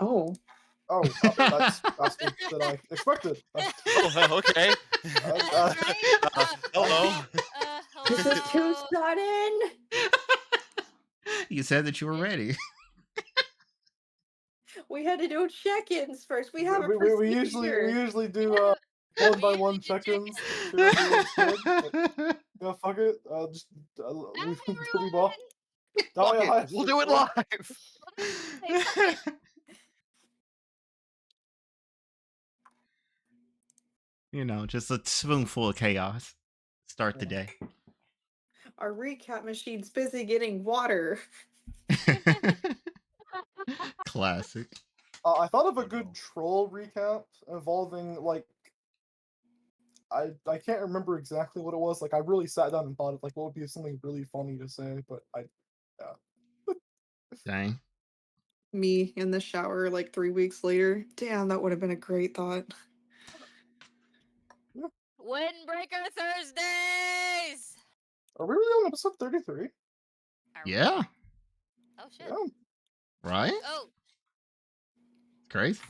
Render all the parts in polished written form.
Oh. Oh, that's faster than I expected. Oh, okay. Uh, Right? Hello. This is too Hello. sudden. You said that you were ready. We had to do check-ins first. We have a we procedure. usually do Yeah, one we by usually one do check-ins to check-ins. make sure everyone's good. But yeah, fuck it. Just Hi, we ball. everyone. Oh Fuck yeah, it. We'll do it live. Hey, fuck it. You know, just a spoonful of chaos. Start the Yeah. day. Our recap machine's busy getting water. Classic. I thought of a Oh, good no. troll recap involving like I can't remember exactly what it was. Like I really sat down and thought of like what would be something really funny to say, but yeah. Dang. Me in the shower like 3 weeks later. Damn, that would have been a great thought. Windbreaker Thursdays. Are we really on episode 33? Are we? Yeah. Oh shit. Yeah. Right? Oh. Crazy.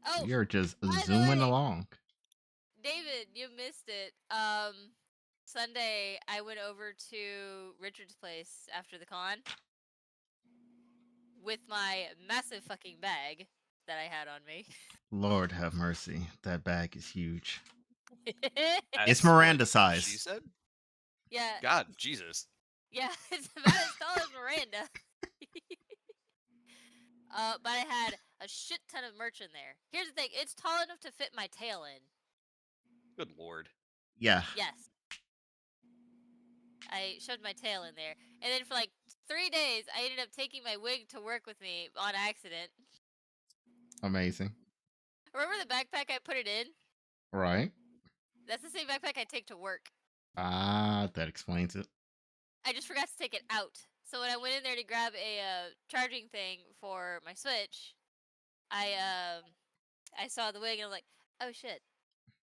Oh. You're just by the zooming way, along. David, you missed it. Sunday I went over to Richard's place after the con with my massive fucking bag that I had on me. Lord have mercy. That bag is huge. That's It's what Miranda She size. said, Yeah. God, Jesus. Yeah, it's about as tall as Miranda. But I had a shit ton of merch in there. Here's the thing, it's tall enough to fit my tail in. Good Lord. Yeah. Yes. I shoved my tail in there. And then for like 3 days, I ended up taking my wig to work with me on accident. Amazing. Remember the backpack I put it in? Right. That's the same backpack I take to work. Ah, that explains it. I just forgot to take it out. So when I went in there to grab a charging thing for my Switch, I saw the wig and I was like, oh shit.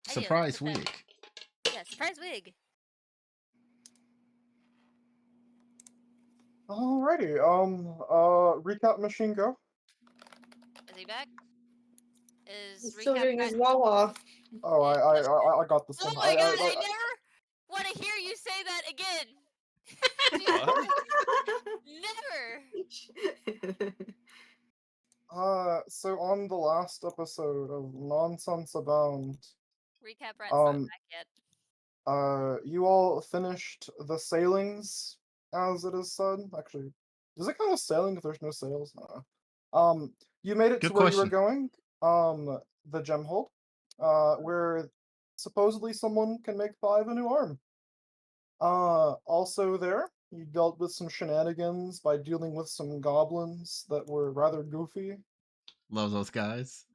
I need to Surprise put that- wig. Yeah, surprise wig. Alrighty. Recap machine go. Is he back? Is He's still recap doing back? his Wawa. Oh, I got this Oh one. my god, I never want to hear you say that again. What? Never. So on the last episode of Nonsense Abound, Recap Rat's not Um, back yet. you all finished the sailings, as it is said. Actually, does it count as sailing if there's no sails? You made it Good to where you were question. going, the gem hold, where supposedly someone can make 5 a new arm. Also there, you dealt with some shenanigans by dealing with some goblins that were rather goofy. Love those guys.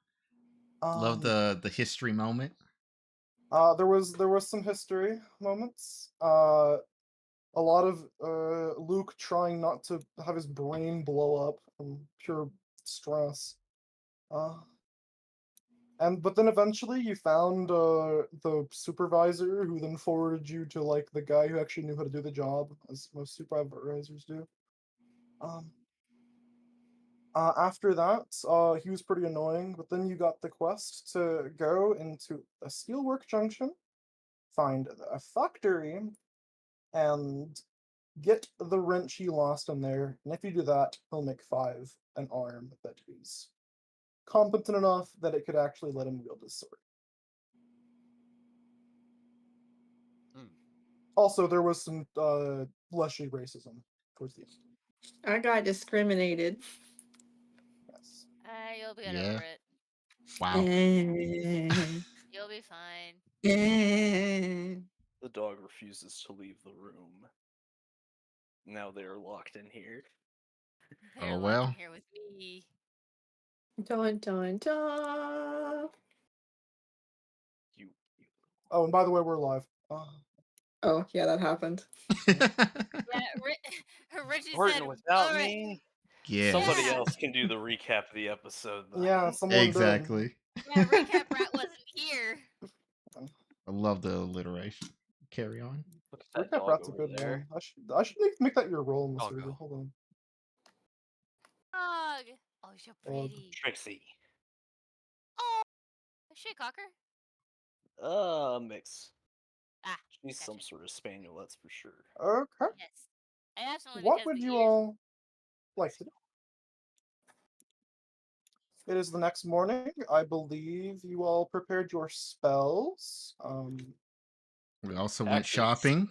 Love Um, the history moment. there was some history moments. A lot of Luke trying not to have his brain blow up from pure stress. But then eventually you found the supervisor, who then forwarded you to like the guy who actually knew how to do the job, as most supervisors do. After that, he was pretty annoying, but then you got the quest to go into a steelwork junction, find a factory, and get the wrench he lost in there. And if you do that, he'll make 5 an arm that is competent enough that it could actually let him wield his sword. Also, there was some fleshy racism towards the end. I got discriminated. Yes. You'll get Yeah. over it. Wow. You'll be fine. The dog refuses to leave the room. Now they are locked in here. They're Oh, locked well. in here with me. Dun dun dun. You. Oh, and by the way, we're live. Oh, yeah, that happened. Yeah, Richie Horton, said, without all right. me, Yeah. somebody Yeah. else can do the recap of the episode. Though. Yeah, someone Exactly. Yeah, Recap Rat wasn't here. I love the alliteration. Carry on. Look did. at that Recap dog Rat's a over good there. one. I should make that your role in the I'll server. go. Hold on. Dog. Oh, you're Well, pretty. Trixie. Oh, shit, Cocker. Mix. Ah, She's some gotcha. sort of spaniel, that's for sure. okay. Yes. And that's only What because would the you ears. all like to do? It is the next morning. I believe you all prepared your spells. We also went Tactics. shopping.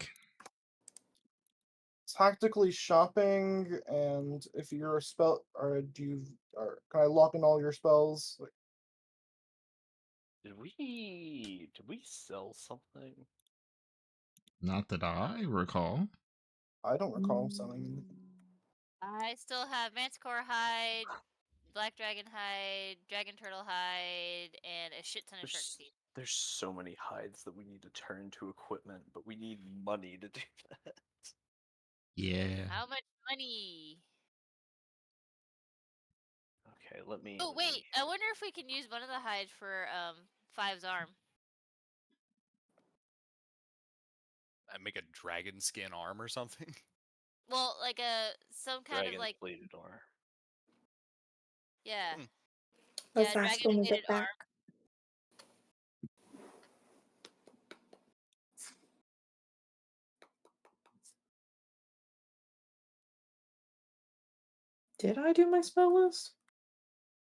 Tactically shopping, and if you're a spell, or can I lock in all your spells? Like, Did we sell something? Not that I recall. I don't recall selling anything. I still have Manticore hide, Black Dragon hide, Dragon Turtle hide, and a shit ton of shark teeth. There's so many hides that we need to turn to equipment, but we need money to do that. Yeah. How much money? Okay, let me. Oh wait, I wonder if we can use one of the hides for Five's arm. I make a dragon skin arm or something. Well, like some kind Dragon of like plated armor. yeah. Let's Yeah, ask when dragon we plated get back. arm. Did I do my spell list?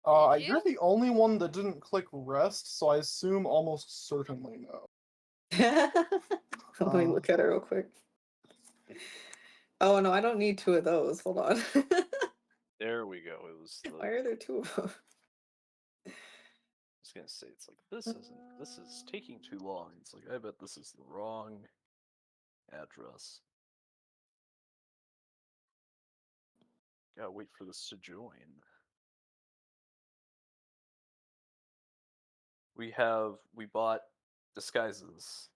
Did You're you? the only one that didn't click rest, so I assume almost certainly no. Let me look at it real quick. Oh no, I don't need two of those. Hold on. There we go. It was the. Why are there two of them? I was gonna say it's like this isn't. This is taking too long. It's like I bet this is the wrong address. Gotta wait for this to join. We bought disguises.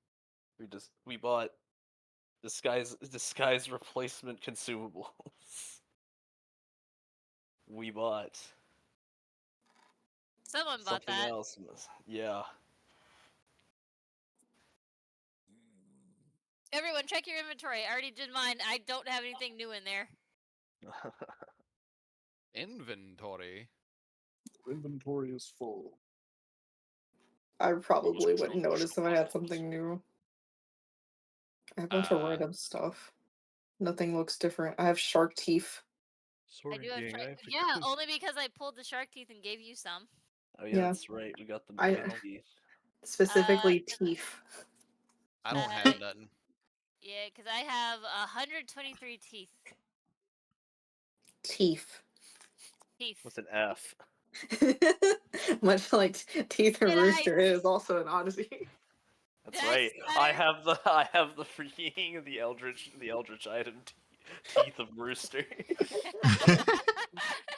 We bought disguise replacement consumables. We bought Someone bought something that. else. Yeah. Everyone, check your inventory. I already did mine. I don't have anything new in there. Inventory. Inventory is full. I probably wouldn't notice if I had something new. I have a bunch of random stuff. Nothing looks different. I have shark teeth. I do have gang, shark. I Yeah, forgot. only because I pulled the shark teeth and gave you some. Oh yeah, Yeah. that's right. We got the I big teeth. specifically 'Cause teeth. I don't Uh, have nothing. yeah, because I have 123 teeth. Teeth. Teeth. With an F. Much like Teeth and Did Rooster is also an oddity. That's Did I right. stutter? I have the freaking the eldritch item teeth of rooster.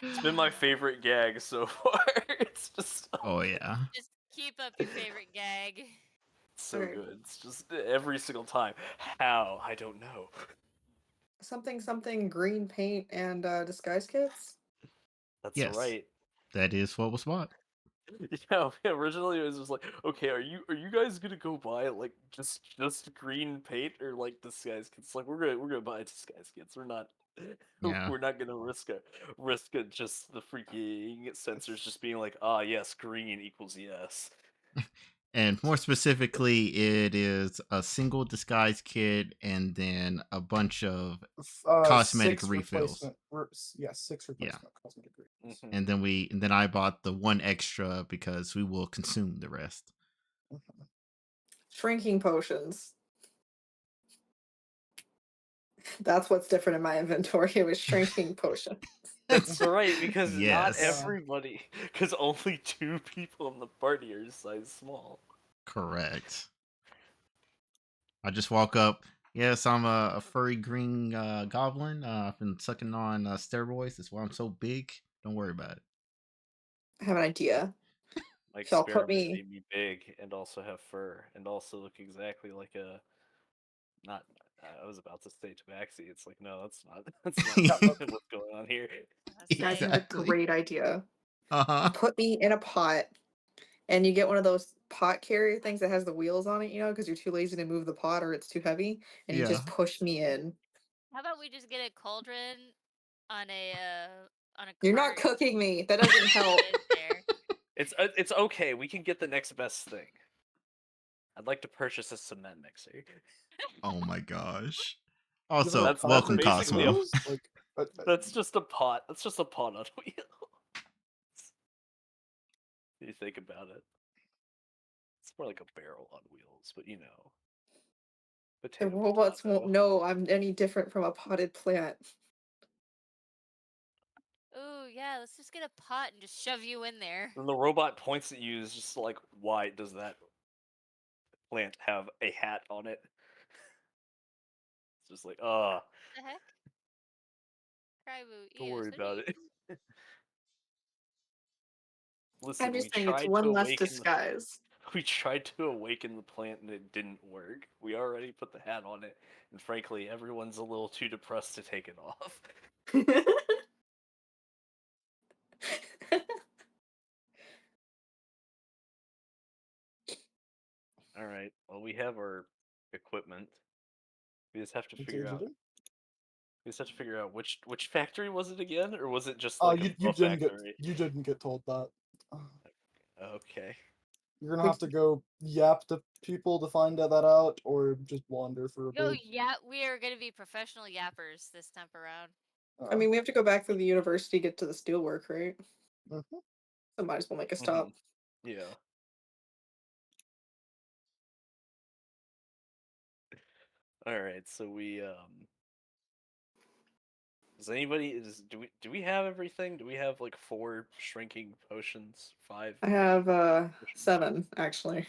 It's been my favorite gag so far. It's just Oh yeah. Just keep up your favorite gag. so Okay. good. It's just every single time. How? I don't know. Something green paint and disguise kits. That's Yes. right. That is what was bought. Yeah, originally it was just like, okay, are you guys gonna go buy like just green paint or like disguise kits? Like we're gonna buy disguise kits. We're not Yeah. we're not gonna risk it just the freaking sensors just being like, ah yes, green equals yes. And more specifically, it is a single disguise kit and then a bunch of cosmetic Six refills. Six replacement cosmetic refills. Mhm. And then I bought the one extra because we will consume the rest. Shrinking potions. That's what's different in my inventory. It was shrinking potion. That's right, because not Yes. everybody, because only 2 people in the party are size small. Correct. I just walk up. Yes, I'm a furry green goblin. I've been sucking on steroids. That's why I'm so big. Don't worry about it. I have an idea. My So I'll put experiment me. made me big and also have fur and also look exactly like a not. I was about to say tabaxi. It's like no, that's not. That's not what's going on here. Guys, I have a Exactly. great idea. Uh-huh. Put me in a pot, and you get one of those pot carrier things that has the wheels on it, because you're too lazy to move the pot or it's too heavy, and you Yeah. just push me in. How about we just get a cauldron on a on a You're not cart. cooking me. That doesn't help. In there. It's okay. We can get the next best thing. I'd like to purchase a cement mixer. Oh my gosh. You have Also, a That's cart welcome, that makes basically Cosmo. wheels? Like, That's just a pot. That's just a pot on wheels. You think about it. It's more like a barrel on wheels, but you know. The Potato, robots potato. won't know I'm any different from a potted plant. Oh yeah, let's just get a pot and just shove you in there. Then the robot points at you, is just like, why does that plant have a hat on it? It's just like, The heck? Crybo, don't ew, worry so about neat. it. I'm Listen, we just saying it's tried one to less awaken disguise. we tried to awaken the plant and it didn't work. We already put the hat on it, and frankly, everyone's a little too depressed to take it off. All right. Well, we have our equipment. We just have to figure out. We just have to figure out which factory was it again, or was it just like you a factory? didn't get told that. Okay. You're gonna have to go yap to people to find that out, or just wander for a Yo, bit. yeah, we are gonna be professional yappers this time around. I mean, we have to go back through the university, get to the steelwork, right? mhm. So might as well make a stop. Yeah. All right. So we Does anybody do we have everything? Do we have like 4 shrinking potions? 5 I have potions? 7 actually.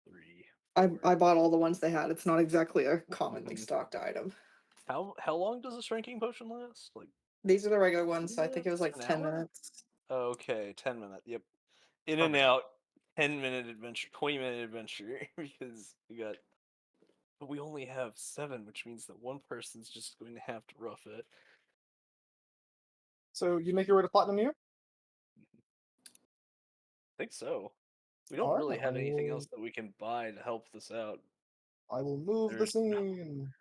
2, 3, I 4. I bought all the ones they had. It's not exactly a commonly Mhm. stocked item. How long does a shrinking potion last? Like These are the regular 2 ones, so I think it was minutes? like An 10 hour? minutes. Okay, 10 minutes. Yep. In Per and minute. out. 10-minute adventure, 20-minute adventure because but we only have 7, which means that one person's just going to have to rough it. So you make your way to Platinum here? I think so. We don't Alright, really have anything else that we can buy to help this out. I will move the There's no, scene.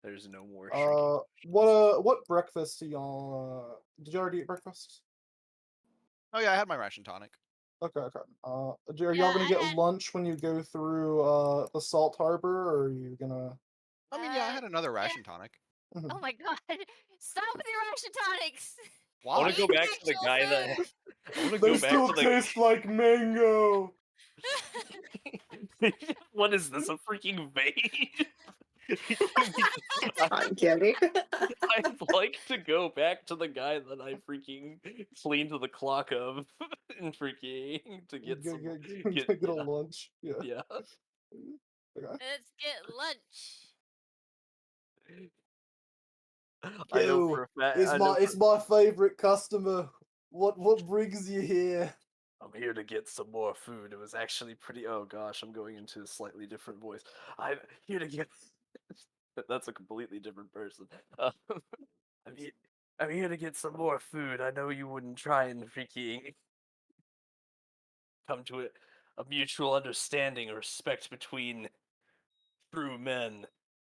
there's no more shrinking. What breakfast do y'all did you already eat breakfast? Oh yeah, I had my ration tonic. Okay. Are Yeah, y'all gonna I get had lunch when you go through the Salt Harbor, or are you gonna? I mean, yeah, I uh had another yeah. ration tonic. Mhm. Oh my god. Stop with your ration tonics. I want Why? to go Eat back to the actual guy that food. I want to They go back still to the. taste like mango. What is this? A freaking vape? Give me this guy. I'm kidding. I'd like to go back to the guy that I freaking cleaned the clock of and freaking to get some Get a lunch. Yeah. yeah. Okay. Let's get lunch. I know Yo, for a fact. I know it's my favorite customer. What brings you here? I'm here to get some more food. It was actually pretty. Oh gosh, I'm going into a slightly different voice. I'm here to get. That's a completely different person. I'm, he- I'm here to get some more food. I know you wouldn't try and freaking come to a mutual understanding or respect between true men.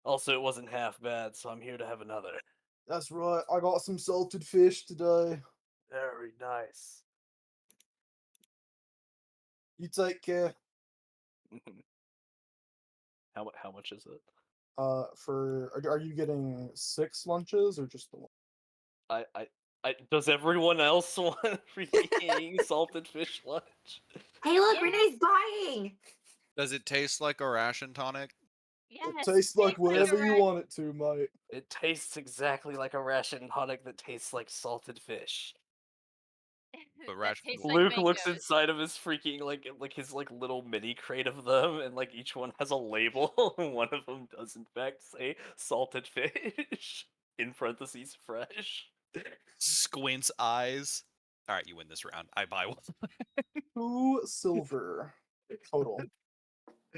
Also, it wasn't half bad, so I'm here to have another. That's right. I got some salted fish today. Very nice. You take care. How much is it? Are you getting 6 lunches or just the one? Does everyone else want freaking salted fish lunch? Hey, look, Yeah. Renee's buying. Does it taste like a ration tonic? Yes. It tastes like whatever you're you right. want it to, mate. It tastes exactly like a ration tonic that tastes like salted fish. But That ration tastes noodle. like Luke looks mangoes. inside of his freaking like his like little mini crate of them, and like each one has a label, and one of them does in fact say salted fish in parentheses fresh. Squints eyes. All right, you win this round. I buy one. 2 silver total.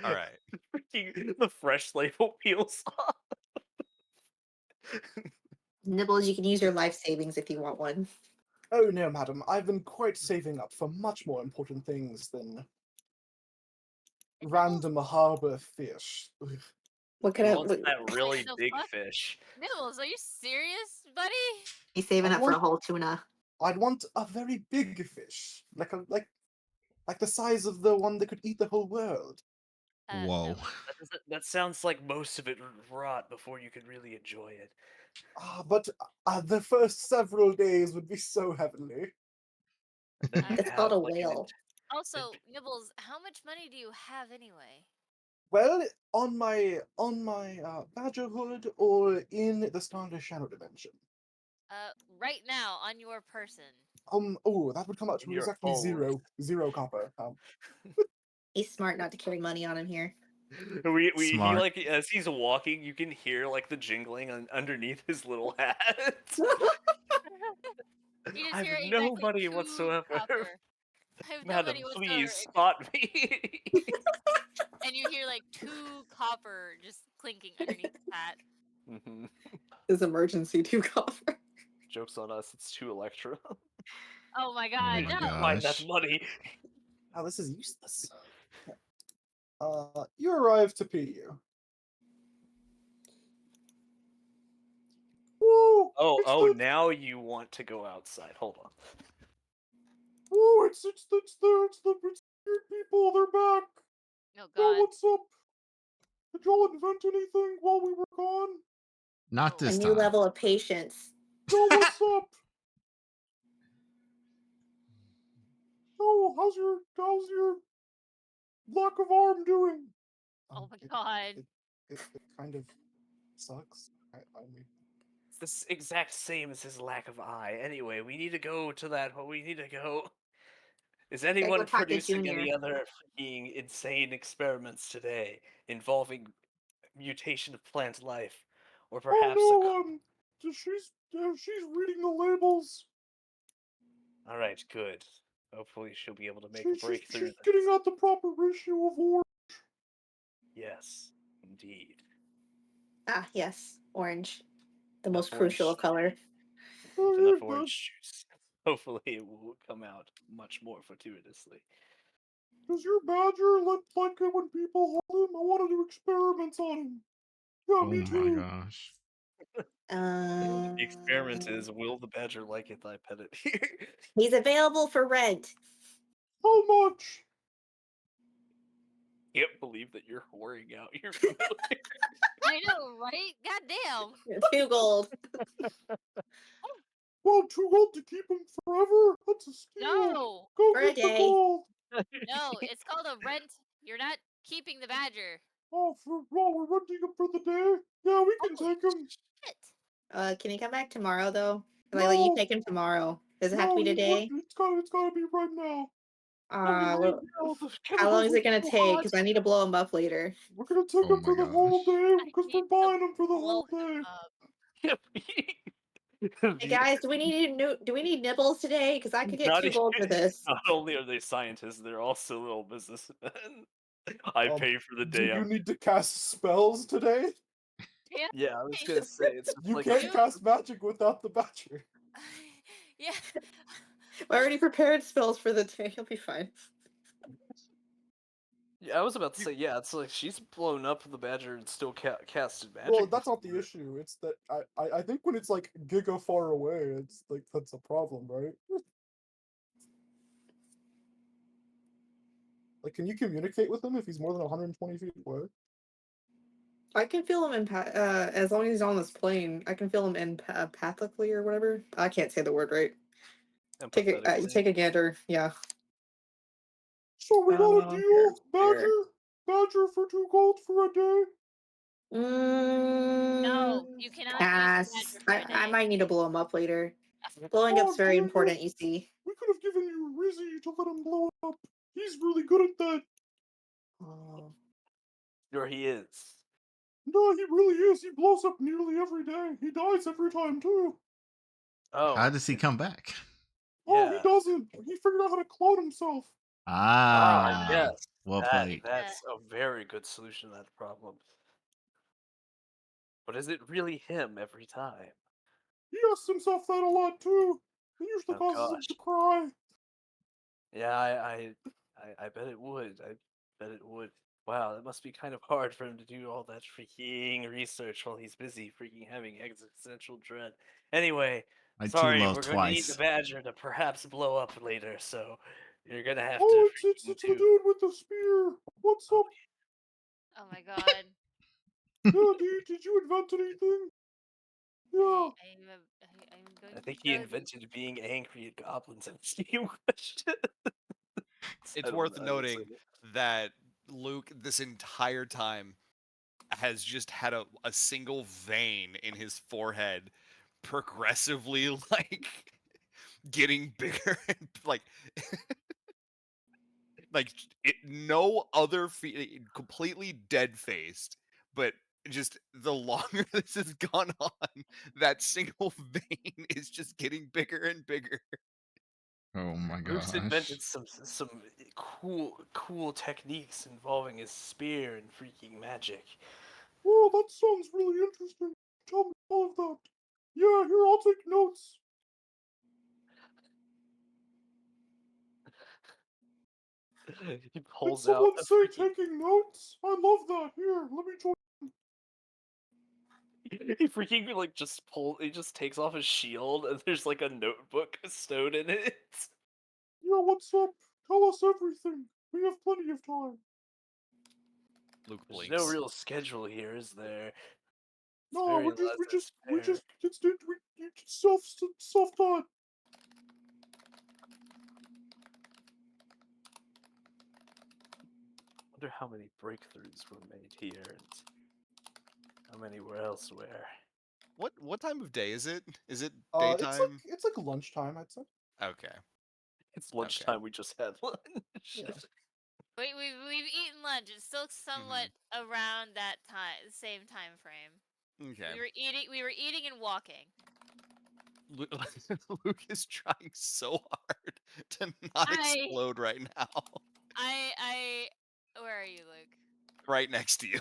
All right. Freaking the fresh label peels off. Nibbles, you can use your life savings if you want one. Oh no, madam, I've been quite saving up for much more important things than And random harbor fish. Ugh. What could He I? wants that Wait, really the big fuck? fish. Nibbles, are you serious, buddy? He's saving I'd up for a want, whole tuna. I'd want a very big fish, like the size of the one that could eat the whole world. Whoa. No. That sounds like most of it would rot before you could really enjoy it. But the first several days would be so heavenly. And then you'd It's have called a like whale. Also, Nibbles, how much money do you have anyway? Well, on my badger hood or in the Standard Shadow dimension. Right now on your person. Oh, that would come out In to your exactly phone. zero copper. He's smart not to carry money on him here. He Smart. like as he's walking, you can hear like the jingling underneath his little hat. You just I have hear no exactly money 2 whatsoever. copper. I have no Madam, money whatsoever. please spot me. And you hear like 2 copper just clinking underneath his hat. Mhm. His emergency two coffer. Joke's on us, it's 2 Electro. Oh my Oh god, my no! Find that gosh. money. Oh, this is useless. You arrive to PU. Whoa! It's Oh, the now you want to go outside. Hold on. whoa! It's the weird people. They're back. Oh Yo, god. what's up? Did y'all invent anything while we were gone? Not Oh. A this new time. level of patience. Yo, what's up? Yo, how's your lack of arm doing? Oh my god. It kind of sucks. I mean, It's the exact same as his lack of eye. Anyway, we need to go to that. We need to go. Is Gotta go anyone talk to producing Junior. any other freaking insane experiments today involving mutation of plant life, or perhaps oh no, she's reading the labels. All right, good. Hopefully, she'll be able to make a She's breakthrough. getting out the proper ratio of ore. Yes, indeed. Ah, yes, orange. The Enough most crucial orange, of color. enough Oh, orange juice. Hopefully, it will come out much more fortuitously. does your badger like it when people hold him? I want to do experiments on him. Yeah, Oh me my too. gosh. The experiment is: will the badger like it? I pet it here. He's available for rent. How much? Can't believe that you're whoring out your familiar. I know, right? Goddamn. 2 gold. Well, 2 gold to keep him forever? That's a steal. No. Go For a get the day. gold. No, it's called a rent. You're not keeping the badger. Oh, we're renting him for the day. Yeah, we can Holy take him. shit. Can he come back tomorrow though? Like, let you No, take him tomorrow. Does it have to no, be today? it's gotta be right now. Well, The how long chemicals is are it gonna so take? hot. Because I need to blow him up later. We're gonna take Oh him my for the whole gosh. day I because need we're to buying him for the blow whole him day. up. Hey guys, do we need nibbles today? Because I could get Not 2 gold for this. Not only are they scientists, they're also little businessmen. I Um, pay for the do day. you need to cast spells today? Yeah. Yeah, I was gonna say it's just You like can't cast magic without the badger. Yeah. I already prepared spells for the day. He'll be fine. Yeah, I was about to say yeah. It's like she's blown up the badger and still casted magic. Well, that's not the before. issue. It's that I think when it's like giga far away, it's like that's a problem, right? Like, can you communicate with him if he's more than 120 feet away? I can feel him as long as he's on this plane. I can feel him empathically or whatever. I can't say the word right. Empathetically. Take a gander. Yeah. So we got a Here, deal, here. badger for 2 gold for a day. No, Mm, you cannot use the pass. badger for a I day. might need to blow him up later. Blowing up's very dang it. important, you see. We could have given you Rizzy to let him blow up. He's really good at that. Oh. Sure he is. No, he really is. He blows up nearly every day. He dies every time too. Oh. How does he come back? Oh, he Yeah. doesn't. He figured out how to clone himself. Ah, Yes. well played. That's a very good solution to that problem. But is it really him every time? He asks himself that a lot too. It usually Oh causes him to gosh. cry. Yeah, I bet it would. I bet it would. Wow, that must be kind of hard for him to do all that freaking research while he's busy freaking having existential dread. Anyway, I too sorry, lost we're going to need the twice. badger to perhaps blow up later, so you're gonna have to Oh, it's freaking the do. dude with the spear. What's Oh, up? Oh my god. Yeah, did you invent anything? Yeah. I'm going I to think he tell you. invented being angry at goblins and asking questions. It's worth noting that Luke, this entire time, has just had a single vein in his forehead progressively like getting bigger and like no other completely dead faced, but just the longer this has gone on, that single vein is just getting bigger and bigger. Oh my Luke's gosh. invented some cool techniques involving his spear and freaking magic. Oh, that sounds really interesting. Tell me all of that. Yeah, here, I'll take notes. He Did pulls out someone a say freaking. taking notes? I love that. Here, let me join. He freaking like just pull. He just takes off his shield, and there's like a notebook stowed in it. Yeah, what's up? Tell us everything. We have plenty of time. Luke There's no blinks. real schedule here, is there? It's No, very laissez-faire. it's self-taught. Wonder how many breakthroughs were made here, and how many were elsewhere. What time of day is it? Is it It's daytime? like lunchtime, I'd say. Okay. It's lunchtime. We just had lunch. Yeah. We've eaten lunch. It's still somewhat around that time, same time frame. Okay. We were eating and walking. Luke is trying so hard to not explode right now. Where are you, Luke? Right next to you.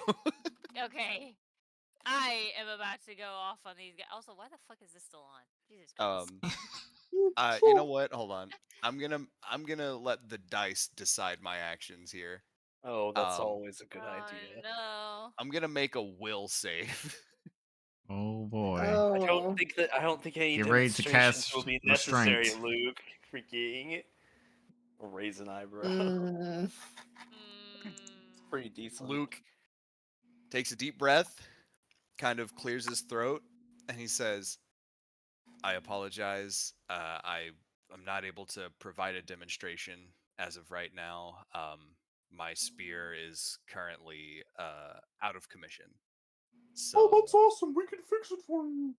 Okay. I am about to go off on these guys. Also, why the fuck is this still on? Jesus Christ. You know what? Hold on. I'm gonna let the dice decide my actions here. Oh, that's always a good idea. No. I'm gonna make a will save. Oh boy. Oh. I don't think any Get ready to demonstrations cast will be restraint. necessary, Luke. Freaking raise an eyebrow. Mm. It's pretty decent. Luke takes a deep breath, kind of clears his throat, and he says, I apologize. I'm not able to provide a demonstration as of right now. My spear is currently out of commission. Oh, So that's awesome. We can fix it for you.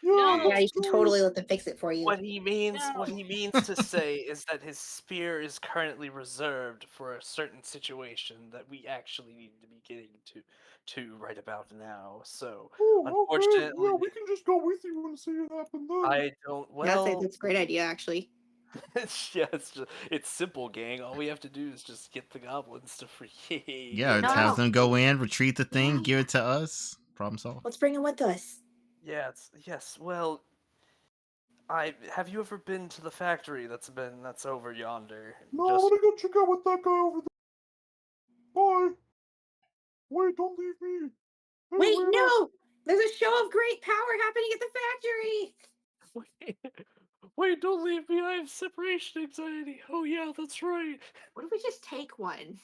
Yeah, No. Yeah, let's you can do totally it. let them fix it for you. What he means to say is that his spear is currently reserved for a certain situation that we actually need to be getting to right about now. So Oh, okay. unfortunately, Yeah, we can just go with you and see it happen then. I don't. Yeah, Well, that's a great idea, actually. yeah, it's simple, gang. All we have to do is just get the goblins to freaking. Yeah, it No, has no. them go in, retrieve the thing, Yeah. give it to us. Problem solved. Let's bring him with us. Yeah, yes. Well, have you ever been to the factory that's over yonder? No, Just I'm gonna go check out with that guy over there. Bye. Wait, don't leave me. Hey, Wait, weirdo. no! There's a show of great power happening at the factory! wait, don't leave me. I have separation anxiety. Oh yeah, that's right. What if we just take one?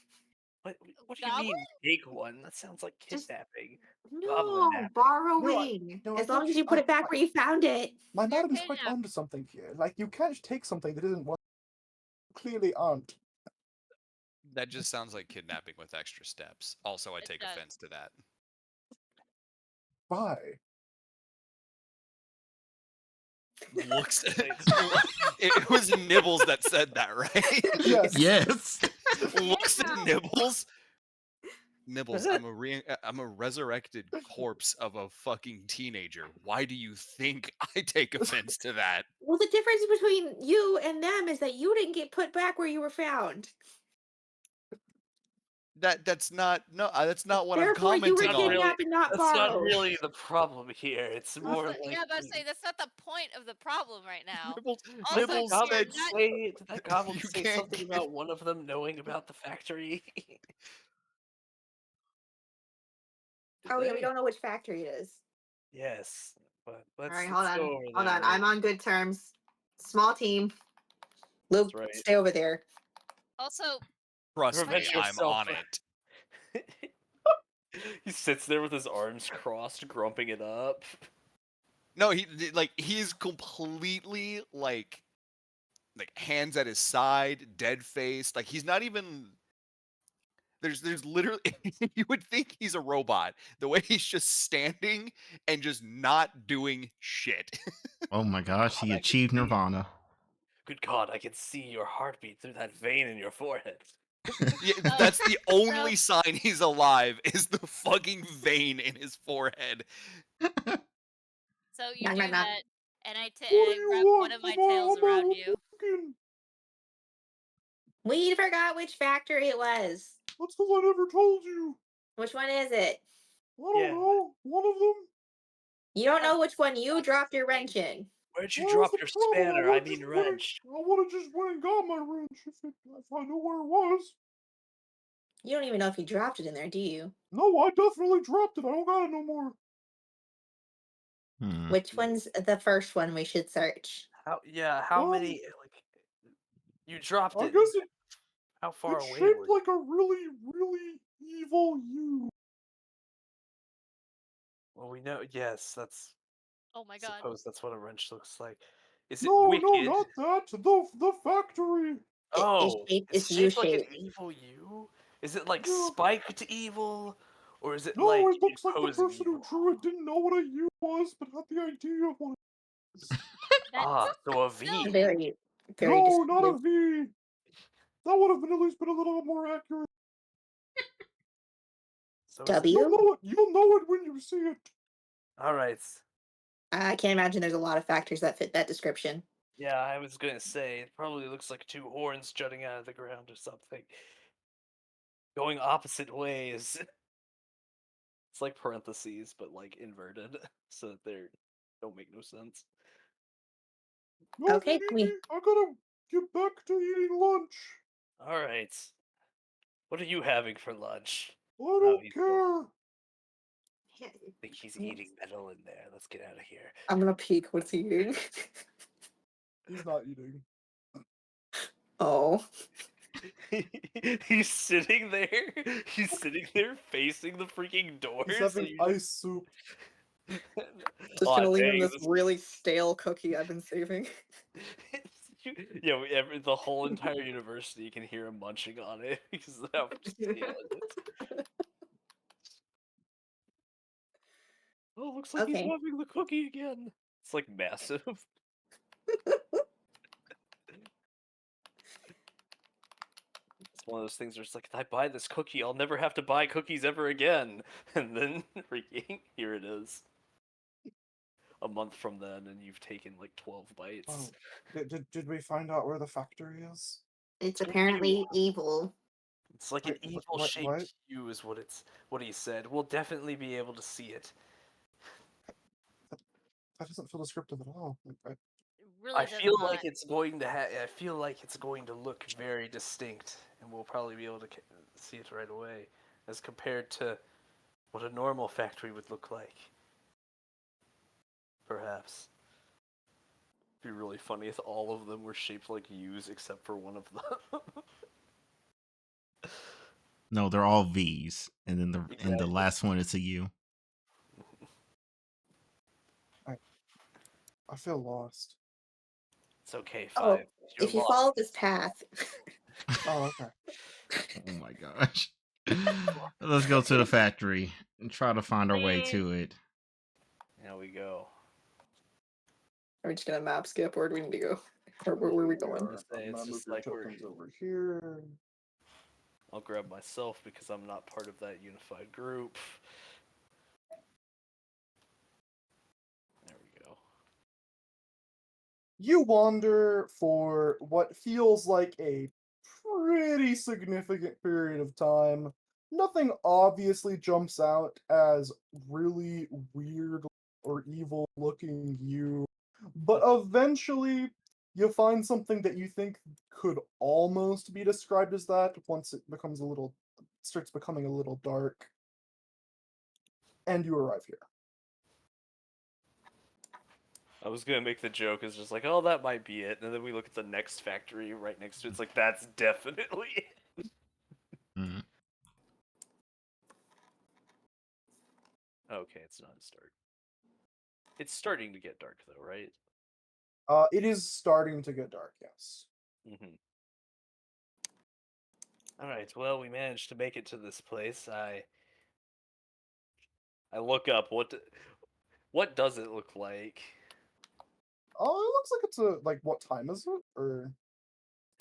What do you mean take one? That sounds like Just kidnapping. Goblin no, napping. borrowing. No, I As long think as you put it back where you found it. my You're madam's quite kidnapped. onto something here. Like, you can't take something that isn't what clearly aren't. that just sounds like kidnapping with extra steps. Also, I It take does. offense to that. Bye. Looks it was Nibbles that said that, right? Yes. Yes. Looks at Yeah. Nibbles. Nibbles, I'm a resurrected corpse of a fucking teenager. Why do you think I take offense to that? Well, the difference between you and them is that you didn't get put back where you were found. That's not what I'm Therefore, you were commenting on. kidnapped and not That's not borrowed. really the problem here. It's more like. Yeah, but I say that's not the point of the problem right now. Nibbles, Also, Did Nibbles that you're said not. did that goblin you say can't something get about one of them knowing about the factory? Did Oh yeah, we they? don't know which factory it is. Yes, but All let's right, let's hold go on. over Hold on. there. I'm on good terms. Small team. That's Luke, right. stay over there. Also, Trust me, Prevent I'm yourself on from- it. He sits there with his arms crossed, grumping it up. No, he's completely like hands at his side, dead faced. Like he's not even. There's literally you would think he's a robot. The way he's just standing and just not doing shit. Oh my gosh, God, he I can achieved see. Nirvana. Good God, I can see your heartbeat through that vein in your forehead. Yeah, Oh, that's the only sign he's alive is the fucking vein in his forehead. so you Knock, do knock, knock. that, and I What do and I you wrap want? one of my I'm tails around you. working. We forgot which factory it was. That's because I never told you. Which one is it? I don't Yeah. know. One of them. You don't know Oh, which one you that's dropped your the wrench in. Where'd you Where's drop the your problem? spanner? I mean wrench. I would have just went and got my wrench if I knew where it was. You don't even know if you dropped it in there, do you? No, I definitely dropped it. I don't got it no more. Hmm. Which one's the first one we should search? How many like you dropped I it? guess How far it's away shaped were you? like a really, really evil U. Well, we know. Yes, that's. Oh my I god. suppose that's what a wrench looks like. Is it No, wicked? not that. The factory. Oh, It's it's shaped like an U-shaped. evil U? Is it like Yeah. spiked evil? Or is it No, like it looks like the imposing person who evil? drew it didn't know what a U was, but had the idea of what. That's So a V. no. Very, very No, not a descriptive. V. That would have been at least been a little more accurate. So is it? W? You'll know it when you see it. All right. I can't imagine there's a lot of factors that fit that description. Yeah, I was gonna say it probably looks like two horns jutting out of the ground or something. Going opposite ways. It's like parentheses, but like inverted, so that they don't make no sense. No, Okay, I gotta get back to eating lunch. All right. What are you having for lunch? I Oh, don't he's care. I think he's eating metal in there. Let's get out of here. I'm gonna peek what's he eating. He's not eating. Oh. He's sitting there. He's sitting there facing the freaking door. He's so having you ice soup. Just Aw, gonna leave him dang, this really stale cookie I've been saving. Yeah, the whole entire university can hear him munching on it because of how stale it is. Oh, looks like he's Okay. having the cookie again. It's like massive. It's one of those things where it's like, if I buy this cookie, I'll never have to buy cookies ever again. And then freaking here it is. A month from then, and you've taken like 12 bites. Oh, did we find out where the factory is? It's It's where you apparently are. evil. It's like an evil What? shaped U is what he said. We'll definitely be able to see it. That doesn't feel descriptive at all. It really I does feel not. like it's going to I feel like it's going to look very distinct, and we'll probably be able to see it right away, as compared to what a normal factory would look like. Perhaps. It'd be really funny if all of them were shaped like U's except for one of them. No, they're all V's, and then the Exactly. last one is a U. I feel lost. It's okay, Oh, Five. You're if you lost. follow this path. Oh, okay. Oh my gosh. Let's go to the factory and try to find our way Please. to it. There we go. Are we just gonna map skip or do we need to go? Or where are we going? It's just like we're. tokens over here. I'll grab myself because I'm not part of that unified group. There we go. You wander for what feels like a pretty significant period of time. Nothing obviously jumps out as really weird or evil looking you, but eventually you find something that you think could almost be described as that once it becomes starts becoming a little dark. and you arrive here. I was gonna make the joke is just like, oh, that might be it, and then we look at the next factory right next to it. It's like that's definitely it. Mhm. Okay, it's not dark. It's starting to get dark though, right? It is starting to get dark, yes. Mm-hmm. All right. Well, we managed to make it to this place. I look up. What does it look like? Oh, it looks like it's a like what time is it? Or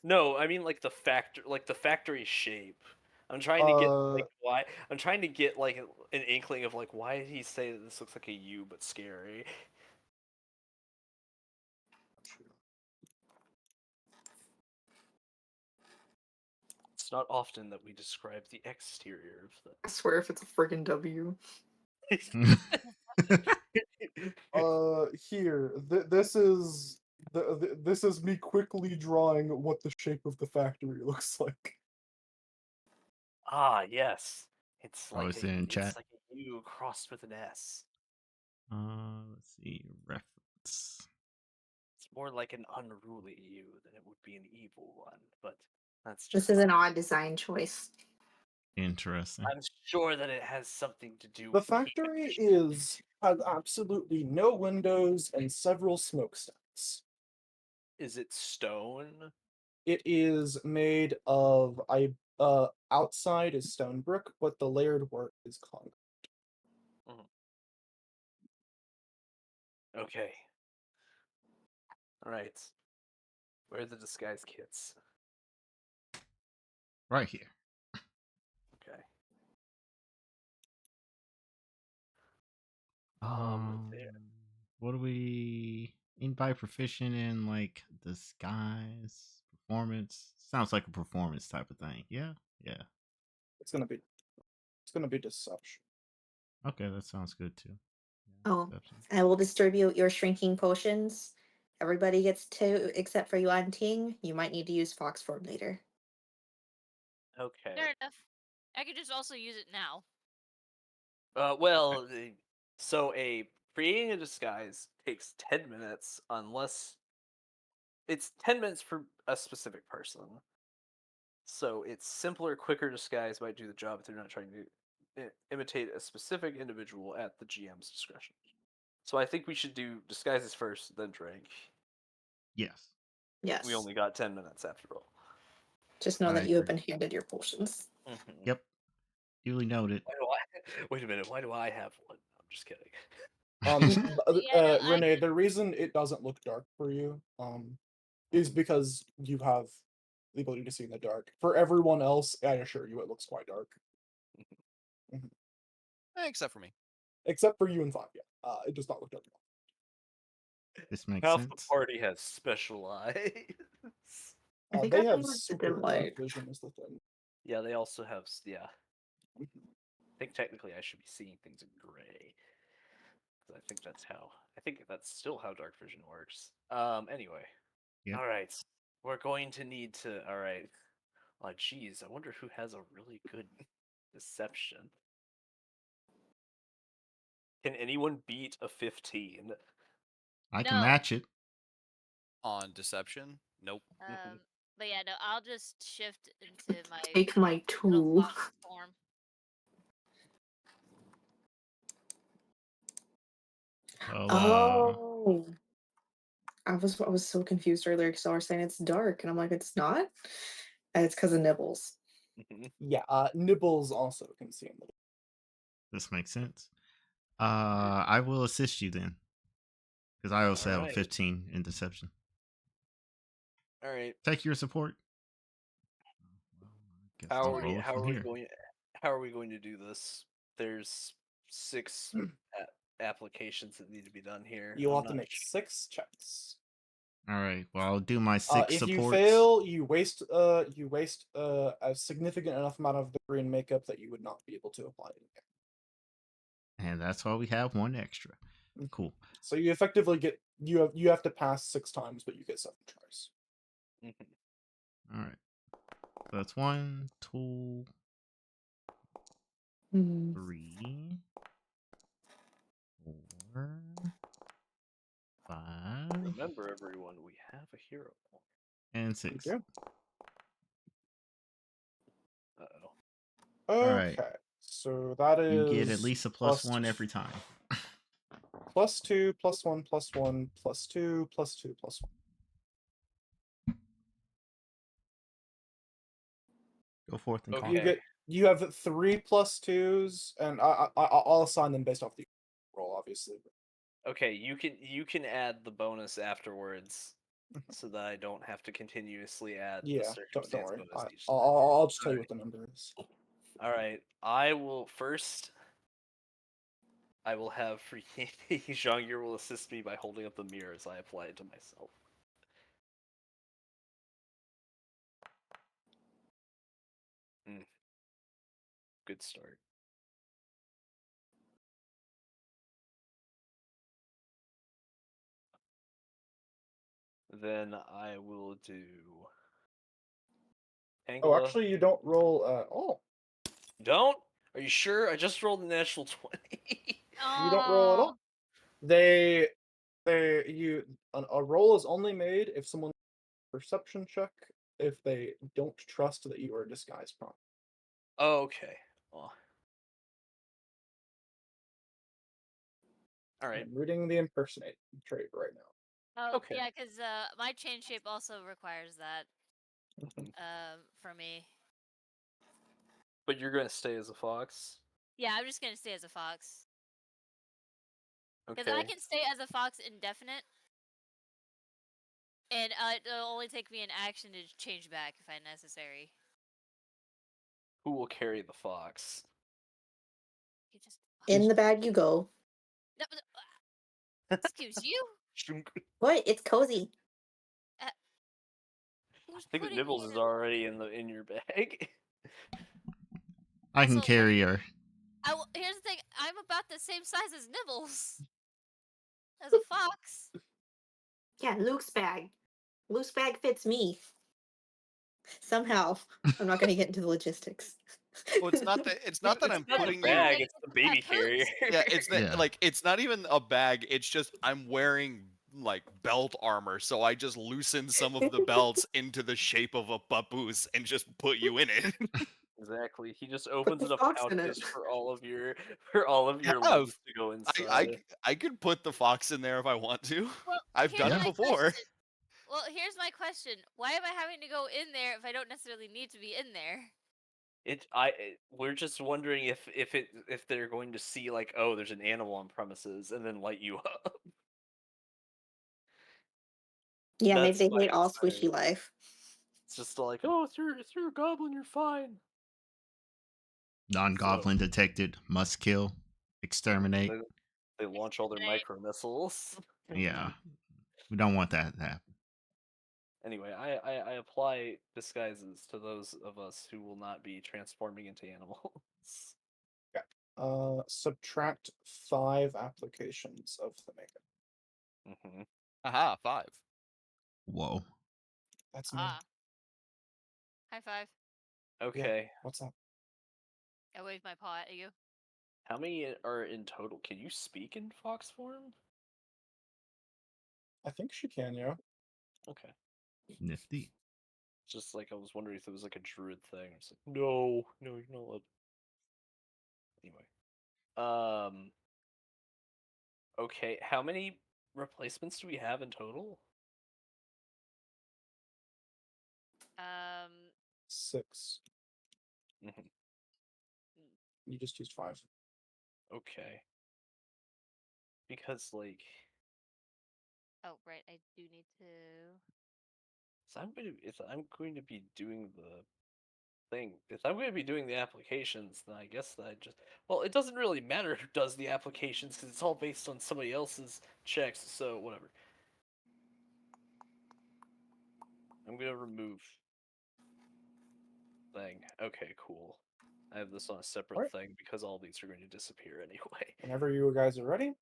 No, I mean like the factory shape. I'm trying to get like why. I'm trying to get like an inkling of like why did he say that this looks like a U but scary? It's not often that we describe the exterior of I swear if it's a friggin' W. here. This is me quickly drawing what the shape of the factory looks like. Ah, yes. It's Oh, like it's in chat. a U crossed with an S. Let's see. Reference. It's more like an unruly U than it would be an evil one, but that's This just is an odd design choice. Interesting. I'm sure that it has something to do The with factory image. has absolutely no windows and several smokestacks. Is it stone? It is made of outside is stone brick, but the layered work is concrete. Okay. Alright. Where are the disguise kits? Right here. Okay. There. What do we? Anybody proficient in like disguise, performance? Sounds like a performance type of thing. Yeah, yeah. It's gonna be deception. Okay, that sounds good too. Yeah, Oh, deception. I will distribute your shrinking potions. Everybody gets two, except for you on Ting. You might need to use Fox form later. Okay. Fair enough. I could just also use it now. Well, so creating a disguise takes 10 minutes unless it's 10 minutes for a specific person. So it's simpler, quicker disguise might do the job if they're not trying to imitate a specific individual at the GM's discretion. So I think we should do disguises first, then drink. Yes. Yes. We only got 10 minutes after all. Just know I that you have agree. been handed your potions. Mm-hmm. Yep. Duly noted. Wait a minute, why do I have one? I'm just kidding. Yeah, no, Renee, the reason it doesn't look dark for you, is because you have the ability to see in the dark. For everyone else, I assure you, it looks quite dark. Except for me. Except for you and Five, yeah. It does not look dark at all. This makes Half the sense. party has special eyes. I think They I have like the super dim dark light. vision is the thing. Yeah, they also have, yeah. I think technically I should be seeing things in gray. I think that's still how dark vision works. Anyway. Yep. Alright. We're going to need to, alright. Oh, geez, I wonder who has a really good deception. Can anyone beat a 15? I can No. match it. On deception? Nope. But yeah, no, I'll just shift into my Take my little 2. fox form. So, Oh. I was so confused earlier because I was saying it's dark, and I'm like, it's not? And it's because of nibbles. Yeah, Nibbles also can see in the dark. this makes sense. I will assist you then, because I also have a Alright. 15 in deception. Alright. Take your support. How are we going to do this? There's 6 applications that need to be done here. You'll I'm have to not make 6 checks. All right. Well, I'll do my 6 If supports. you fail, you waste a significant enough amount of the green makeup that you would not be able to apply it again. And that's why we have 1 extra. Cool. So you effectively get you have to pass 6 times, but you get 7 tries. All right. So that's 1, 2, Hmm. 3, 4, 5, Remember, everyone, we have a hero. and You 6. do? Uh-oh. All right. Okay. So that You is get at least a +1 every time. +2, +1, +1, +2, +2, +1. Go forth and Okay. conquer. You have 3 +2s, and I'll assign them based off the roll, obviously. Okay, you can add the bonus afterwards, so that I don't have to continuously add the Yeah, don't circumstance worry. bonus each time. I'll just tell you Alright. what the number is. All right, I will first. I will have freaking Zhangir will assist me by holding up the mirror as I apply it to myself. Good start. Then I will do. Oh, Angela. actually, you don't roll. Don't? Are you sure? I just rolled a natural 20. You don't roll at Oh, all. A roll is only made if someone perception check if they don't trust that you are disguised properly. Okay. Well. All right. I'm reading the impersonate trait right now. oh Okay. yeah, because my chain shape also requires that Mhm. for me. But you're gonna stay as a fox. Yeah, I'm just gonna stay as a fox because Okay. I can stay as a fox indefinite, and it'll only take me an action to change back if necessary. Who will carry the fox? You just In the bag you go. no, excuse you. What? It's cozy. Uh, I who's think putting me Nibbles is already in your bag. I can So, carry her. here's the thing. I'm about the same size as Nibbles. As a fox. Yeah, Luke's bag. Luke's bag fits me. Somehow. I'm not going to get into the logistics. Well, it's not that It's I'm not the putting you. bag; it's the baby carrier. Yeah, it's that Yeah. like it's not even a bag. It's just I'm wearing like belt armor, so I just loosen some of the belts into the shape of a papoose and just put you in it. Exactly. He just Put opens the it up fox in it. pouches for all of your limbs to go inside. I could put the fox in there if I want to. Well, I've here's done Yeah. it my before. question. Well, here's my question. Why am I having to go in there if I don't necessarily need to be in there? We're just wondering if they're going to see like, oh, there's an animal on premises, and then light you up. Yeah, maybe That's they my hate all concern. squishy life. It's just like, oh, if you're a goblin, you're fine. Non-goblin detected. Must kill. Exterminate. They launch all their Exterminate. micro missiles. Yeah. We don't want that to happen. Anyway, I apply disguises to those of us who will not be transforming into animals. Subtract 5 applications of the makeup. Hmm. Aha, 5. Whoa. That's me. Ah. High five. Okay. What's up? I wave my paw at you. How many are in total? Can you speak in fox form? I think she can, yeah. Okay. Nifty. Just like I was wondering if it was like a druid thing. It's like, no, you're not allowed. Anyway. Okay, how many replacements do we have in total? 6. Mhm. You just used 5. Okay. Because like, Oh right, I do need to. if I'm going to be doing the thing, if I'm going to be doing the applications, then I guess that I just, well, it doesn't really matter who does the applications because it's all based on somebody else's checks. So whatever. I'm gonna remove thing. Okay, cool. I have this on a separate Alright. thing because all these are going to disappear anyway. Whenever you guys are ready,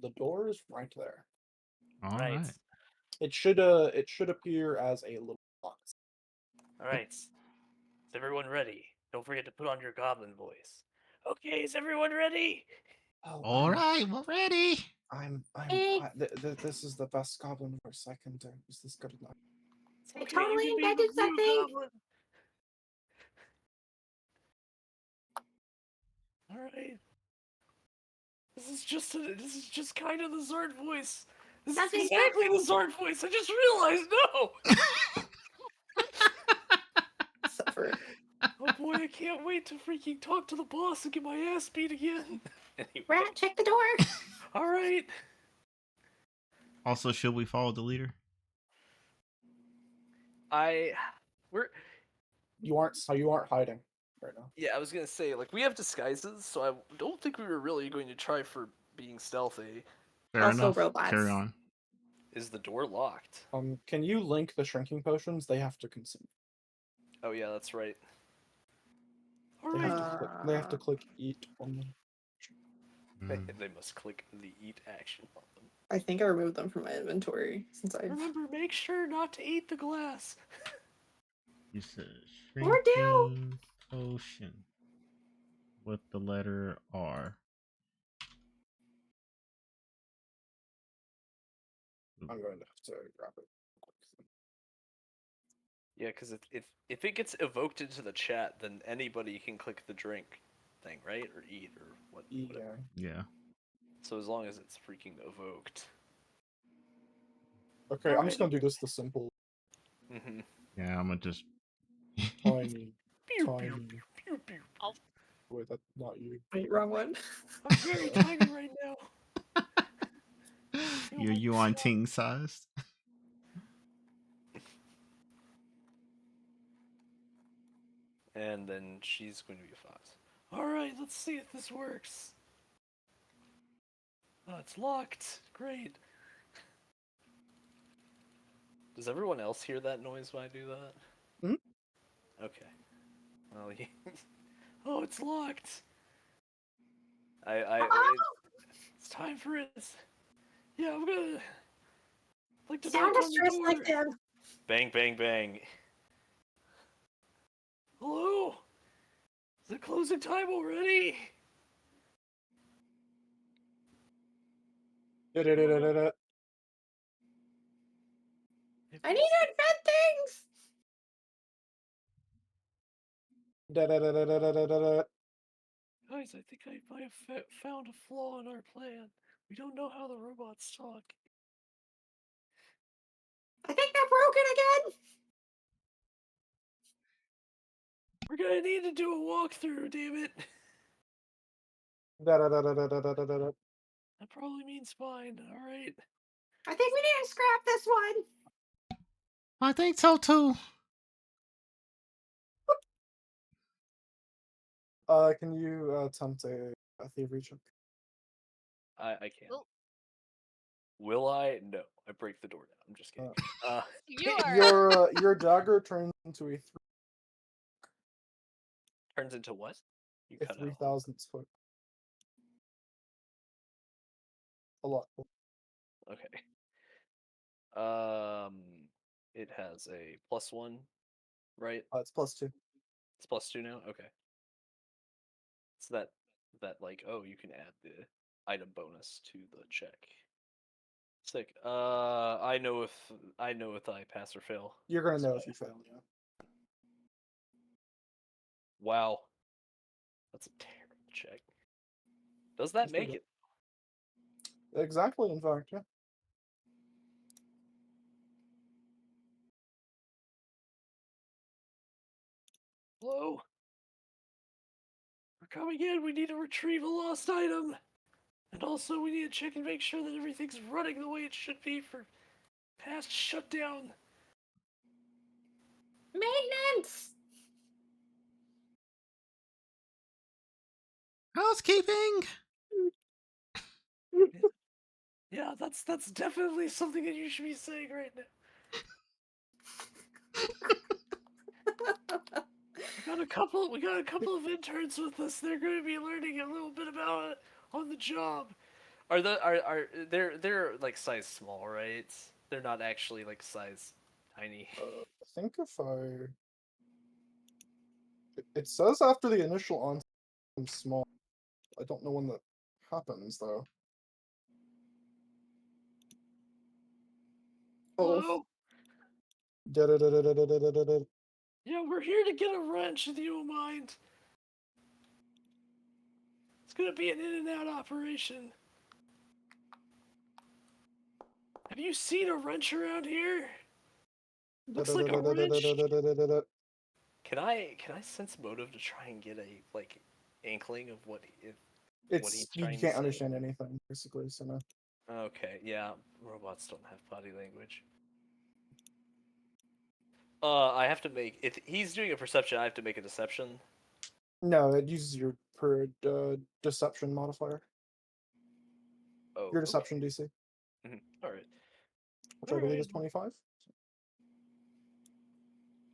the door is right there. All Right. right. It should appear as a little box. All right. Is everyone ready? Don't forget to put on your goblin voice. Okay, is everyone ready? Oh, All right. We're ready. This is the best goblin voice I can do. Is this good enough? It's I okay, you totally can be the invented blue something. goblin. All right. This is just kind of the Zord voice. This Nothing is exactly the Zord voice. I just realized. No. Suffer. Oh boy, I can't wait to freaking talk to the boss and get my ass beat again. Anyway. Rat, check the door. All right. Also, should we follow the leader? We're You aren't hiding right now. yeah. I was gonna say like we have disguises, so I don't think we were really going to try for being stealthy. Fair Also enough. robots. Carry on. Is the door locked? Can you link the shrinking potions? They have to consume. Oh yeah, that's right. All They right. have to click eat on them. They must click the eat action on them. I think I removed them from my inventory since I. Remember, make sure not to eat the glass. You said We're down. shrinking potion with the letter R. I'm going to have to grab it. Yeah, because if it gets evoked into the chat, then anybody can click the drink thing, right? Or eat or what? Whatever. Yeah. So as long as it's freaking evoked. Okay, I'm just Alright. gonna do this the simple Mm-hmm. Yeah, I'm gonna just. tiny. Pew, Tiny. pew, pew, pew, pew. Wait, that's not you. Wait, wrong one. I'm very tiny right now. You on ting sized? And then she's going to be a fox. Alright, let's see if this works. Oh, it's locked. Great. Does everyone else hear that noise when I do that? Mhm. Okay. Well, oh, it's locked. It's time for it. Yeah, I'm gonna like to Sound knock a on the stress door. like them. Bang, bang, bang. Hello? Is it closing time already? Da-da-da-da-da-da. I need to invent things. Da-da-da-da-da-da-da-da. Guys, I think I might have found a flaw in our plan. We don't know how the robots talk. I think they're broken again. We're gonna need to do a walkthrough, damn it. Da-da-da-da-da-da-da-da. That probably means fine, alright. I think we need to scrap this one. I think so too. Can you attempt a thievery check? I can't. Oh. Will I? No. I break the door down. I'm just kidding. You are. Your dagger turns into a Turns into what? You cut out. 3,000th foot. A lot. Okay. It has a +1, right? It's +2. It's +2 now. Okay. So that like you can add the item bonus to the check. Sick. I know if I pass or fail. You're gonna know if you fail, yeah. Wow. That's a terrible check. Does that make it? Exactly, in fact, yeah. Hello? We're coming in. We need to retrieve a lost item. And also, we need to check and make sure that everything's running the way it should be for past shutdown. Maintenance. Housekeeping. Yeah, that's definitely something that you should be saying right now. We got a couple of interns with us. They're going to be learning a little bit about it on the job. They're like size small, right? They're not actually like size tiny. I think if it says after the initial onset, I'm small. I don't know when that happens though. Oh, Hello? Da-da-da-da-da-da-da-da-da. Yeah, we're here to get a wrench if you don't mind. It's gonna be an in and out operation. Have you seen a wrench around here? Looks like a wrench. Da-da-da-da-da-da-da-da-da-da. Can I sense motive to try and get a like inkling of what he's You trying to can't say? understand anything basically, so no. Okay, yeah, robots don't have body language. I have to make if he's doing a perception, I have to make a deception. No, it uses your deception modifier. Oh, Your okay. deception DC, All right. which I believe is 25.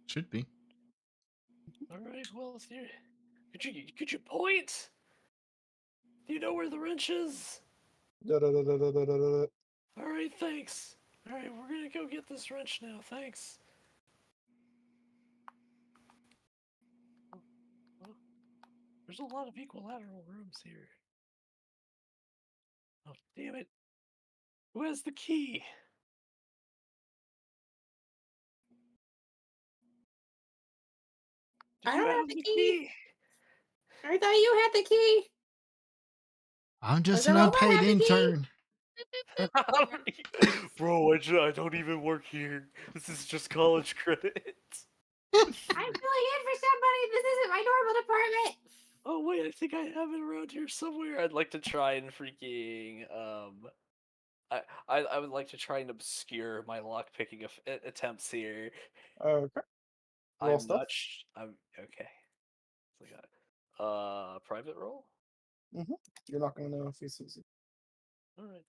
Should be. All right. Well, could you point? Do you know where the wrench is? Da-da-da-da-da-da-da-da. All right. Thanks. All right, we're gonna go get this wrench now. Thanks. Well, there's a lot of equilateral rooms here. Oh, damn it. Who has the key? Do I you don't have have the the key. key? I thought you had the key. I'm Does just the an robot unpaid have the key? intern. Bro, I don't even work here. This is just college credits. I'm filling in for somebody. This isn't my normal department. Oh wait, I think I have it around here somewhere. I'd like to try and freaking I would like to try and obscure my lock picking attempts here. Okay. Roll I'm stuff. not. I'm okay. So I got private roll. You're not gonna know if he sees it. All right.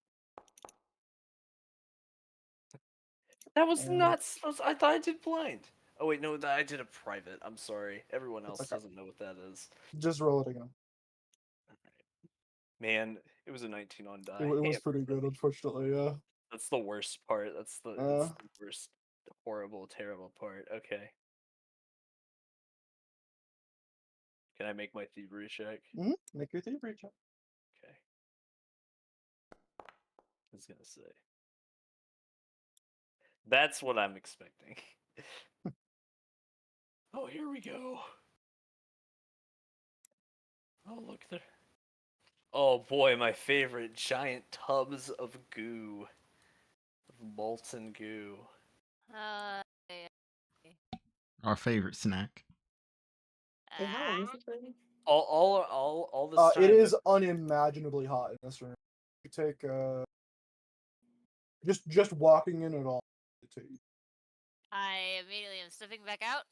That was And not supposed. I thought I did blind. Oh wait, no, I did a private. I'm sorry. Everyone it's else okay. doesn't know what that is. Just roll it again. Man, it was a 19 on die. It was Hammer pretty good, really. unfortunately. Yeah. That's the worst part. That's the worst, horrible, terrible part. Okay. Can I make my thievery check? Make your thievery check. Okay. I was gonna say. That's what I'm expecting. Oh, here we go. Oh, look there. Oh boy, my favorite giant tubs of goo. Of molten goo. Yeah. Our favorite snack. Hey, how long is this movie? All this time. It is unimaginably hot in this room. You take just walking in at all. I immediately am stepping back out.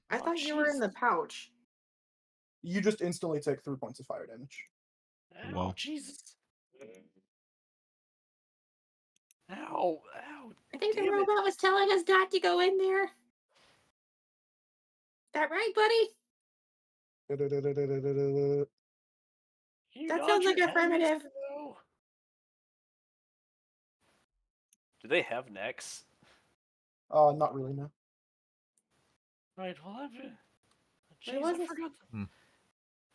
I Oh, thought you were in jeez. the pouch. You just instantly take 3 points of fire damage. Ow, Whoa. Jesus. Ow, ow. I think the Damn it. robot was telling us not to go in there. That right, buddy? Can you That nod sounds like your head, affirmative. Mr. No? Do they have necks? Not really, no. Right, well, I've been... Where Jeez, was I this?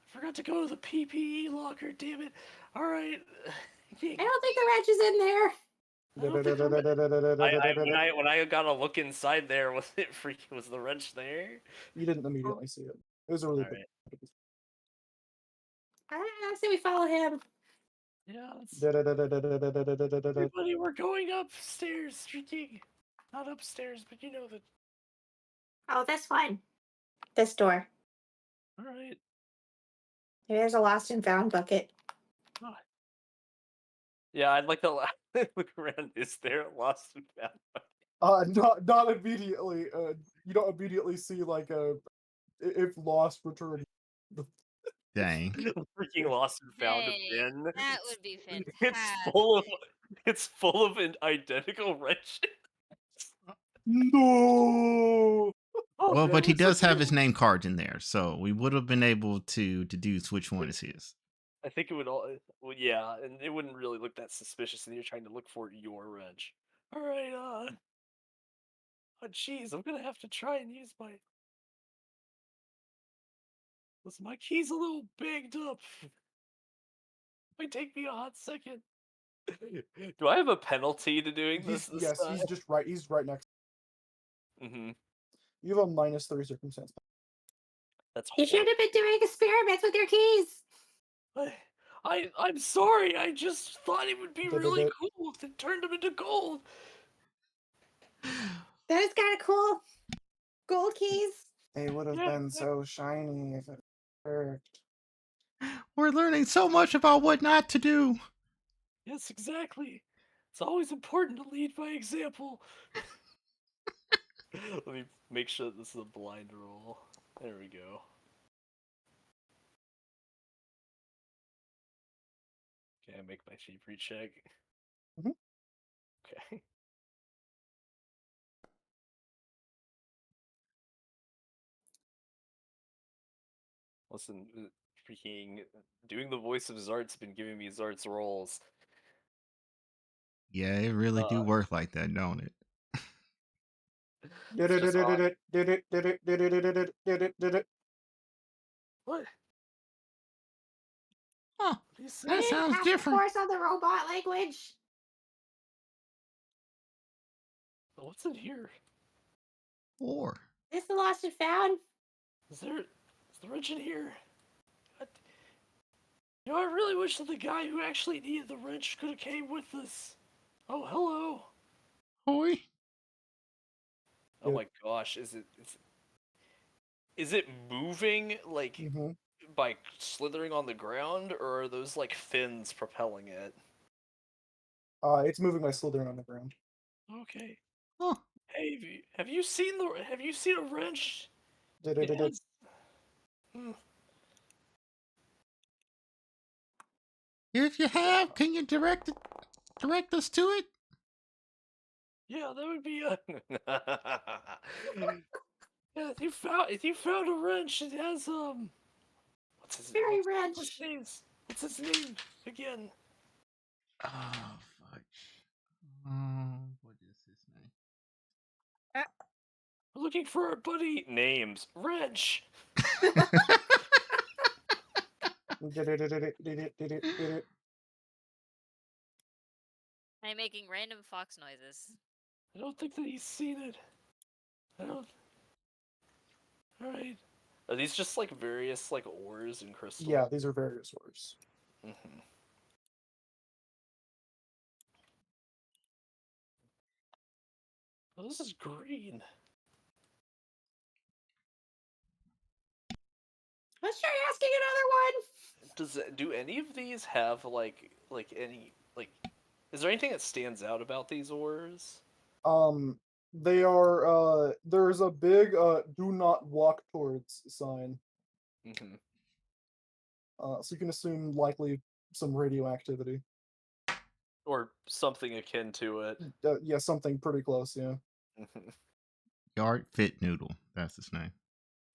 forgot to go to the PPE locker, damn it. Alright. I don't think the wrench is in there. I don't think when I got a look inside there, was it freaking, was the wrench there? You didn't immediately see it. It was a really big. Alright. I say we follow him. Yeah, let's... Everybody. Everybody, we're going upstairs, freaking. Not upstairs, but you know the... Oh, that's fine. This door. Alright. Maybe there's a lost and found bucket. Oh. Yeah, I'd like to look around. Is there a lost and found? Not immediately. You don't immediately see like if lost return. Dang. Freaking lost and found Hey, bin. that would be fantastic. It's full of an identical wrenches. No. Oh, Well, that but he looks does like have his name card in there, so we would have been able to deduce which one is his. I think it would all. Well, yeah, and it wouldn't really look that suspicious, and you're trying to look for your wrench. All right, oh, jeez, I'm gonna have to try and use my. Listen, my key's a little bagged up. Might take me a hot second. Do I have a penalty to doing He's this yes, time? he's right next. Mm-hmm. You have a -3 circumstance. That's You should horrible. have been doing experiments with your keys. I'm sorry. I just thought it would be really Da-da-da. cool if it turned them into gold. That is kind of cool. Gold keys. They would have Yeah, been so shiny if it worked. We're learning so much about what not to do. yes, exactly. It's always important to lead by example. Let me make sure that this is a blind roll. There we go. Okay, I make my cheap recheck. Mhm. Okay. Listen, freaking doing the voice of Zart's been giving me Zart's rolls. Yeah, it really do Uh, work like that, don't it? it's just odd. Did it. What? Huh. What are you We That saying? didn't sounds pass the different. course on the robot language. What's in here? Or This the lost and found. Is the wrench in here? God. You know, I really wish that the guy who actually needed the wrench could have came with us. Oh, hello. Hoy. Oh Yep. my gosh, is it moving like Mm-hmm. by slithering on the ground, or are those like fins propelling it? It's moving by slithering on the ground. Okay. Huh. Hey, have you seen a wrench? It Did it. has. Hmm, If you have, can you direct us to it? yeah, that would be a. Yeah, if you found a wrench, it has what's his Very what's his rich. name? What's his name again? Oh, fudge. What is his name? We're looking for our buddy names. Wrench. Did it. I'm making random fox noises. I don't think that he's seen it. I don't. All right. Are these just like various like ores and crystals? Yeah, these are various ores. Mm-hmm. Oh, this is green. Let's try asking another one. Do any of these have any like? Is there anything that stands out about these ores? They are there's a big do not walk towards sign. Mm-hmm. So you can assume likely some radioactivity. Or something akin to it. Yeah, something pretty close, yeah. Mm-hmm. Yard Fit Noodle. That's his name.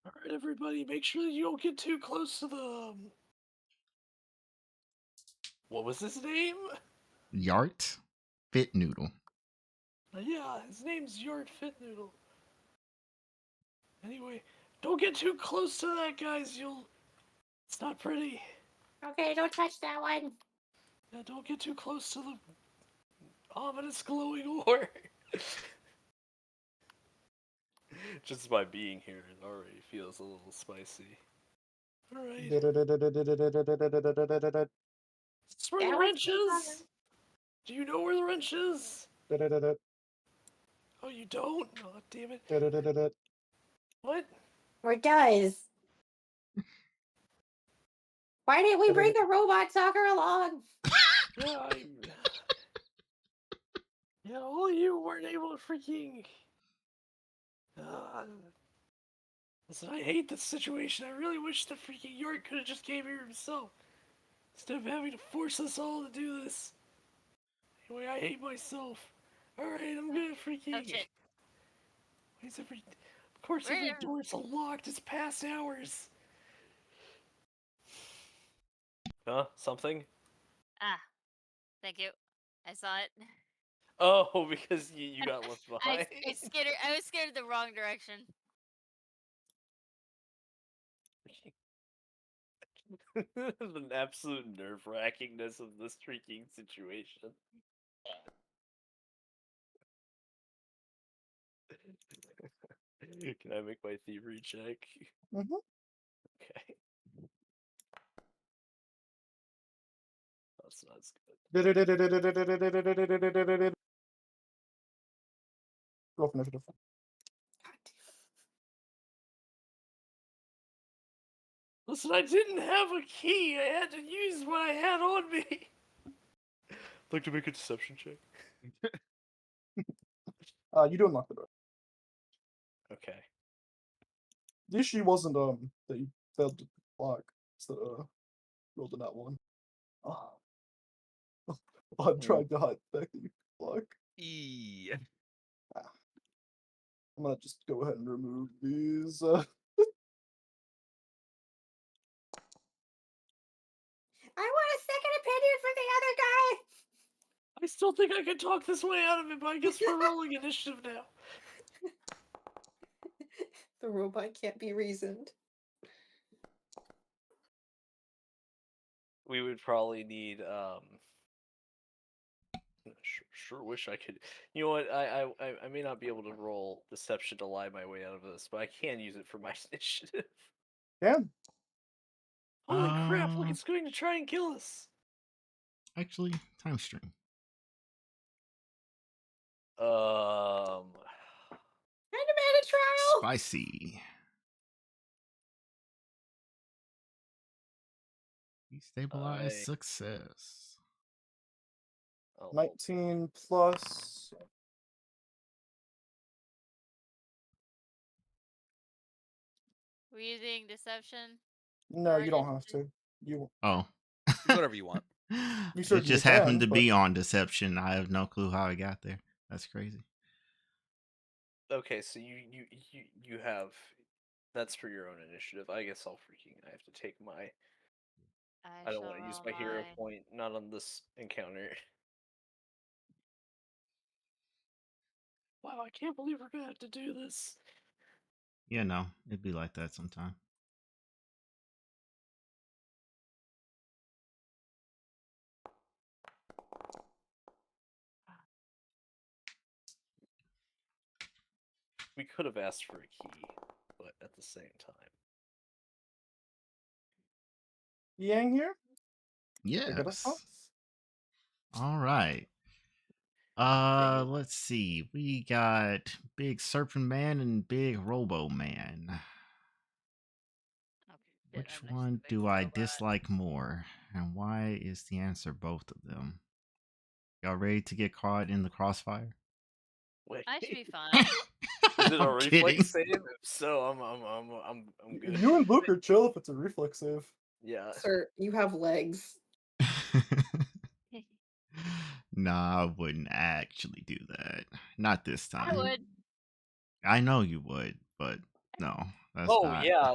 All right, everybody, make sure that you don't get too close to the. What was his name? Yart Fit Noodle. Yeah, his name's Yard Fit Noodle. Anyway, don't get too close to that, guys. It's not pretty. Okay, don't touch that one. Yeah, don't get too close to the ominous glowing ore. Just by being here, it already feels a little spicy. Alright. Is this where the That wrench one's is? Do you know where the wrench is? Oh, you don't? Oh, damn it. What? Or does. Why didn't we bring the robot soccer along? Yeah, yeah, all of you weren't able to freaking. Uh, Listen, I hate this situation. I really wish the freaking York could have just came here himself. Instead of having to force us all to do this. Anyway, I hate myself. Alright, I'm gonna freaking. Oh shit. Of course, every Where? door's locked. It's past hours. Huh? Something? Ah, thank you. I saw it. Oh, because you got left I, behind. I was scared the wrong direction. The absolute nerve-wrackingness of this freaking situation. Can I make my thievery check? Mhm. Okay. That's not as good. Roll for initiative. Listen, I didn't have a key. I had to use what I had on me. I'd like to make a deception check. You do unlock the door. Okay. The issue wasn't that you failed to block. It's that rolled in that one. Oh. I'm trying to hide the fact that you block. I'm gonna just go ahead and remove these. I want a second opinion from the other guy. I still think I can talk this way out of it, but I guess we're rolling initiative now. The robot can't be reasoned. We would probably need sure wish I could. You know what? I may not be able to roll deception to lie my way out of this, but I can use it for my initiative. Yeah. Holy crap! Look, Uh, it's going to try and kill us. Actually, time stream. Animated trial. Spicy. Destabilize I- success. Oh, 19 plus. We're using deception. No, for you don't have initiative? to. You Oh. Use whatever you want. You It certainly just happened can, to be on deception. I have no clue how I got there. That's crazy. okay, so you have. That's for your own initiative. I guess I have to take my. I don't shall want to use roll my hero my- point. Not on this encounter. Wow, I can't believe we're gonna have to do this. Yeah, no, it'd be like that sometime. We could have asked for a key, but at the same time. Yang here. Pick it up. Yes. All right. Let's see. We got Big Serpent Man and Big Robo Man. Oh, shit, Which I'm next to one the big do I robot. dislike more? And why is the answer both of them? Y'all ready to get caught in the crossfire? Wait, I should be fine. is it a I'm reflex kidding. save? If so, I'm good. You and Luke are chill if it's a reflex save. Yeah. Sir, you have legs. Nah, I wouldn't actually do that. Not this I time. would. I know you would, but no, that's Oh not. yeah,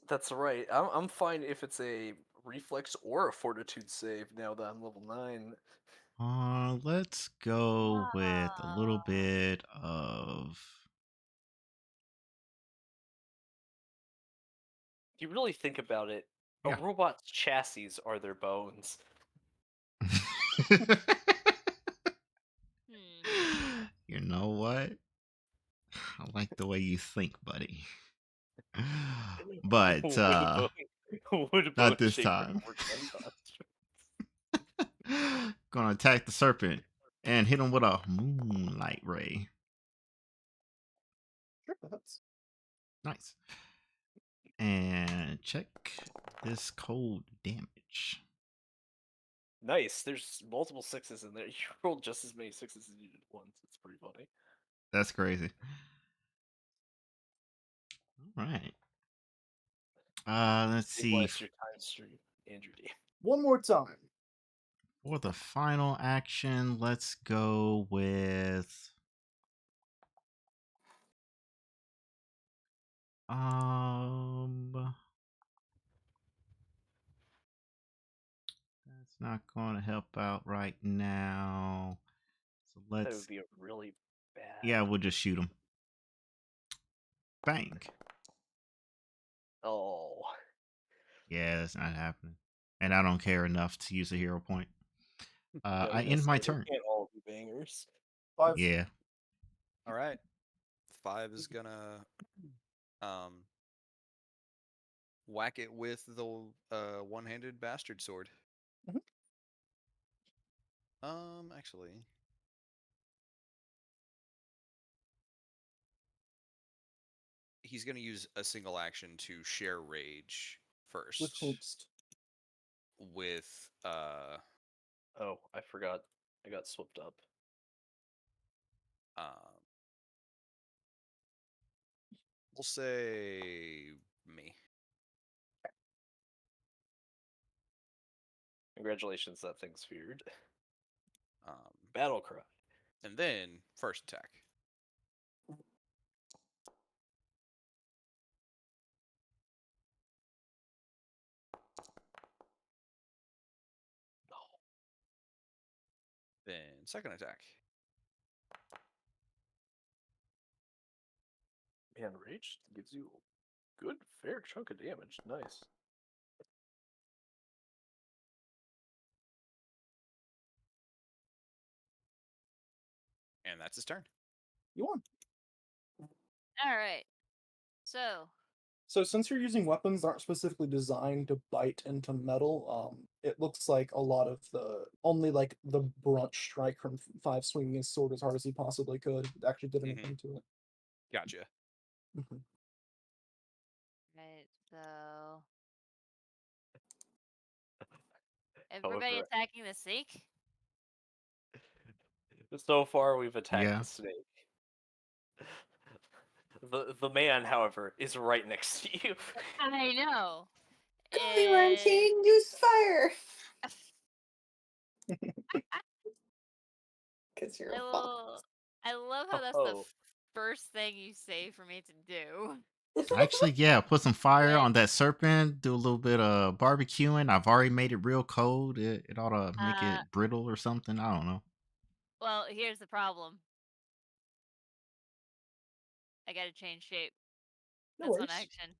that's right. I'm fine if it's a reflex or a fortitude save now that I'm level 9. Let's go with a little bit of. If you really think about it, Yeah. a robot's chassis are their bones. You know what? I like the way you think, buddy. But Wood bone, wood not bone this shaped time. for gun Gonna attack the serpent and hit him with a moonlight ray. Sure, that's Nice. And check this cold damage. Nice. There's multiple 6s in there. You rolled just as many 6s as you did once. It's pretty funny. That's crazy. All right. Let's see. Bless your time stream, Andrew D. one more time. For the final action, let's go with that's not going to help out right now. So That let's would be a really bad. yeah, we'll just shoot him. Bang. Oh. Yeah, that's not happening. And I don't care enough to use a hero point. Yeah, I I was gonna end my say they turn. can't all be bangers. 5. Yeah. All right. 5 is gonna um whack it with the one-handed bastard sword. Mhm. Actually, he's gonna use a single action to share rage With first Hoopst. with Oh, I forgot. I got swept up. um we'll say me. Congratulations, that thing's feared. Um, Battle cry. and then first attack. Then second attack. Man, rage gives you a good fair chunk of damage. Nice. And that's his turn. You won. All right. So, So since you're using weapons that aren't specifically designed to bite into metal, it looks like a lot of only like the brunt strike from 5 swinging his sword as hard as he possibly could actually did anything to it. Gotcha. Mhm. right. So, everybody However, attacking the snake. so far we've attacked Yeah. the snake. The man, however, is right next to you. I know. Call me Run And King, use fire. Because you're a fox. I love how that's the Oh, first thing you say for me to do. Actually, yeah, put some fire When on that serpent, do a little bit of barbecuing. I've already made it real cold. It ought to make it brittle or something. I don't know. well, here's the problem. I gotta change shape. No That's one worries. action.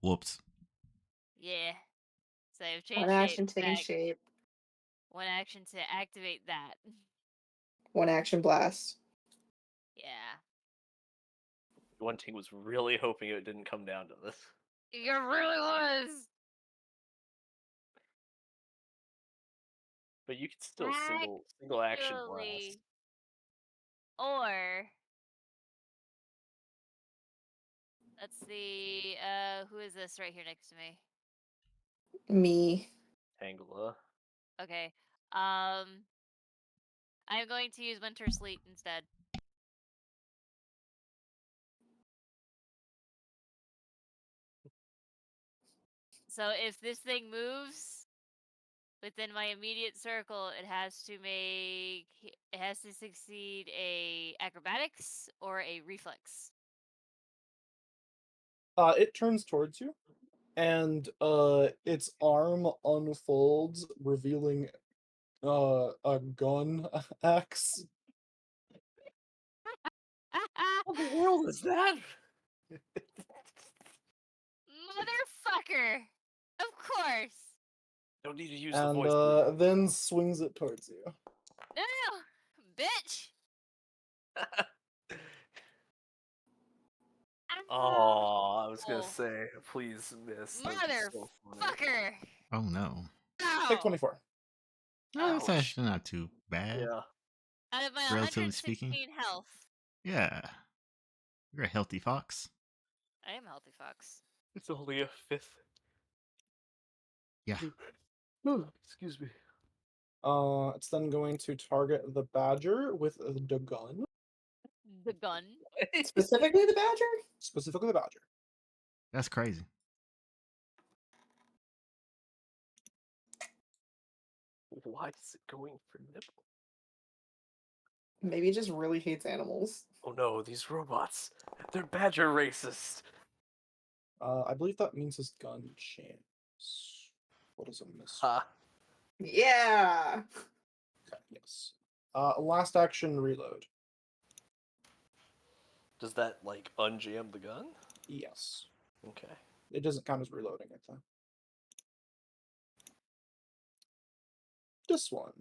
Whoops. Yeah. So I've One changed shape. action change shape. One action to activate that. One action blast. Yeah. one team was really hoping it didn't come down to this. It really was. But you can still single action blast. Actually, or let's see. Who is this right here next to me? Me. Tangela. Okay. I'm going to use Winter Sleet instead. So if this thing moves within my immediate circle, it has to succeed a acrobatics or a reflex. It turns towards you, and its arm unfolds, revealing a gun axe. What the world is that? Motherfucker! Of course. Don't need to use the And voice. then swings it towards you. No, bitch. Oh, I was gonna Oh, say, please miss. That'd be so funny. motherfucker. Oh no. Take Ow. 24. No, it's Ouch. actually not too bad, Yeah. Out of my relatively speaking. 116 health. Yeah. You're a healthy fox. I am a healthy fox. It's only a fifth. Yeah. Excuse me. It's then going to target the badger with the gun. The gun. Specifically the badger? Specifically the badger. That's crazy. Why is it going for nipple? Maybe he just really hates animals. Oh no, these robots. They're badger racist. I believe that means his gun chance. What is a miss? Ha. Yeah. Okay, yes. Last action reload. Does that, like, unjam the gun? Yes. Okay. It doesn't count as reloading, I think. this one.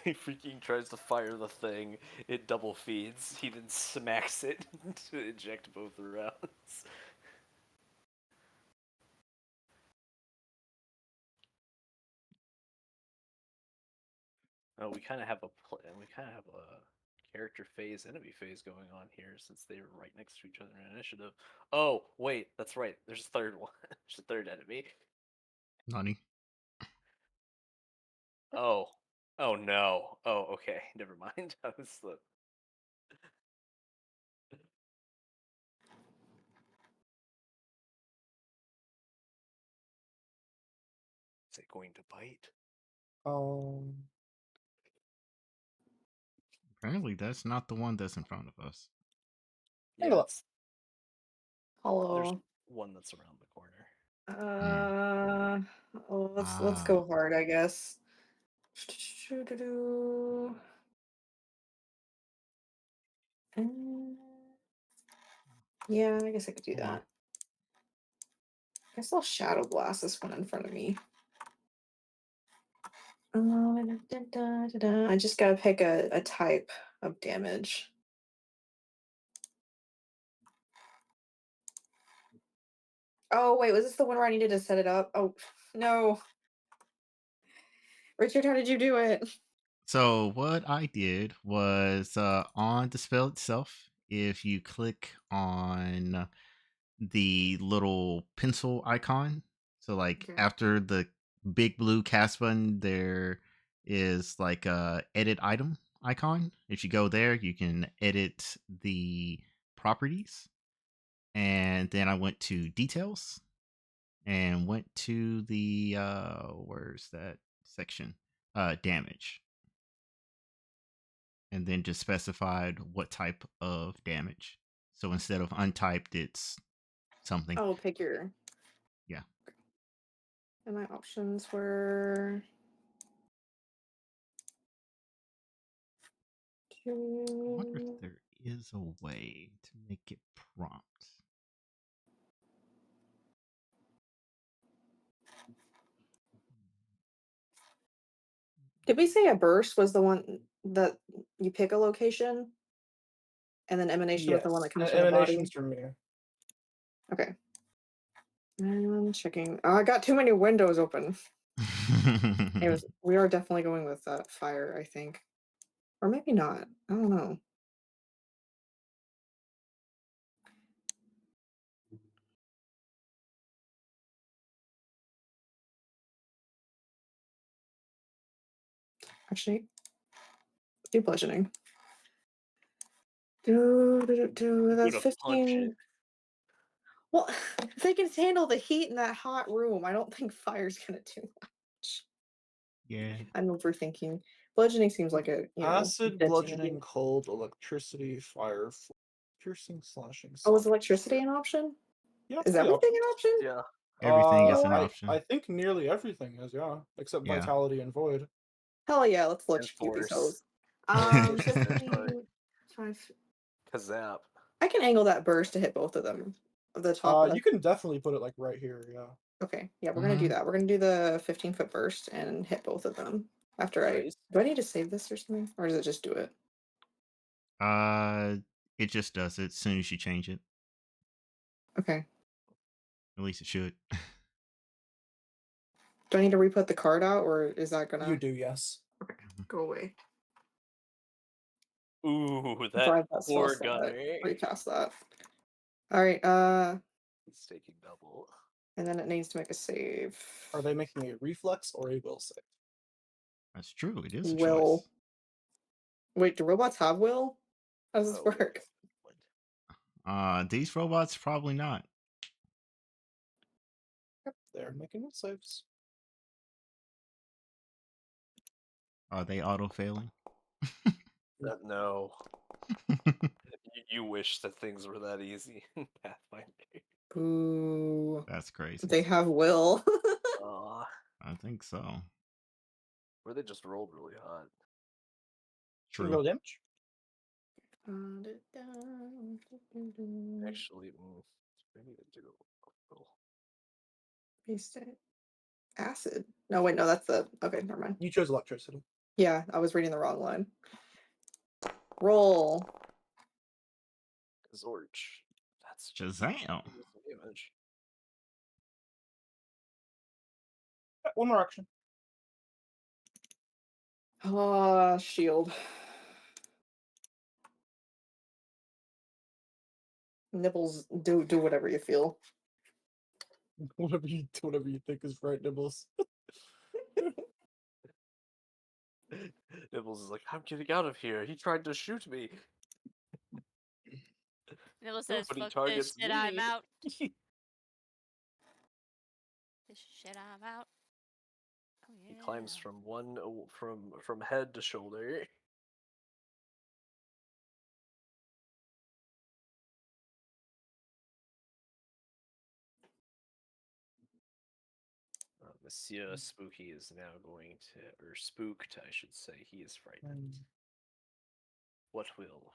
He freaking tries to fire the thing. It double feeds. He then smacks it to eject both the rounds. Oh, we kind of have a we kind of have a character phase, enemy phase going on here since they were right next to each other in initiative. Oh, wait, that's right. There's a third one. There's a third enemy. Nani? Oh. Oh no. Oh, okay. Never mind. I was the. Is it going to bite? Um, Apparently, that's not the one that's in front of us. Angle Yeah, up. it's, there's Hello. one that's around the corner. Let's Ah, go hard, I guess. Yeah, I guess I could do hold on. that. I guess I'll shadow blast this one in front of me. I just gotta pick a type of damage. Oh wait, was this the one where I needed to set it up? Oh no. Richard, how did you do it? So what I did was on the spell itself, if you click on the little pencil icon, so like Okay. after the big blue cast button, there is like a edit item icon. If you go there, you can edit the properties. And then I went to details and went to the where's that section? Damage. And then just specified what type of damage. So instead of untyped, it's something. Oh, pick your. Yeah. And my options were. I wonder if there is a way to make it prompt. Did we say a burst was the one that you pick a location? And then emanation was the one that yes. comes from the body? Emanations from me. Okay. I'm checking. Oh, I got too many windows open. We are definitely going with fire, I think. Or maybe not. I don't know. Actually, do bludgeoning. That's Gonna punch it. 15. Well, if they can handle the heat in that hot room, I don't think fire's gonna do much. Yeah. I'm overthinking. Bludgeoning seems like a, Acid, good bludgeoning, damage. cold, electricity, fire, piercing, slashing, Oh, is softening. electricity an option? Yeah, Is it's the everything option. an option? Yeah. Everything is an I option. think nearly everything is, yeah, except Yeah. vitality and void. Hell yeah, let's And electrocute these force. hoes. Force is their target. 5. Kazap. I can angle that burst to hit both of them. The top left. You can definitely put it like right here, yeah. Okay, yeah, we're gonna do that. We're gonna do the 15-foot burst and hit both of them. After I Nice. do I need to save this or something? Or does it just do it? It just does it as soon as you change it. Okay. At least it should. Do I need to re-put the card out or is that You gonna do, yes. go away? Ooh, So that I have that spell poor slot. gunner. Already past that. Alright, He's taking double. and then it needs to make a save. Are they making a reflex or a will save? That's true. It is a Will. choice. Wait, do robots have will? How does this Oh, work? These robots probably not. Yep, they're making will saves. Are they auto failing? No. You wish that things were that easy in Pathfinder. Boo. That's crazy. They have will. Aw. I think so. Or they just rolled really hot. Can True. go damage? Actually, maybe they do. Oh, Paste it. Acid. No, wait, no, that's the okay, never mind. You chose electricity. Yeah, I was reading the wrong line. Roll. Zorch. That's just Shazam. damage. One more action. Shield. Nibbles, do whatever you feel. Whatever you think is right, Nibbles. Nibbles is like, I'm getting out of here. He tried to shoot me. Nibble says, Nobody "Fuck this targets shit, I'm me." out. This shit, I'm out." Oh He climbs yeah. from head to shoulder. Monsieur Spooky is now going to, or spooked, I should say. He is frightened. What will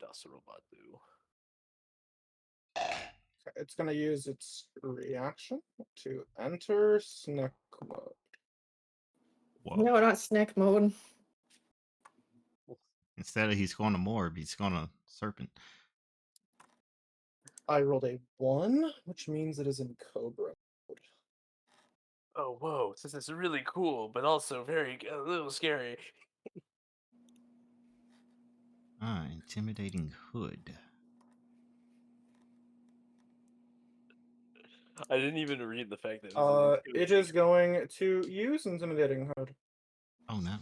Das Robot do? It's gonna use its reaction to enter snack mode. Whoa. No, not snack mode. Instead of he's going to Morb, he's going to Serpent. I rolled a 1, which means it is in Cobra mode. Oh, whoa. This is really cool, but also a little scary. Intimidating Hood. I didn't even read the fact that it was an It is going to use Intimidating Hood. Oh no.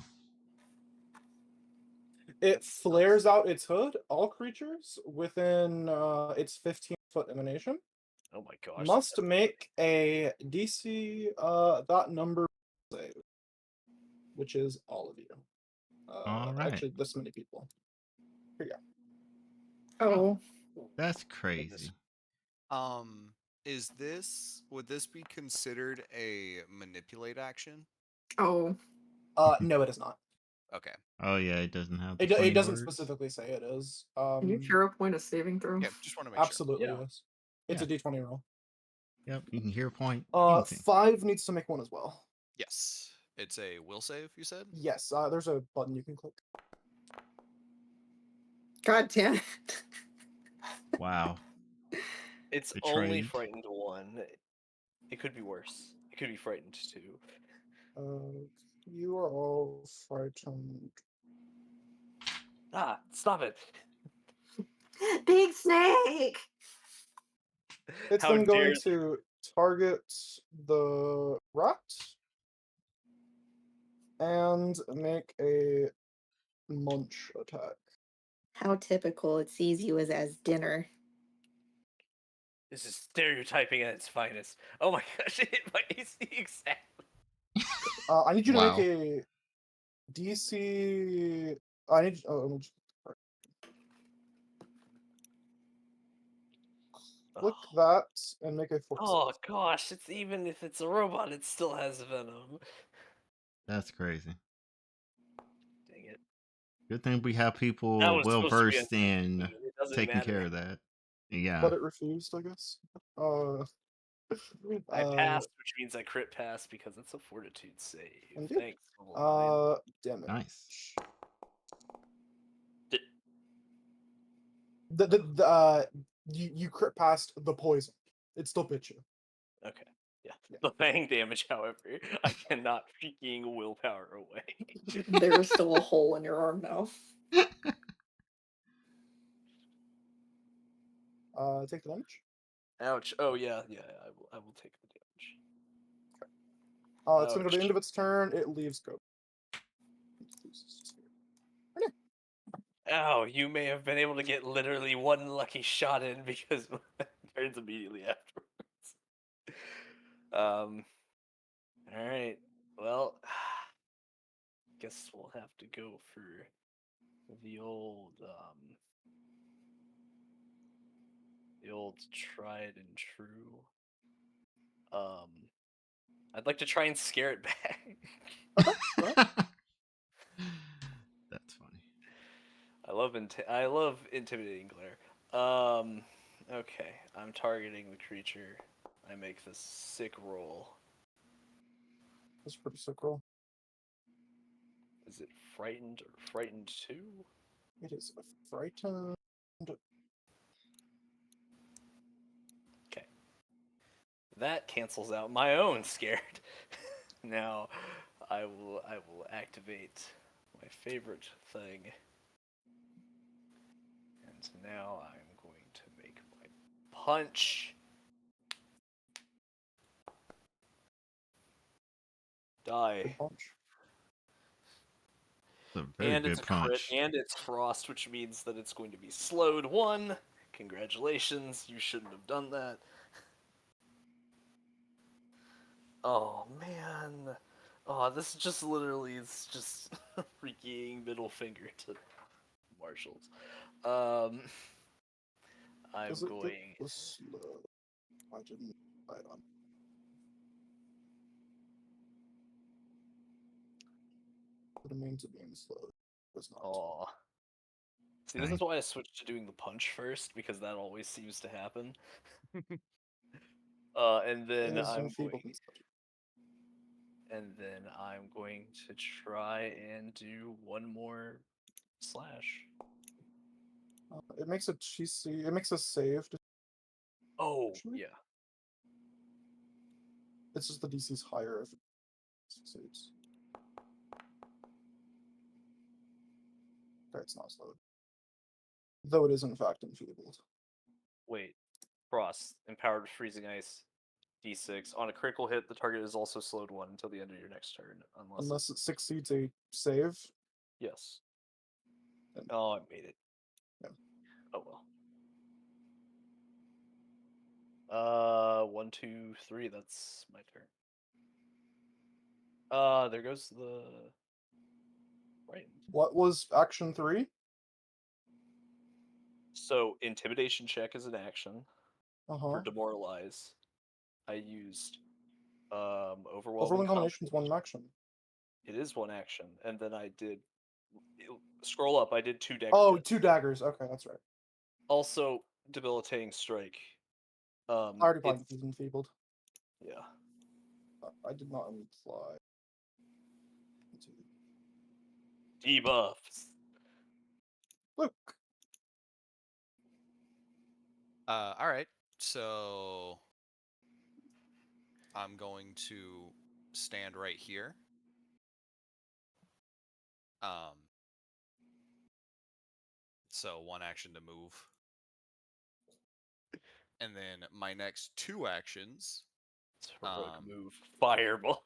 It flares out its hood. All creatures within its 15-foot emanation Oh my gosh. must make a DC that number save, which is all of you. All right. Actually, this many people. Here you go. Oh, That's crazy. Would this be considered a manipulate action? oh, No, it is not. Okay. Oh yeah, it doesn't have the It funny doesn't words. specifically say it is. can you hero point a saving throw? Yeah, just want to make sure. Absolutely Yeah. yes. It's a D20 roll. Yep, you can hear point. 5 needs to make one as well. Yes. It's a will save, you said? Yes, there's a button you can click. God damn it. Wow. It's Betrayed. only frightened 1. It could be worse. It could be frightened 2. You are all frightened. Ah, stop it. Big snake. It's How then going dare to target the rat and make a munch attack. How typical it sees you as dinner. This is stereotyping at its finest. Oh my gosh, it hit my AC exactly. I need you to Wow. make a DC. I need. Oh, let me just click that and make a force. Oh gosh, it's even if it's a robot, it still has venom. That's crazy. Dang it. Good thing we have That people was well supposed to be versed in it doesn't taking matter. care of that. Yeah. But it refused, I guess. I passed, which means I crit pass because it's a fortitude save. Indeed. Thanks. Line. Damage. Nice. You crit past the poison. It still bit you. Okay. Yeah. The fang damage, however, I cannot freaking willpower away. There is still a hole in your arm now. Take the damage. Ouch. Oh yeah, yeah. I will take the damage. It's gonna go to the end of its turn. It leaves go. Ow, you may have been able to get literally one lucky shot in because it turns immediately afterwards. Alright. Well, guess we'll have to go for the old tried and true. I'd like to try and scare it back. That's funny. I love intimidating glare. Okay, I'm targeting the creature. I make this sick roll. That's pretty sick roll. Is it frightened or frightened 2? It is a frightened. Okay. That cancels out my own scared. Now I will activate my favorite thing. And now I'm going to make my punch. Die. Good punch. It's a very And good it's a crit, punch. and it's frost, which means that it's going to be slowed 1. Congratulations, you shouldn't have done that. Oh man. Oh, this just literally is just freaking middle finger to marshals. I'm Does it get going. the slow? I didn't. The means of being slow was not. Oh. See, this is why I switched to doing the punch first, because that always seems to happen. And then It is I'm enfeebled going. instead. And then I'm going to try and do one more slash. It makes a GC. It makes a save. Oh, Actually? yeah. It's just the DC's higher if it succeeds. Okay, it's not slowed. Though it is in fact enfeebled. Wait. Frost. Empowered freezing ice. D6. On a critical hit, the target is also slowed 1 until the end of your next turn. Unless it succeeds a save. Yes. Then... Oh, I made it. Yeah. Oh well. 1, 2, 3. That's my turn. There goes the. Right. What was action 3? So intimidation check is an action. For Uh-huh. demoralize, I used overwhelming Overwhelming combination. combination's one action. It is one action, and then I did. Scroll up. I did 2 dagger. Oh, hits. 2 daggers. Okay, that's right. Also, debilitating strike. I already played he's enfeebled. Yeah. I did not imply. Debuffs. Luke. All right. So I'm going to stand right here. So one action to move. And then my next 2 actions. It's a heroic move. Fireball.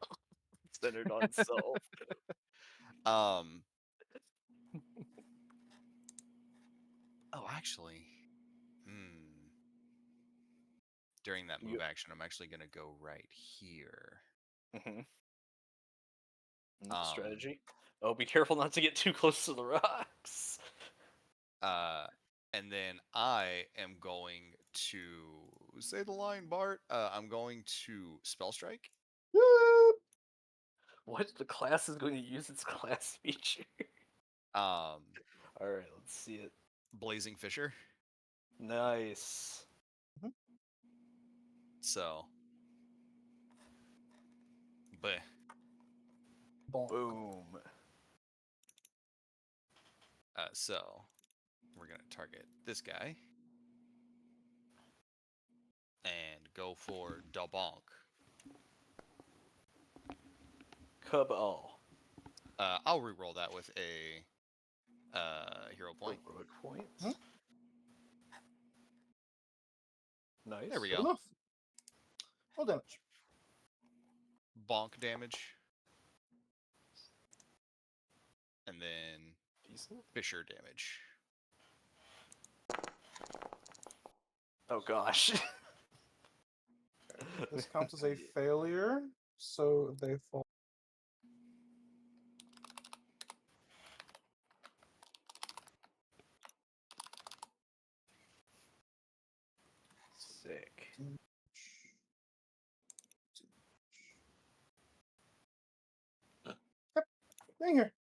Centered on self. Oh, actually. During that move action, I'm actually going to go right here. Strategy. Oh, be careful not to get too close to the rocks. And then I am going to say the line, Bart. I'm going to spell strike. What? The class is going to use its class feature. All right, let's see it. Blazing Fisher. Nice. So, but boom. So we're gonna target this guy and go for Dabonk. Cabal. I'll reroll that with a hero point. Heroic point. Nice. There we Good go. enough. Well damage. Bonk damage. And then decent Fisher damage. Oh gosh. This counts as a failure, so they fall. Sick. Yep, being here.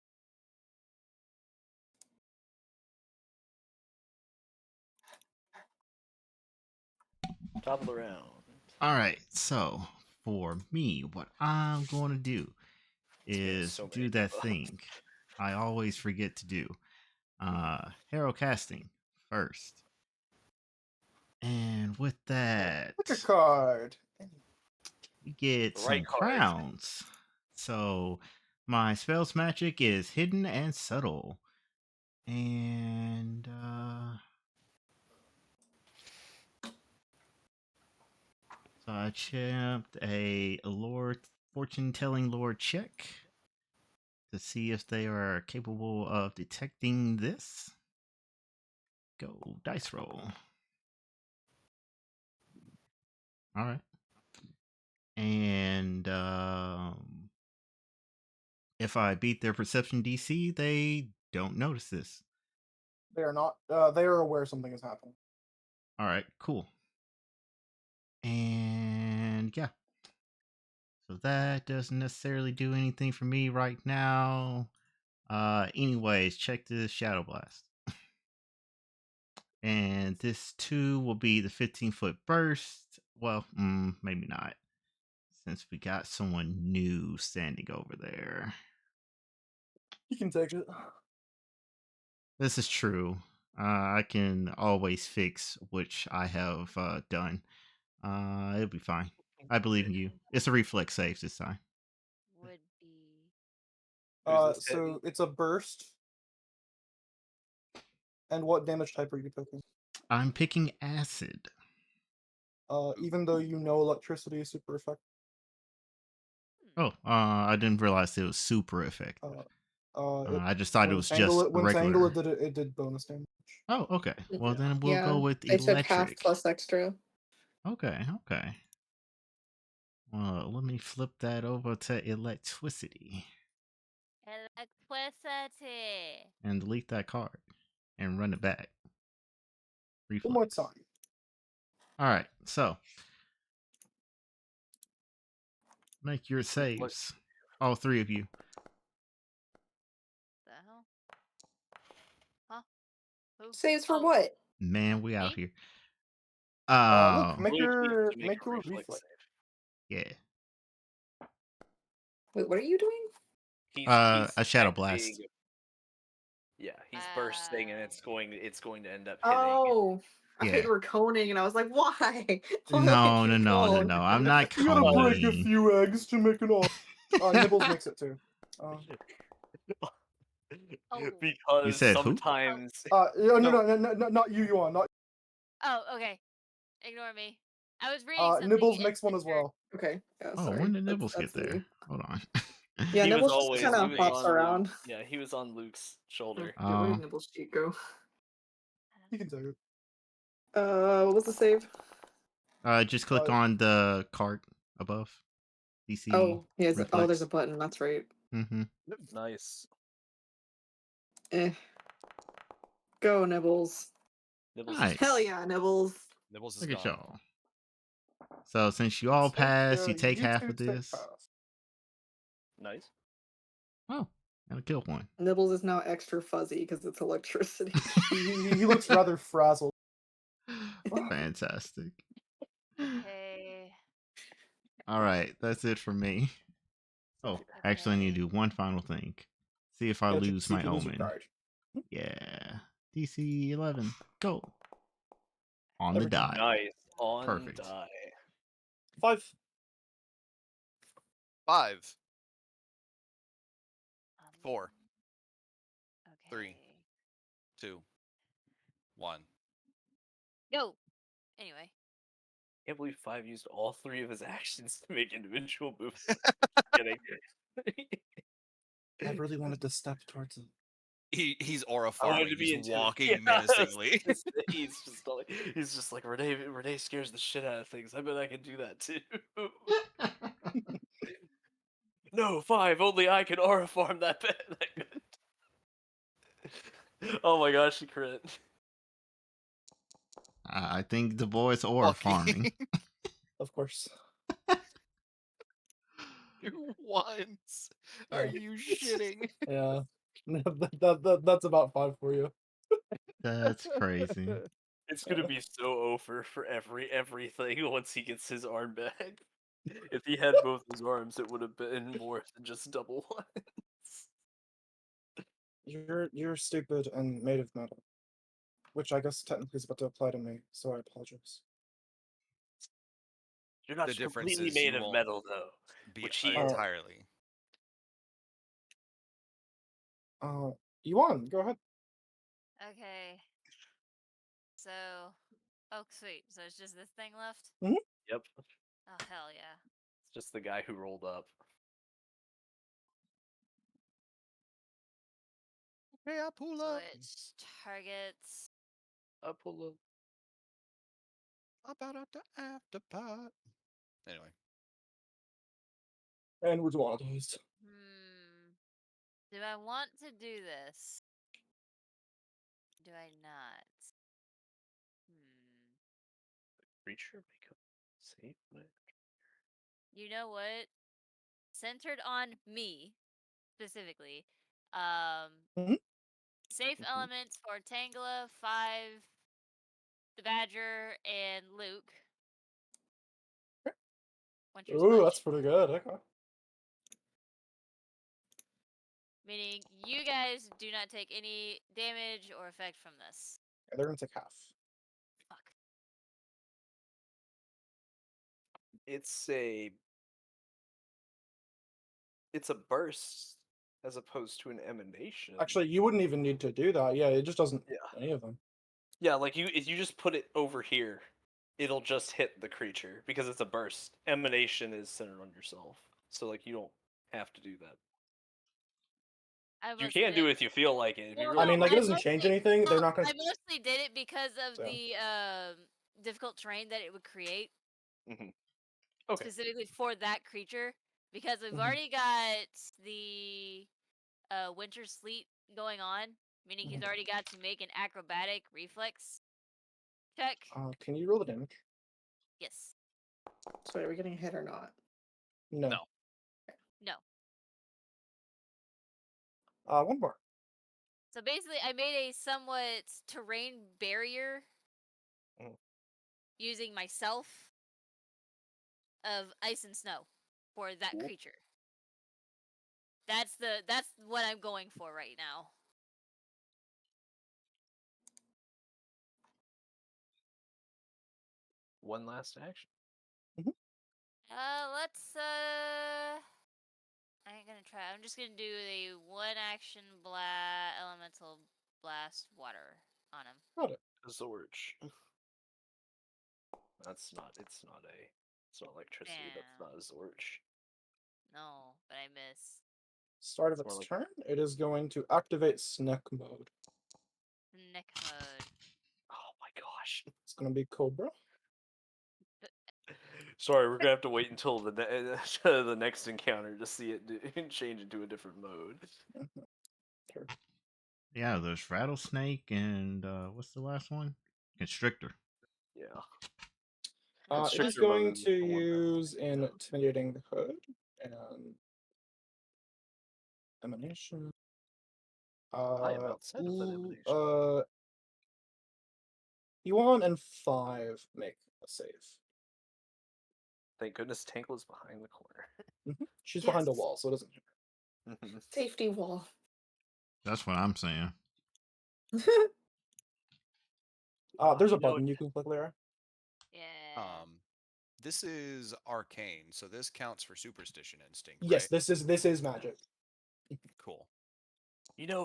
Top of the round. All right, so for me, what I'm going to do me is so do many that debuffs. thing I always forget to do. Hero casting first. And with that, Pick a card. we get The right some card. crowns. So my spells magic is hidden and subtle. And so I champed a lore fortune telling lore check to see if they are capable of detecting this. Go dice roll. All right. And if I beat their perception DC, they don't notice this. They are not. They are aware something is happening. All right, cool. And yeah. So that doesn't necessarily do anything for me right now. Anyways, check this Shadow Blast. And this too will be the 15-foot burst. Well, maybe not. Since we got someone new standing over there. You can take it. This is true. I can always fix which I have done. It'll be fine. I believe in you. It's a reflex save this time. Would be. Who's this So hitting? it's a burst. And what damage type are you picking? I'm picking acid. Even though you know electricity is super effective. Oh, I didn't realize it was super effective. I just thought it When was just Tangela regular. did it, it did bonus damage. Oh, okay. Well, then we'll Yeah, go with I took half electric. plus extra. Okay. Well, let me flip that over to electricity Electricity. and delete that card and run it back. One more Reflex. time. All right, so make your saves. All three of you. The hell? Huh? Who? Saves for Oh, what? Man, we out Me? here. Luke, make Luke your needs to make a reflex. reflex Yeah. Wait, what are you doing? He's A shadow acting- blast. Yeah, he's bursting and it's going to end up hitting. Oh, I thought Yeah. you were coning, and I was like, why? Why No. would you cone? I'm not You gotta break a coning. few eggs to make an omelet. Nibbles makes it too. Oh. Because You said who? sometimes No, not you, Yuan. Not Oh, okay. Ignore me. I was reading something. Nibbles and makes one as Mr. well. Okay, yeah, Oh, sorry. when did Nibbles That's get there? me. Hold on. Yeah, he was Nibbles just always kind he of was hops on around. Luke, yeah, he was on Luke's shoulder. Where did Oh, Nibbles cheat go? You can take it. What was the save? just click on the card above. DC Oh, yeah. Oh, reflex. there's a button. That's right. Mm-hmm. Nice. Go, Nibbles. Nibbles Nice. is Hell yeah, Nibbles. Nibbles is Look at gone. y'all. So since you all pass, you take half two of take this. half. nice. Oh, and a kill one. Nibbles is now extra fuzzy because it's electricity. He looks rather frazzled. Fantastic. Okay. All right, that's it for me. Oh, actually, I need to do one final thing. See if I Gotta check to lose see my if you lose your omen. card. Yeah. DC 11. Go. On the Everything. die. Nice. On Perfect. die. 5. 5, Um, 4, Okay. 3. 2, 1. Go. Anyway. Can't believe 5 used all 3 of his actions to make individual moves. Kidding. I really wanted to step towards him. He's aura I wanted farming. to be He's into walking yeah, menacingly. he's just like Renee scares the shit out of things. I bet I can do that too. No, 5, only I can aura farm that good. Oh my gosh, he crit. I think the boys are Lucky. farming. Of course. 2 ones. Are you shitting? Yeah. That's about 5 for you. That's crazy. It's gonna be so over for everything once he gets his arm back. If he had both his arms, it would have been more than just double ones. You're stupid and made of metal, which I guess technically is about to apply to me, so I apologize. You're not The difference completely is made you of won't metal, though, be which he is. entirely. Yuan, go ahead. Okay. So, oh sweet. So it's just this thing left. Yep, Oh hell yeah. it's just the guy who rolled up. Hey, I pull up. Switch targets. Up a little. About at the after pot. Anyway, And we're demonetized. Do I want to do this? Do I not? Creature make a save. You know what? Centered on me specifically. Mhm. Safe Mhm. elements for Tangela, 5, the Badger, and Luke. Winter Ooh, Sludge. that's pretty good. Okay. Meaning you guys do not take any damage or effect from this. Yeah, they're gonna take half. Fuck. It's a burst as opposed to an emanation. Actually, you wouldn't even need to do that. Yeah, it just doesn't Yeah. any of them. Yeah, like if you just put it over here, it'll just hit the creature because it's a burst. Emanation is centered on yourself, so like you don't have to do that. I You mostly can did do it. it if you feel like it. If you Well, really I mean, like, it I doesn't change mostly, anything. They're well, not gonna. I mostly did it because of So. the difficult terrain that it would create, Mhm. Okay. specifically for that creature. Because we've Mhm. already got the winter sleet going on, meaning he's Mhm. already got to make an acrobatic reflex check. Can you roll the damage? Yes. So are we getting hit or not? No. No. No. One more. So basically, I made a somewhat terrain barrier Mm. using myself of ice and snow for that Cool. creature. That's what I'm going for right now. One last action. Let's I ain't gonna try. I'm just gonna do a one action elemental blast water on him. Got it. Zorge. It's not electricity. That's Damn. not a Zorge. No, but I miss. Start of It's more its like- turn, it is going to activate Sneck mode. Neck mode. Oh my gosh. It's gonna be Cobra. Sorry, we're gonna have to wait until the the next encounter to see it change into a different mode. Turn. Yeah, there's rattlesnake and what's the last one? Constrictor. Yeah. It is Constrictor going mode is to the one that- use Intimidating the Hood and Emanation. I am outside of that emanation. Yuan and 5 make a save. Thank goodness Tankle's behind the corner. She's behind a Yes. wall, so it doesn't hit Mhm. Safety wall. That's what I'm saying. her. There's a You know, button you can click there. Yeah. This is arcane, so this counts for superstition instinct, Yes, right? this is magic. Cool.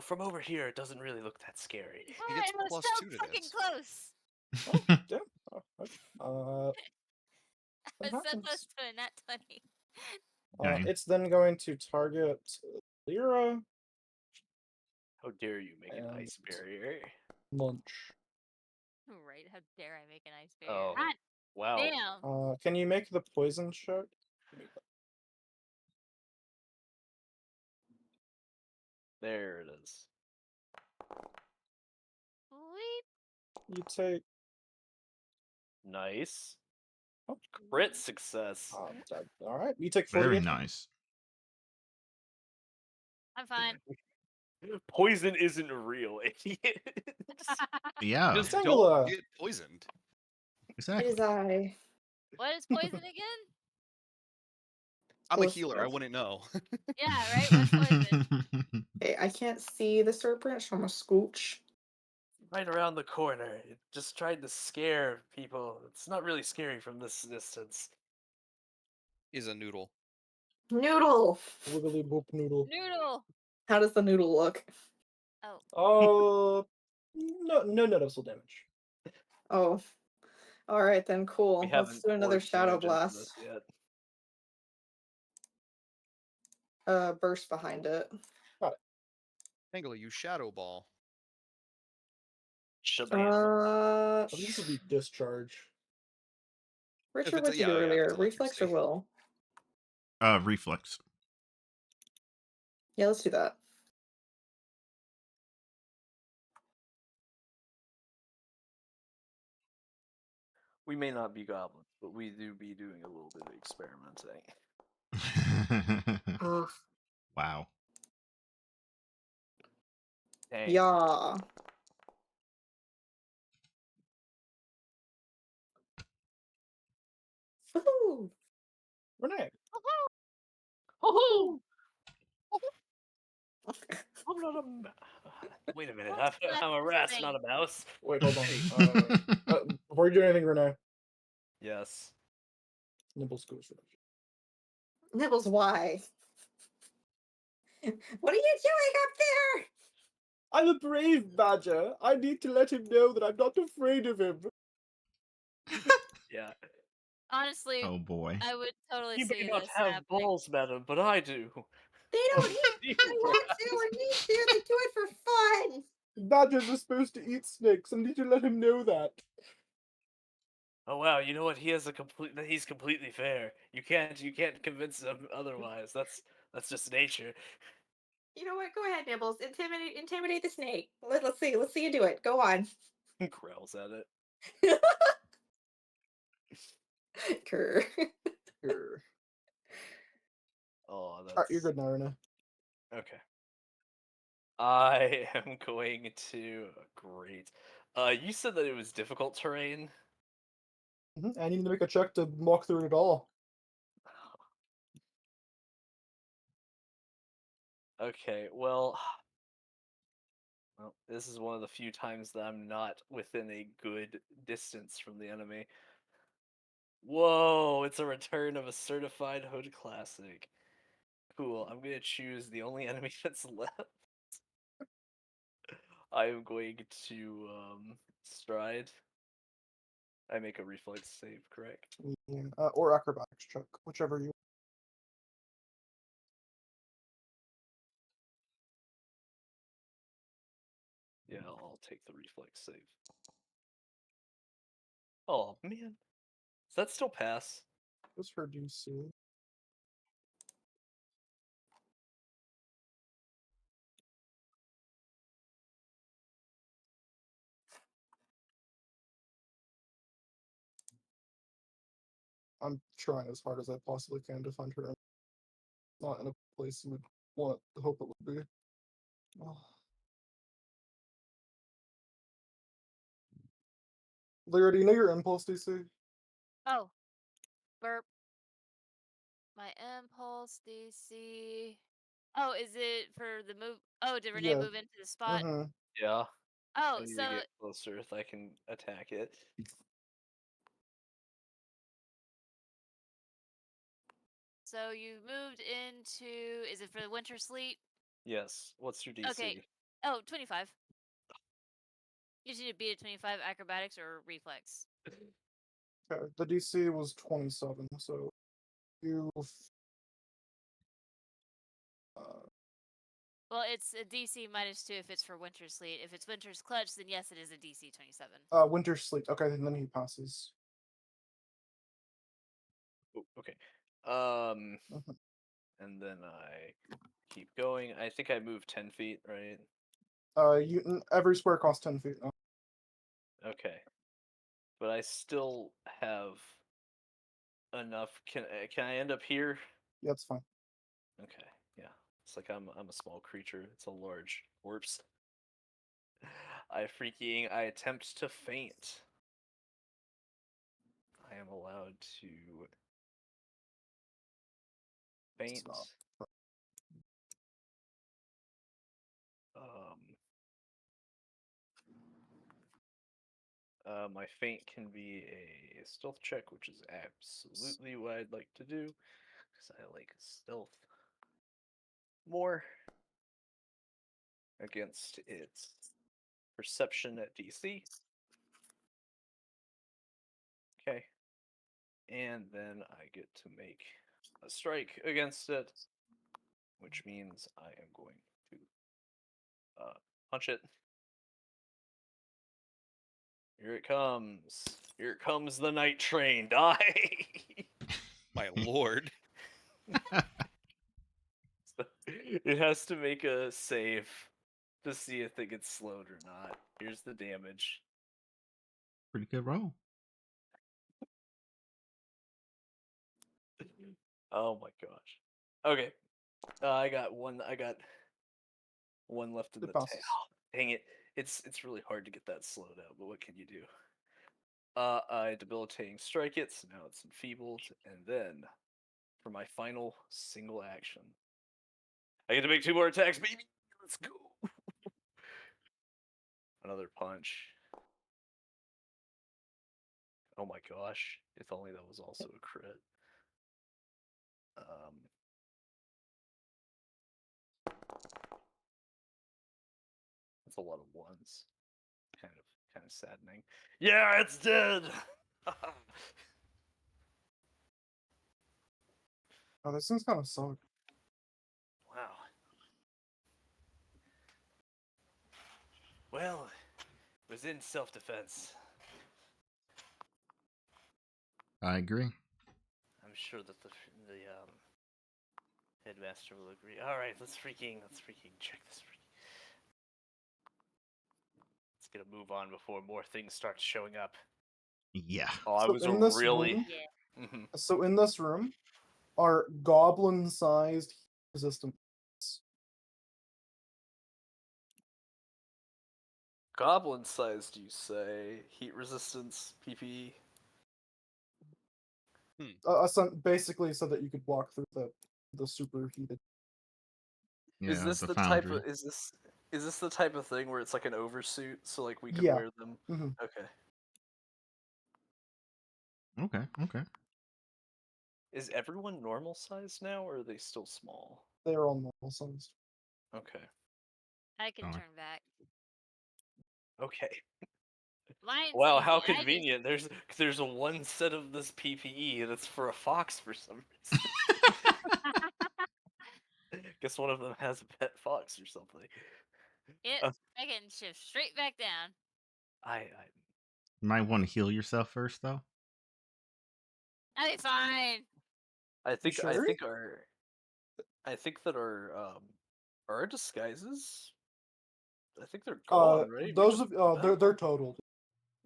from over here, it doesn't really look that scary. He gets it was plus so 2 to fucking this. close. Damn. Okay. I That was so happens. close to a nat 20. Dang. It's then going to target Lyra How dare you make an And- ice barrier? Munch. Right? How dare I make an ice barrier? Oh, God wow. damn. Can you make the poison check? There it is. Sweet. You take Nice. Oh. Crit success. all right. You take 40 Very nice. I'm fine. Poison isn't real, idiots. Yeah, Just Tangela. don't get poisoned. It exactly. is I. What is poison again? I'm a Close healer. I enough. wouldn't know. Yeah, right? What's poison? Okay, I can't see the serpent, so I'm gonna scooch. Right around the corner. It just tried to scare people. It's not really scary from this distance. Is a noodle. Noodle! Wiggly boop noodle. Noodle! How does the noodle look? Oh. No noticeable damage. Oh. Alright then, We cool. Let's haven't do another poured Shadow damage into this Blast. yet. Burst behind it. Tangle, you shadow ball. Shabam. I think this would be discharge. Richard, it's a- what'd you yeah, do yeah, if earlier? it's Reflex or electricity. will? Reflex. Yeah, let's do that. We may not be goblins, but we do be doing a little bit of experimenting. Ugh. Wow. Dang. Yeah. Woohoo! Renee. Oh, I'm not a. Wait a minute. I'm a rat, Thing. not a mouse. Wait, hold Hey. on. Before you do anything, Renee, Yes. Nibbles goes for Nibbles, why? What are you doing up there? I'm a brave badger. I need to let him know that I'm not afraid of him. Yeah. Honestly, Oh boy. I would totally You may see not this have happening. balls, madam, but I do. They don't You want rat. to or need to. They do it for fun. Badgers are supposed to eat snakes. I need to let him know that. Oh wow, you know what? He's completely fair. You can't convince him otherwise. That's just nature. You know what? Go ahead, Nibbles. Intimidate the snake. Let's see. Let's see you do it. Go on. Growls at it. Grr. Here. Oh, that's Alright, you're good now, Renee. okay. I am going to great. You said that it was difficult terrain. I need to make a check to walk through it all. Okay, well, this is one of the few times that I'm not within a good distance from the enemy. Whoa, it's a return of a certified hood classic. Cool, I'm gonna choose the only enemy that's left. I am going to stride. I make a reflex save, correct? Yeah, or acrobatics check, whichever you. Yeah, I'll take the reflex save. Oh man, does that still pass? What's her DC? I'm trying as hard as I possibly can to find her. Not in a place you would want to hope it would be. Oh. Lyra, do you know your impulse DC? Oh, burp. My impulse DC. Oh, is it for the move? Oh, did Renee Yeah. move into the spot? Yeah. I Oh, need so to get closer if I can attack it. you moved into. Is it for the winter sleet? Yes. What's your DC? Okay. Oh, 25. You just need to beat a 25 acrobatics or reflex. Okay, the DC was 27, so you. Well, it's a DC -2 if it's for winter sleet. If it's winter's clutch, then yes, it is a DC 27. Winter sleep. Okay, then he passes. Oh, okay. Mhm. And then I keep going. I think I moved 10 feet, right? Every square costs 10 feet. Okay. But I still have enough. Can I end up here? Yeah, it's fine. Okay. Yeah. It's like I'm a small creature. It's a large corpse. I attempt to faint. I am allowed to Faint. not. My feint can be a stealth check, which is absolutely what I'd like to do, because I like stealth more against its perception at DC. Okay. And then I get to make a strike against it, which means I am going to punch it. Here it comes. Here comes the night train. Die! My lord. So, it has to make a save to see if it gets slowed or not. Here's the damage. Pretty good roll. Oh my gosh. Okay. I got one. I got one left in It the passes. tail. Dang it! It's really hard to get that slowed out. But what can you do? I debilitating strike it. So now it's enfeebled, and then for my final single action, I get to make 2 more attacks, baby. Let's go. Another punch. Oh my gosh! If only that was also a crit. That's a lot of ones. Kind of saddening. Yeah, it's dead. Oh, this thing's kind of suck. Wow. Well, it was in self-defense. I agree. I'm sure that the headmaster will agree. All right, let's freaking check this. Let's get a move on before more things start showing up. Yeah. Oh, I So was in this really. room, Yeah. So in this room are goblin-sized resistant. Goblin sized, you say? Heat resistance, PPE. Basically, so that you could walk through the superheated. Yeah. Is this the the type foundry. of is this the type of thing where it's like an oversuit, so like we can Yeah. wear them? Mhm. Okay. Okay. Okay. Is everyone normal size now, or are they still small? They are all normal sized. Okay. I can Oh. turn back. Okay. Mine's Wow, easy. how I just convenient. There's a one set of this PPE that's for a fox for some reason. Guess one of them has a pet fox or something. Uh, I can shift straight back down. I You might want to heal yourself first, though. I'll be fine. I think sure? I think that our disguises, I think they're gone, right? We Those just of they're totaled.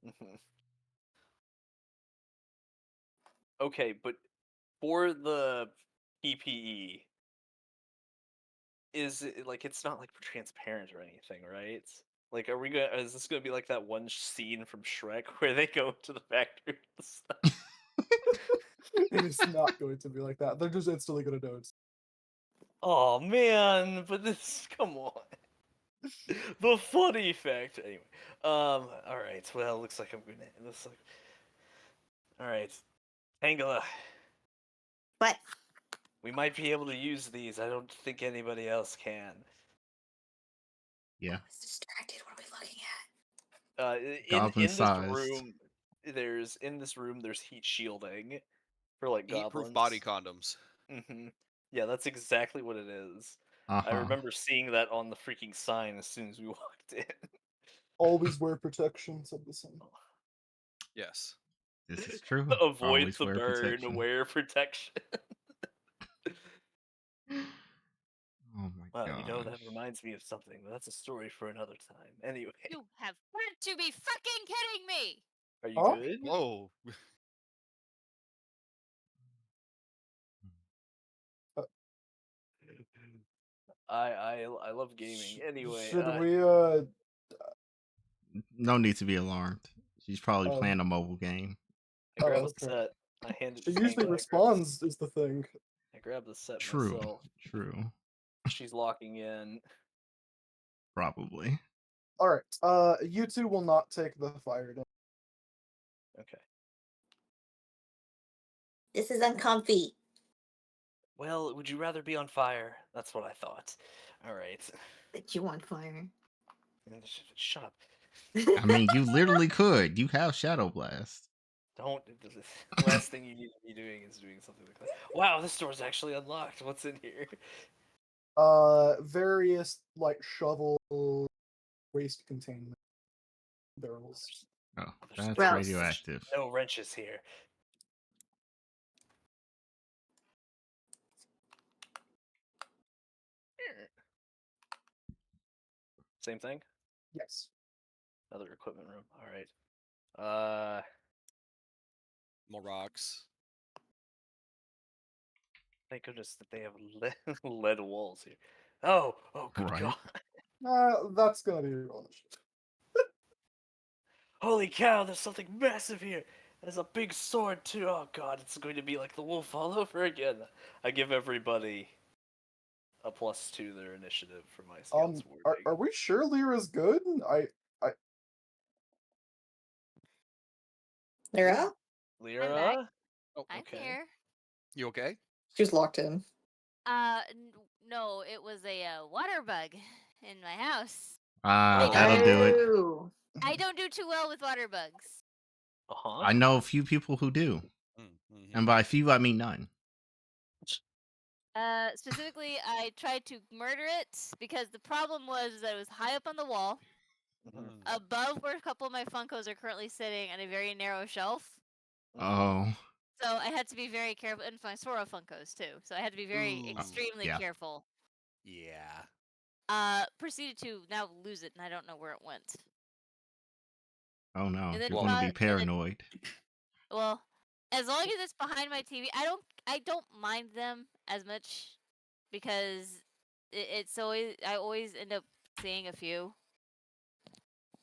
Mhm. Okay, but for the PPE, is it like it's not like transparent or anything, right? Like, is this gonna be like that one scene from Shrek where they go to the factory and stuff? It is not going to be like that. They're just instantly gonna know it's. Oh man, but this, come on. The funny fact. Anyway, all right. Well, looks like I'm gonna. All right, Angela. But We might be able to use these. I don't think anybody else can. Yeah. I was distracted. What are we looking at? Goblin In this sized. room, there's heat shielding for like Heat-proof goblins. body condoms. Yeah, that's exactly what it is. Uh I huh. remember seeing that on the freaking sign as soon as we walked in. Always wear protection, said the sun. Yes. This is true. Avoid Always the wear burn, protection. wear protection. Oh my Wow, gosh. that reminds me of something, but that's a story for another time. Anyway, You have got to be fucking kidding me. are you Huh? good? Whoa. I love gaming. Anyway, Should we No need to be alarmed. She's probably playing a um mobile game. I grab a okay. set. I hand it She to usually Angela. responds is the thing. I grab the set True. myself. True. She's locking in. Probably. All right. You two will not take the fire damage. Okay. This is uncomfy. Well, would you rather be on fire? That's what I thought. All right. But you want fire. Shut up. I mean, you literally could. You have Shadow Blast. Don't. The last thing you need to be doing is doing something like that. Wow, this door's actually unlocked. What's in here? Various like shovel waste containment barrels. Oh, There's that's Gross. radioactive. no wrenches here. Same thing. Yes. Another equipment room. All right. More rocks. Thank goodness that they have lead walls here. Oh good Right. God. That's gonna be your bonus. Holy cow, there's something massive here. There's a big sword too. Oh god, it's going to be like the wolf all over again. I give everybody a +2 to their initiative for my scouts wording. Are we sure Lyra's good? Lyra? Lyra? Oh, I'm okay. here. you okay? She's locked in. No, it was a water bug in my house. That'll do it. Oh. I don't do too well with water bugs. Uh-huh. I know a few people who do. Mm-hmm. And by few, I mean none. Specifically, I tried to murder it because the problem was that it was high up on the wall. Mhm. Above where a couple of my Funkos are currently sitting on a very narrow shelf. Oh. So I had to be very careful, and my Sora Funkos too. So I had to be very Ooh. extremely Yeah. careful. Yeah. Proceeded to now lose it, and I don't know where it went. Oh no. And then You're gonna be and then- paranoid. well, as long as it's behind my TV, I don't mind them as much because it's always I always end up seeing a few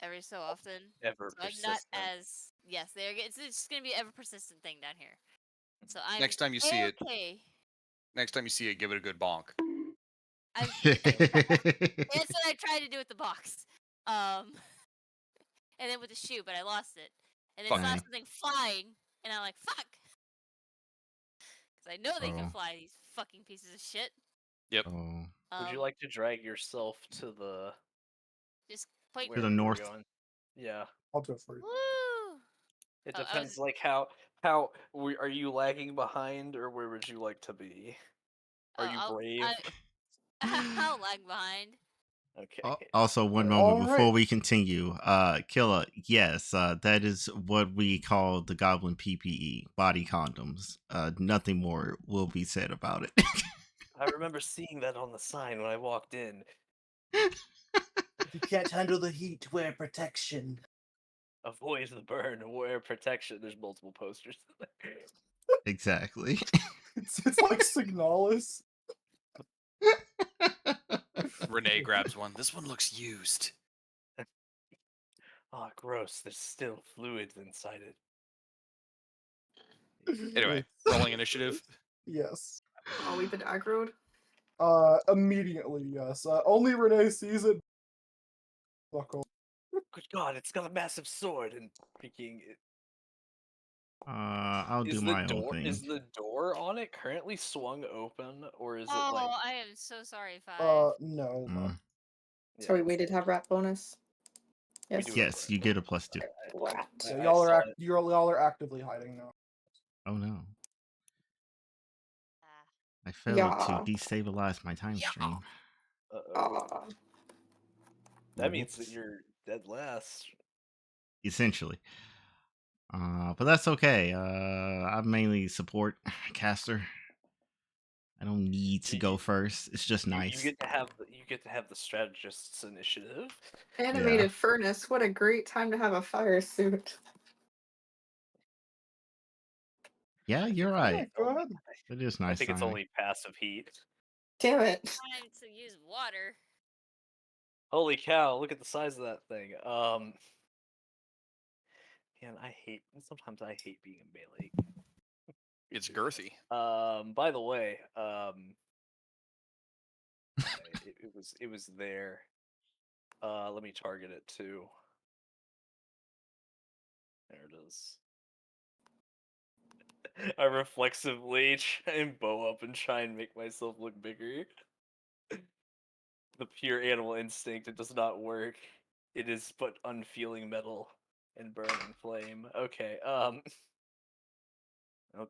every so often. Ever So I'm persistent. not as yes, it's just gonna be an ever persistent thing down here. So I'm Next time you see it, okay. next time you see it, give it a good bonk. That's what I tried to do with the box. And then with the shoe, but I lost it. And then Fuck. saw Dang. something flying, and I'm like, fuck! Because I know they can Oh. fly, these fucking pieces of shit. Yep. Oh. Would you like to drag yourself to the Just point. To the wherever we're north. going? Yeah. I'll do it for you. Woo! It Oh, I depends, was- like are you lagging behind, or where would you like to be? Are you brave? I'll lag behind. Okay. Also, one moment before Alright. we continue, Killa, yes, that is what we call the Goblin PPE, body condoms. Nothing more will be said about it. I remember seeing that on the sign when I walked in. If you can't handle the heat, wear protection. Avoid the burn, wear protection. There's multiple posters. Exactly. It's like Signalis. Renee grabs one. This one looks used. Oh, gross. There's still fluids inside it. Anyway, rolling initiative. Yes. Oh, we've been aggroed. Immediately, yes. Only Renee sees it. Fuck off. Good God, it's got a massive sword and freaking. I'll do Is my own thing. Is the door on it currently swung open, or is it Oh, like? I am so sorry, Five. No. Mm. Sorry, we did have rat bonus. We Yes. do Yes, you get a +2. Rat. So I y'all saw are it. y'all are actively hiding now. Oh no. Ah. I failed to Yeah. destabilize my time stream. Ah. That means that Whoops. you're dead last. Essentially. But that's okay. I'm mainly support caster. I don't need to go first. It's just nice. You get to have the strategist's initiative. Animated furnace. What a great time to have a fire suit. Yeah, you're Yeah, right. go ahead. It is I nice. think it's timing. only passive heat. Damn it. Time to use water. Holy cow! Look at the size of that thing. Man, sometimes I hate being a melee. It's girthy. By the way, it was there. Let me target it too. There it is. I reflexively try and bow up and try and make myself look bigger. The pure animal instinct, it does not work. It is but unfeeling metal and burning flame. Okay, oh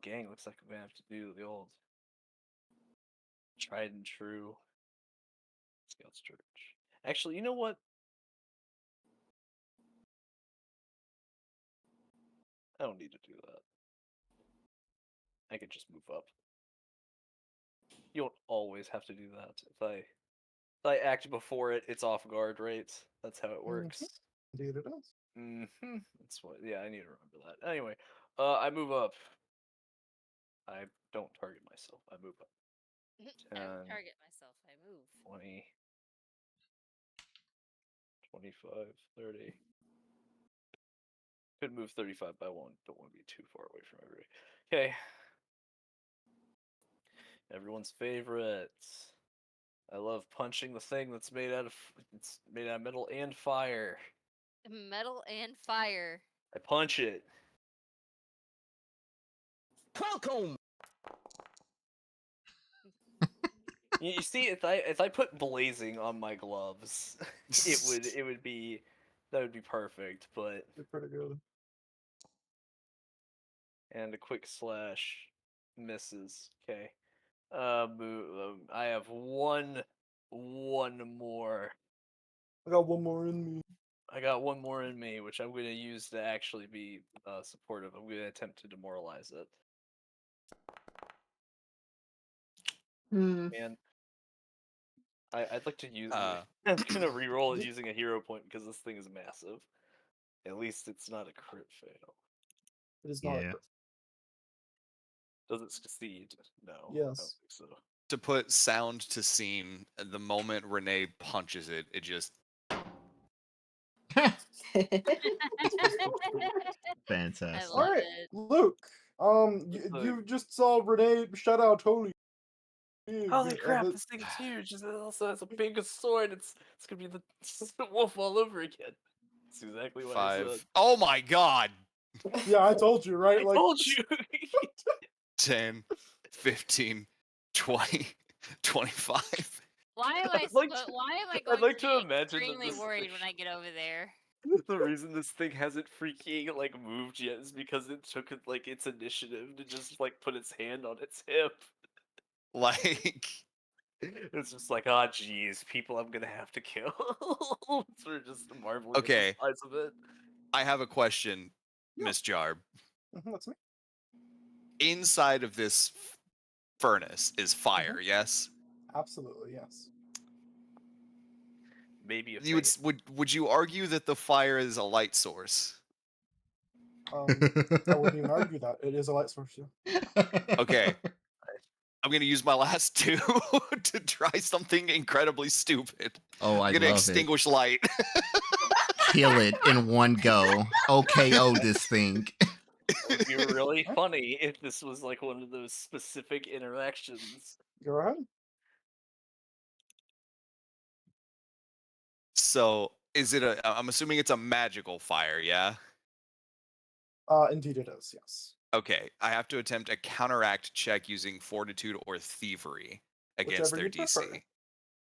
gang, looks like I'm gonna have to do the old tried and true Scouts Church. Actually, you know what? I don't need to do that. I could just move up. You don't always have to do that. If I act before it, it's off guard, right? That's how it works. Indeed it is. That's what. Yeah, I need to remember that. Anyway, I move up. I don't target myself. I move up. I don't 10, target myself. I move. 20, 25, 30. Could move 35 by 1. Don't want to be too far away from everybody. Okay. Everyone's favorite. I love punching the thing that's made out of metal and fire. Metal and fire. I punch it. Welcome. You see, if I put blazing on my gloves, it would be perfect. But You're pretty good. and a quick slash misses. Okay. I have one more. I got one more in me. I got one more in me, which I'm going to use to actually be supportive. I'm going to attempt to demoralize it. And I'd like to use. I'm going to reroll it using a hero point because this thing is massive. At least it's not a crit fail. It is not. Yeah. Does it succeed? No. I don't Yes. think so. To put sound to scene, the moment Renee punches it, it just I Fantastic. love Alright, it. Luke. You just saw Renee shout out holy. Holy crap! This thing's huge. It also has a big sword. It's gonna be the wolf all over again. That's exactly what I said. 5. Oh my god! Yeah, I told you, right? I Like, told you. 10, 15, 20, 25. Why am I? I'd like Why am I I'd going like to to be imagine that extremely this worried thing- when I get over there? The reason this thing hasn't freaking like moved yet is because it took like its initiative to just like put its hand on its hip. Like, It's just like, ah, geez, people I'm gonna have to kill. We're just marveling Okay. at the size of it. I have a question, Yeah. Miss Jarb. that's me. Inside of this furnace is fire, yes? Absolutely, yes. Maybe a You would you argue that the fire is a light source? I wouldn't even argue that. It is a light source, yeah. Okay. I'm going to use my last 2 to try something incredibly stupid. Oh, I I'm going to love extinguish light. Kill it in one go. OKO this thing. It would be really funny if this was like one of those specific interactions. Go ahead. So, is it I'm assuming it's a magical fire, yeah? Indeed it is, yes. Okay, I have to attempt a counteract check using fortitude or thievery against Whichever their you prefer.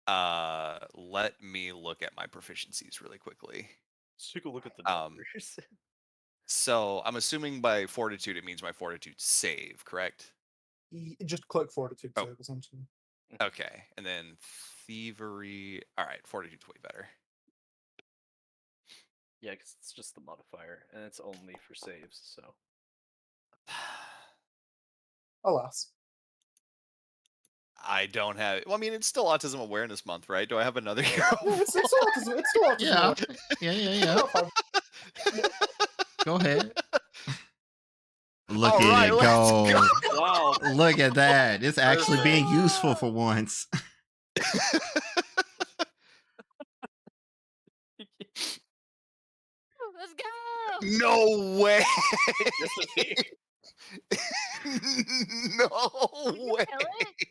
DC. Let me look at my proficiencies really quickly. Let's take a look at the Um, numbers. So I'm assuming by fortitude it means my fortitude save, correct? Just click fortitude Oh. save, essentially. Okay, and then thievery. All right, fortitude's way better. Yeah, because it's just the modifier, and it's only for saves, so. Alas. I don't have. Well, I mean, it's still Autism Awareness Month, right? Do I have another hero? Yeah, it's still autism. It's still autism. Yeah. Yeah. Go ahead. Look All at right, it let's go. Wow. Look at that. It's actually being useful for once. Let's go! No way! Disappear. No Did you way. kill it?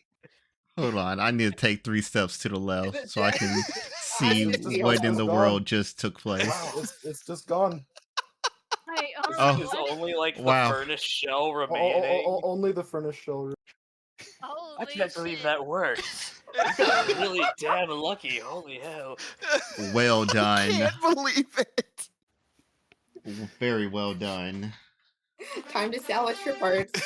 Hold on, I need to take 3 steps to the left so I can see I Just, feel what in just the that. gone. world just took place. Wow. It's just gone. Wait, hold Is, on. Oh, is What? only like the wow. furnace shell remaining? Only the furnace shell. I Holy can't believe shit. that worked. You got really damn lucky. Holy hell. Well done. Can't believe it. Very well done. Time to salvage your parts.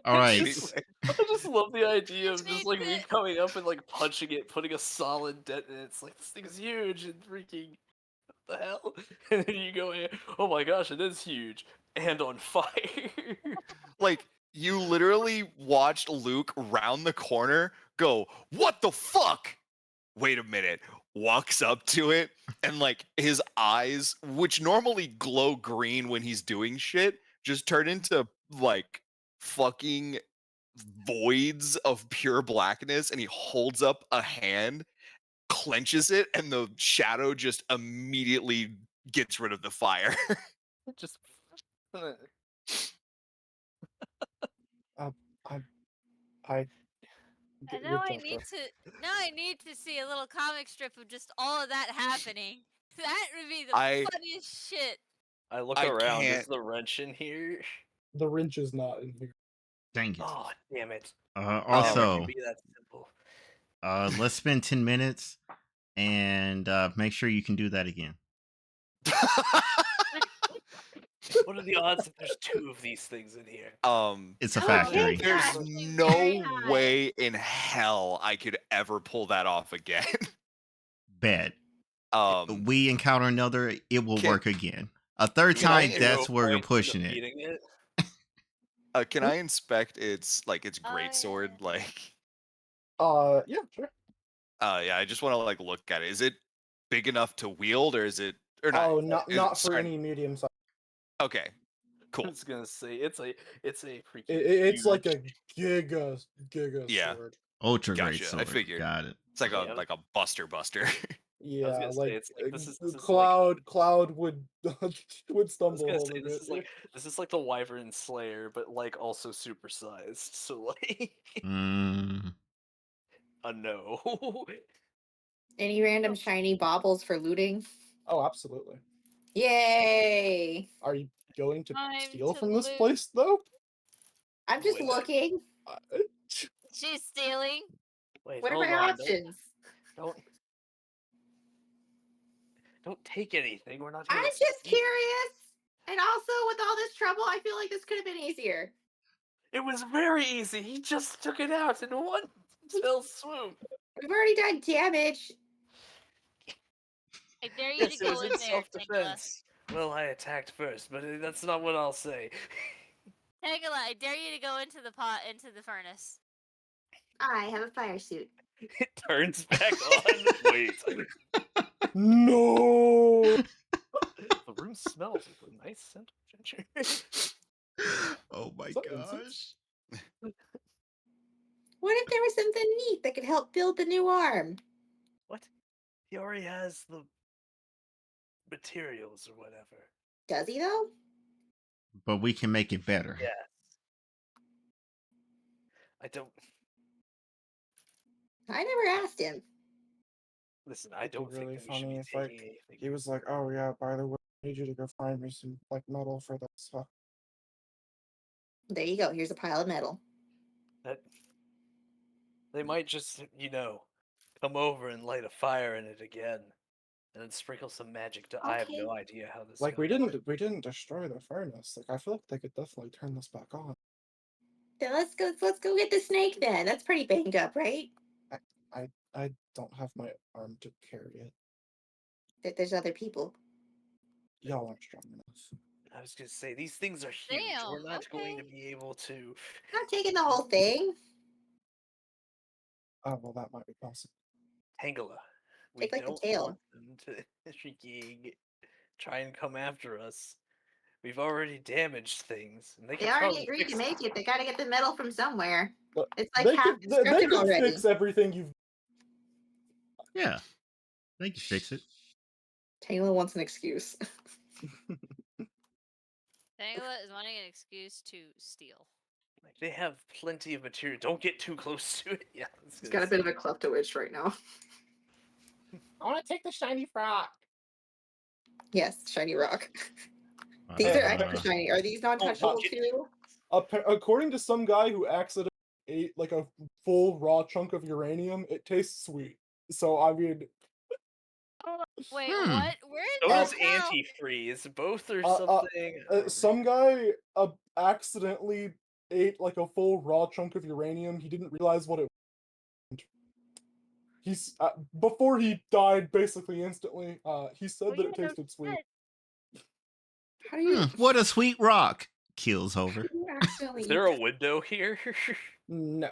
All right. Anyway. I just love the idea of Which just means like me that coming up and like punching it, putting a solid dent in it. It's like this thing's huge and freaking what the hell? And then you go in, oh my gosh, it is huge and on fire. Like, you literally watched Luke round the corner, go, "What the fuck?" Wait a minute. Walks up to it, and like his eyes, which normally glow green when he's doing shit, just turn into like fucking voids of pure blackness, and he holds up a hand, clenches it, and the shadow just immediately gets rid of the fire. Just I I and good now I job, need Jeff. to see a little comic strip of just all of that happening. That would be the I funniest shit. I look I around. Is can't. the wrench in here? The wrench is not in here. Dang it. Oh, damn it. Um, Never can Also, be that simple. let's spend 10 minutes and make sure you can do that again. What are the odds that there's 2 of these things in here? It's a Oh, factory. okay, There's guys. Very no high. way in hell I could ever pull that off again. Bet. Um, We encounter another, it will can work again. A third can I time, Zero that's where you're points into pushing it. beating it. can I inspect its Oh, great sword? yeah. Like, Yeah, sure. yeah, I just want to like look at it. Is it big enough to wield, or is it or not? Oh, not Is not it, for sorry. any medium size. Okay, I cool. was gonna say it's a freaking It's like a huge- giga Yeah. sword. Ultra great Gotcha. I sword. figured Got it. it's like Yeah, a buster. I was Yeah, gonna say like it's like this is like Cloud would would I was stumble gonna over say it. this is like the Wyvern Slayer, but like also supersized. So like Mm, a no. Any random shiny baubles for looting? Oh, absolutely. Yay! Are you going to Time steal to from this loot. place though? I'm just Wait, looking. Uh, She's stealing. wait, What are hold my on. options? Don't take anything. We're not here I'm to just steal. curious. And also, with all this trouble, I feel like this could have been easier. It was very easy. He just took it out in one fell swoop. We've already done damage. I dare you Yes, to it was go in in there, Tangela. self-defense. Well, I attacked first, but that's not what I'll say. Tangela, I dare you to go into the pot, into the furnace. I have a fire suit. It turns back on. Wait. no. The room smells with a nice scent of ginger. oh my Is that incense? gosh. What if there was something neat that could help build the new arm? What? He already has the materials or whatever. Does he though? But we can make it better. Yes. I don't. I never asked him. Listen, I It'd be don't really think that we should funny be if, taking like, anything. He was like, "Oh yeah, by the way, I need you to go find me some like metal for that stuff." There you go. Here's a pile of metal. That they might just, come over and light a fire in it again, and then sprinkle some magic. I have Okay. no idea how this. Like goes. we didn't destroy the furnace. Like I feel like they could definitely turn this back on. Then let's go get the snake then. That's pretty banged up, right? I don't have my arm to carry it. There's other people. Y'all aren't strong enough. I was gonna say these things are huge. We're Damn, not going to okay. be able to. I'm not taking the whole thing. Oh well, that might be possible. Tangela, we Take like the don't tail. want them to freaking try and come after us. We've already damaged things, and they They can already probably agreed fix to make it. They gotta get the metal from somewhere. But It's like half they constructed could already. fix everything you've. Yeah. They can fix it. Taylor wants an excuse. Tangela is wanting an excuse to steal. Like, they have plenty of material. Don't get too close to it. Yeah, I was He's gonna got a bit of say. a klepto-itch right now. I want to take the shiny frog. Yes, shiny rock. These Hey, are extra Uh, shiny. Are these non-touchable get- too? According to some guy who accidentally ate like a full raw chunk of uranium, it tastes sweet. So I mean, Wait, Hmm. what? Where So in does the hell? antifreeze. Both or Uh, uh, something. I don't know. some guy accidentally ate like a full raw chunk of uranium. He didn't realize what it. He's before he died basically instantly. He said Oh, that yeah, it no tasted sweet. shit. How do you, What a sweet rock! Kills how over. do you accidentally Is eat there a that? window here? No.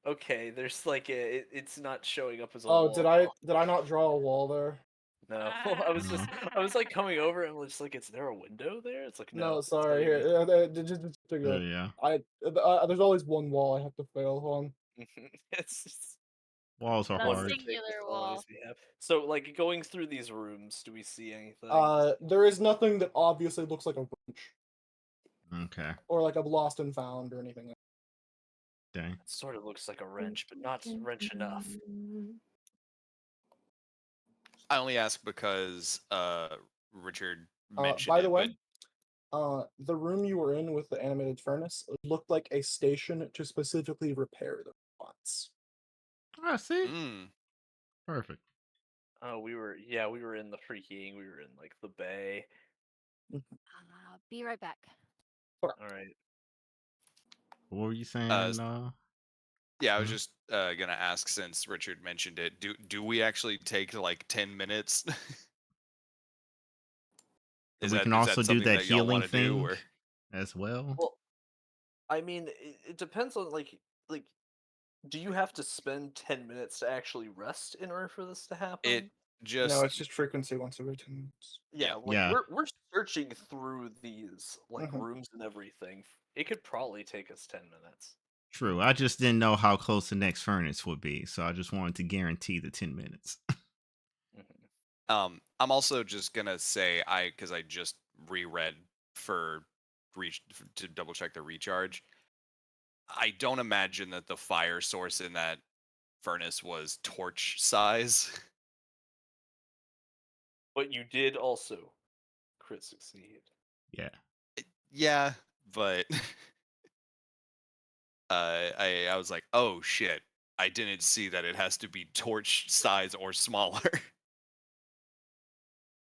Okay, there's like it's not showing up as a Oh, wall. did I not draw a wall there? No, No. I was like coming over and was just like, is there a window there? It's like No, it's not sorry. even- Here, just to go. Yeah. There's always one wall I have to fail on. it's just Walls are The one hard. mistake singular will always wall. be hap- So like going through these rooms, do we see anything? There is nothing that obviously looks like a wrench Okay. or like a lost and found or anything. Dang. It sort of looks like a wrench, but not wrench enough. I only ask because Richard By mentioned the it, way, the room you were in with the animated furnace looked like a station to specifically repair the robots. Ah, see? but Perfect. Oh, we were in the freaking, we were in like the bay. Be right back. All right. What were you saying? yeah, I was Mhm. just gonna ask since Richard mentioned it. Do we actually take like 10 minutes? And Is we that can is also that do something that that y'all healing want to do, thing or as well. Well, I mean, it depends on like do you have to spend 10 minutes to actually rest in order for this to it happen? No, just it's just frequency once every 10 minutes. Yeah, yeah. like Yeah. we're searching through these like Mhm. rooms and everything. It could probably take us 10 minutes. True. I just didn't know how close the next furnace would be, so I just wanted to guarantee the 10 minutes. Mhm. I'm also just gonna say because I just reread for to double check the recharge. I don't imagine that the fire source in that furnace was torch size. But you did also crit succeed. Yeah. Yeah, but I was like, oh shit, I didn't see that it has to be torch size or smaller.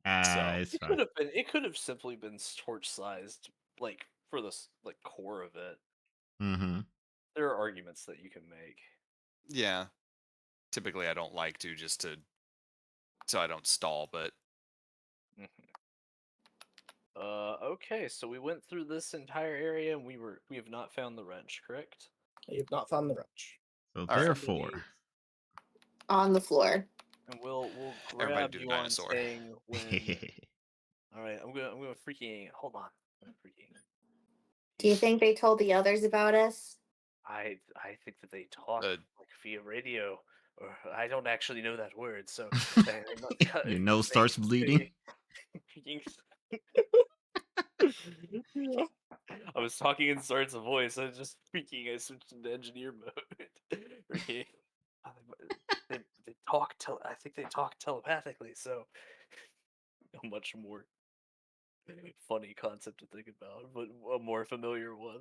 So It's It fine. could have been. It could have simply been torch sized, like for the like core of it. Mm-hmm. There are arguments that you can make. yeah, typically I don't like to just to so I don't stall, but Mhm. Okay, so we went through this entire area and we have not found the wrench, correct? You've not found the wrench. So all right. therefore, On the floor. And we'll Everybody grab do the you on dinosaur. saying when. All right, I'm gonna freaking hold on. I'm freaking. Do you think they told the others about us? I think that they talk Uh, like via radio, or I don't actually know that word, so they must cut. your nose They, starts bleeding. Yeah. I was talking in sorts of voice. I was just speaking. I switched into engineer mode. Freaking. They talk. I think they talk telepathically. So a much more funny concept to think about, but a more familiar one.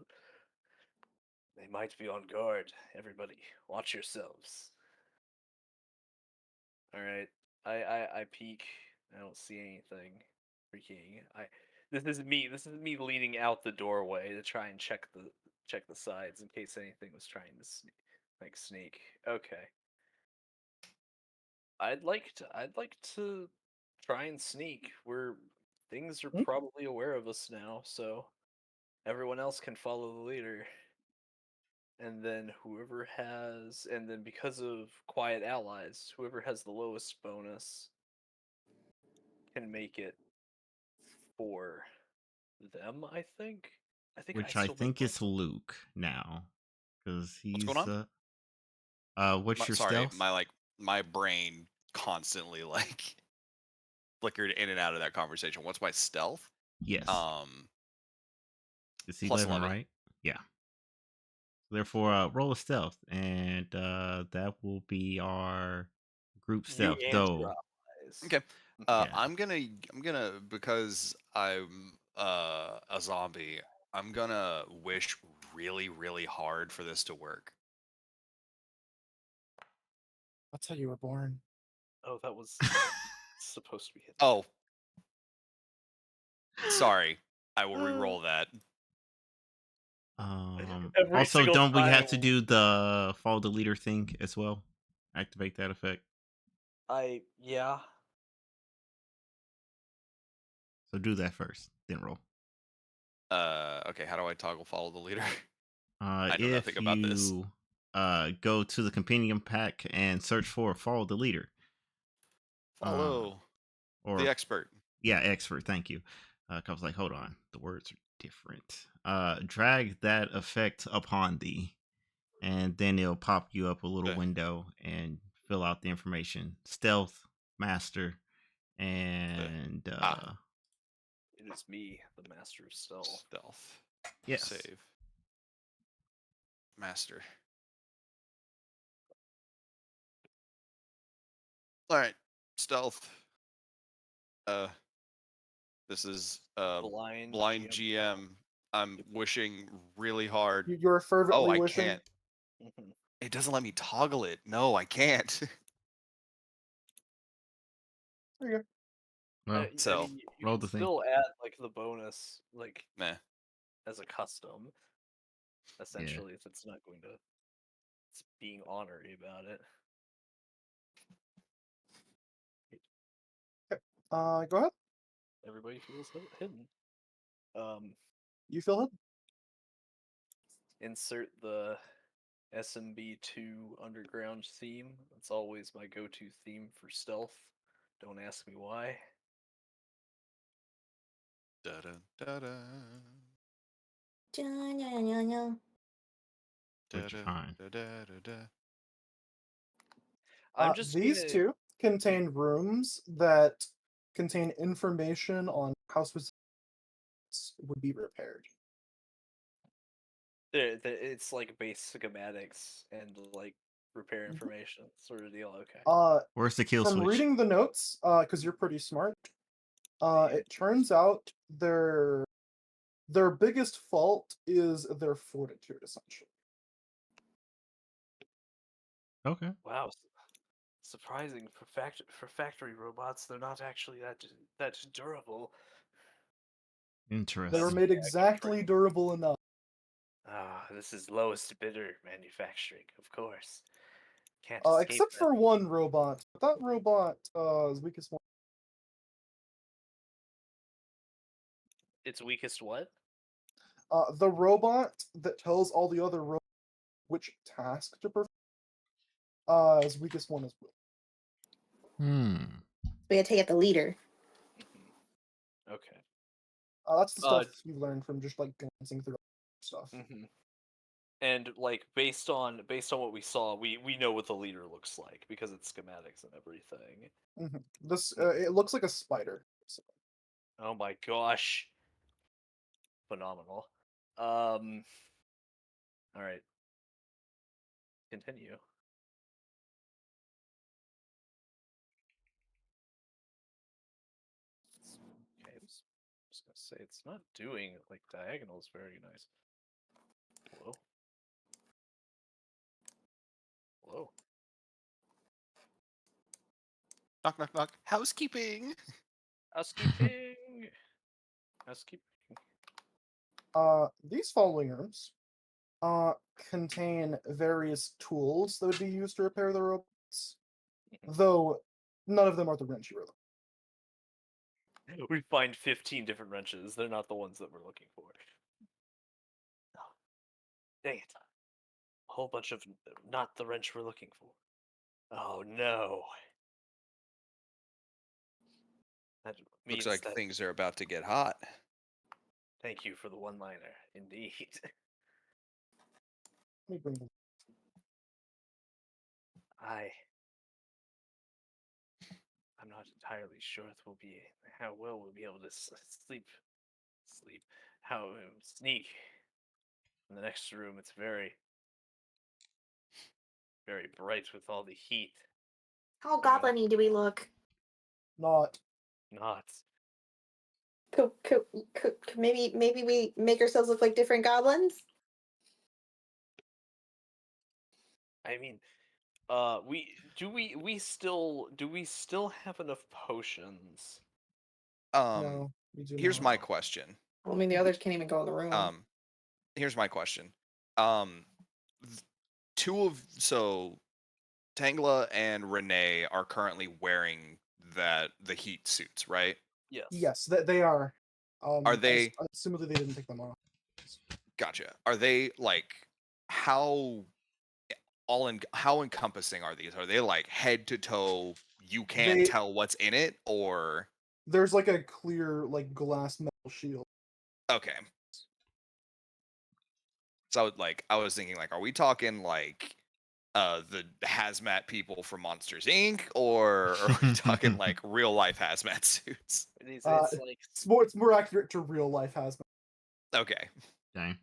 They might be on guard. Everybody, watch yourselves. All right. I peek. I don't see anything. Freaking. This is me. This is me leaning out the doorway to try and check the sides in case anything was trying to sneak. Okay. I'd like to try and sneak. Things are Hmm? probably aware of us now, so everyone else can follow the leader. And then because of quiet allies, whoever has the lowest bonus can make it for them, I think. I which I still make think mine. is Luke now, because what's going he's what's your sorry, stealth? my brain constantly like flickered in and out of that conversation. What's my stealth? Yes. Um, It's Plus 11, 11. right? Yeah. Therefore, roll a stealth, and that will be our group You stealth. and your Though, allies. Okay. yeah. I'm gonna because I'm a zombie. I'm gonna wish really, really hard for this to work. That's how you were born. Oh, that was supposed to be hit. Oh, sorry. I will re-roll that. Every Also, single don't we have time. to do the follow the leader thing as well? Activate that effect. Yeah. So do that first, then roll. Okay. How do I toggle follow the leader? I know nothing If about this. you go to the compendium pack and search for follow the leader, Follow or the expert. yeah, expert. Thank you. I was like, hold on, the words are different. Drag that effect upon thee, and then it'll pop you up a little Okay. window and fill out the information. Stealth, master, and It is me, the master of stealth. Stealth. yes. Save. Master. All right. Stealth. This is Blind blind GM. GM. I'm wishing really hard. You're fervently Oh, I wishing. can't. Mhm. It doesn't let me toggle it. No, I can't. There you go. Well, I So, mean, you roll can the thing. still add like the bonus, like meh. as a custom. Yeah. Essentially, if it's not going to, it's being honorary about it. Go ahead. Everybody feels hidden. You feel it? Insert the SMB2 underground theme. That's always my go-to theme for stealth. Don't ask me why. Da-da, da-da, What'd you da-da, find? da-da-da-da. I'm just These gonna. two contain rooms that contain information on how specific would be repaired. It's like base schematics and like repair Mhm. information sort of deal. Okay. Where's the kill From switch? reading the notes, because you're pretty smart, it turns out their biggest fault is their fortitude, essentially. Okay. Wow. Surprising for factory robots, they're not actually that durable. They were Interesting. made exactly durable enough. This is lowest bidder manufacturing, of course. Can't escape Except that. for one robot. That robot is weakest one. Its weakest what? The robot that tells all the other robots which task to perform is weakest one as well. We gotta take out the leader. Okay. That's the stuff you learn from just like glancing through stuff. And like based on what we saw, we know what the leader looks like because it's schematics and everything. This it looks like a spider. So. Oh my gosh. Phenomenal. All right. Continue. Okay, I was gonna say it's not doing like diagonals very nice. Hello. Hello. Knock, knock, knock. Housekeeping. Housekeeping. Housekeeping. These following rooms contain various tools that would be used to repair the robots, though none of them are the wrench you were looking. We find 15 different wrenches. They're not the ones that we're looking for. Oh, dang it. A whole bunch of not the wrench we're looking for. Oh no. That Looks means like that. things are about to get hot. Thank you for the one-liner. Indeed. Let me bring them. I'm not entirely sure it will be how well we'll be able to sleep. how sneak in the next room. It's very, very bright with all the heat. How Maybe I'll goblin-y do we look? Not. not. Could maybe we make ourselves look like different goblins? I mean, we still have enough potions? No, we do Here's not. my question. Well, I mean, the others can't even go in the room. Here's my question. So Tangla and Renee are currently wearing the heat suits, right? Yes. Yes, they are. Are they Assumedly, they didn't take them off. Gotcha. Are they like how how encompassing are these? Are they like head to toe? You can't They tell what's in it, or There's like a clear like glass metal shield. okay. So like I was thinking like, are we talking like the hazmat people from Monsters Inc. or are we talking like real life hazmat suits? It's like It's more accurate to real life hazmat. Okay. Okay.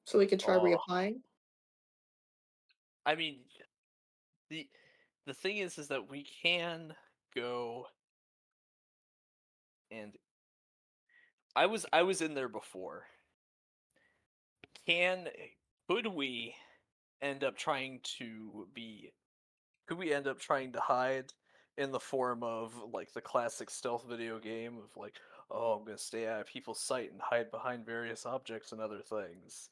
So we could try Oh. reapplying. I mean, the thing is that we can go and I was in there before. Could we end up trying to be could we end up trying to hide in the form of like the classic stealth video game of like, oh, I'm gonna stay out of people's sight and hide behind various objects and other things?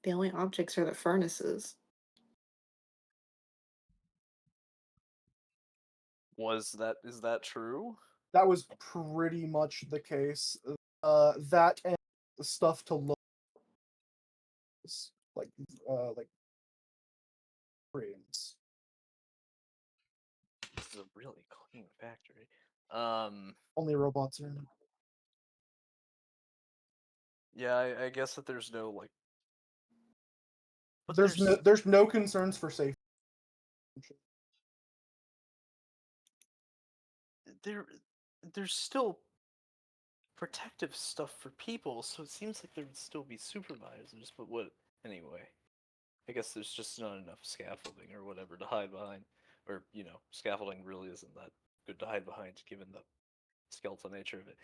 The only objects are the furnaces. Is that true? That was pretty much the case. That and the stuff to look like frames. This is a really clean factory. Only robots are in it. Yeah, I guess that there's no like. But There's no concerns for safety. there's still protective stuff for people, so it seems like there would still be supervisors. But what anyway? I guess there's just not enough scaffolding or whatever to hide behind, or scaffolding really isn't that good to hide behind given the skeletal nature of it.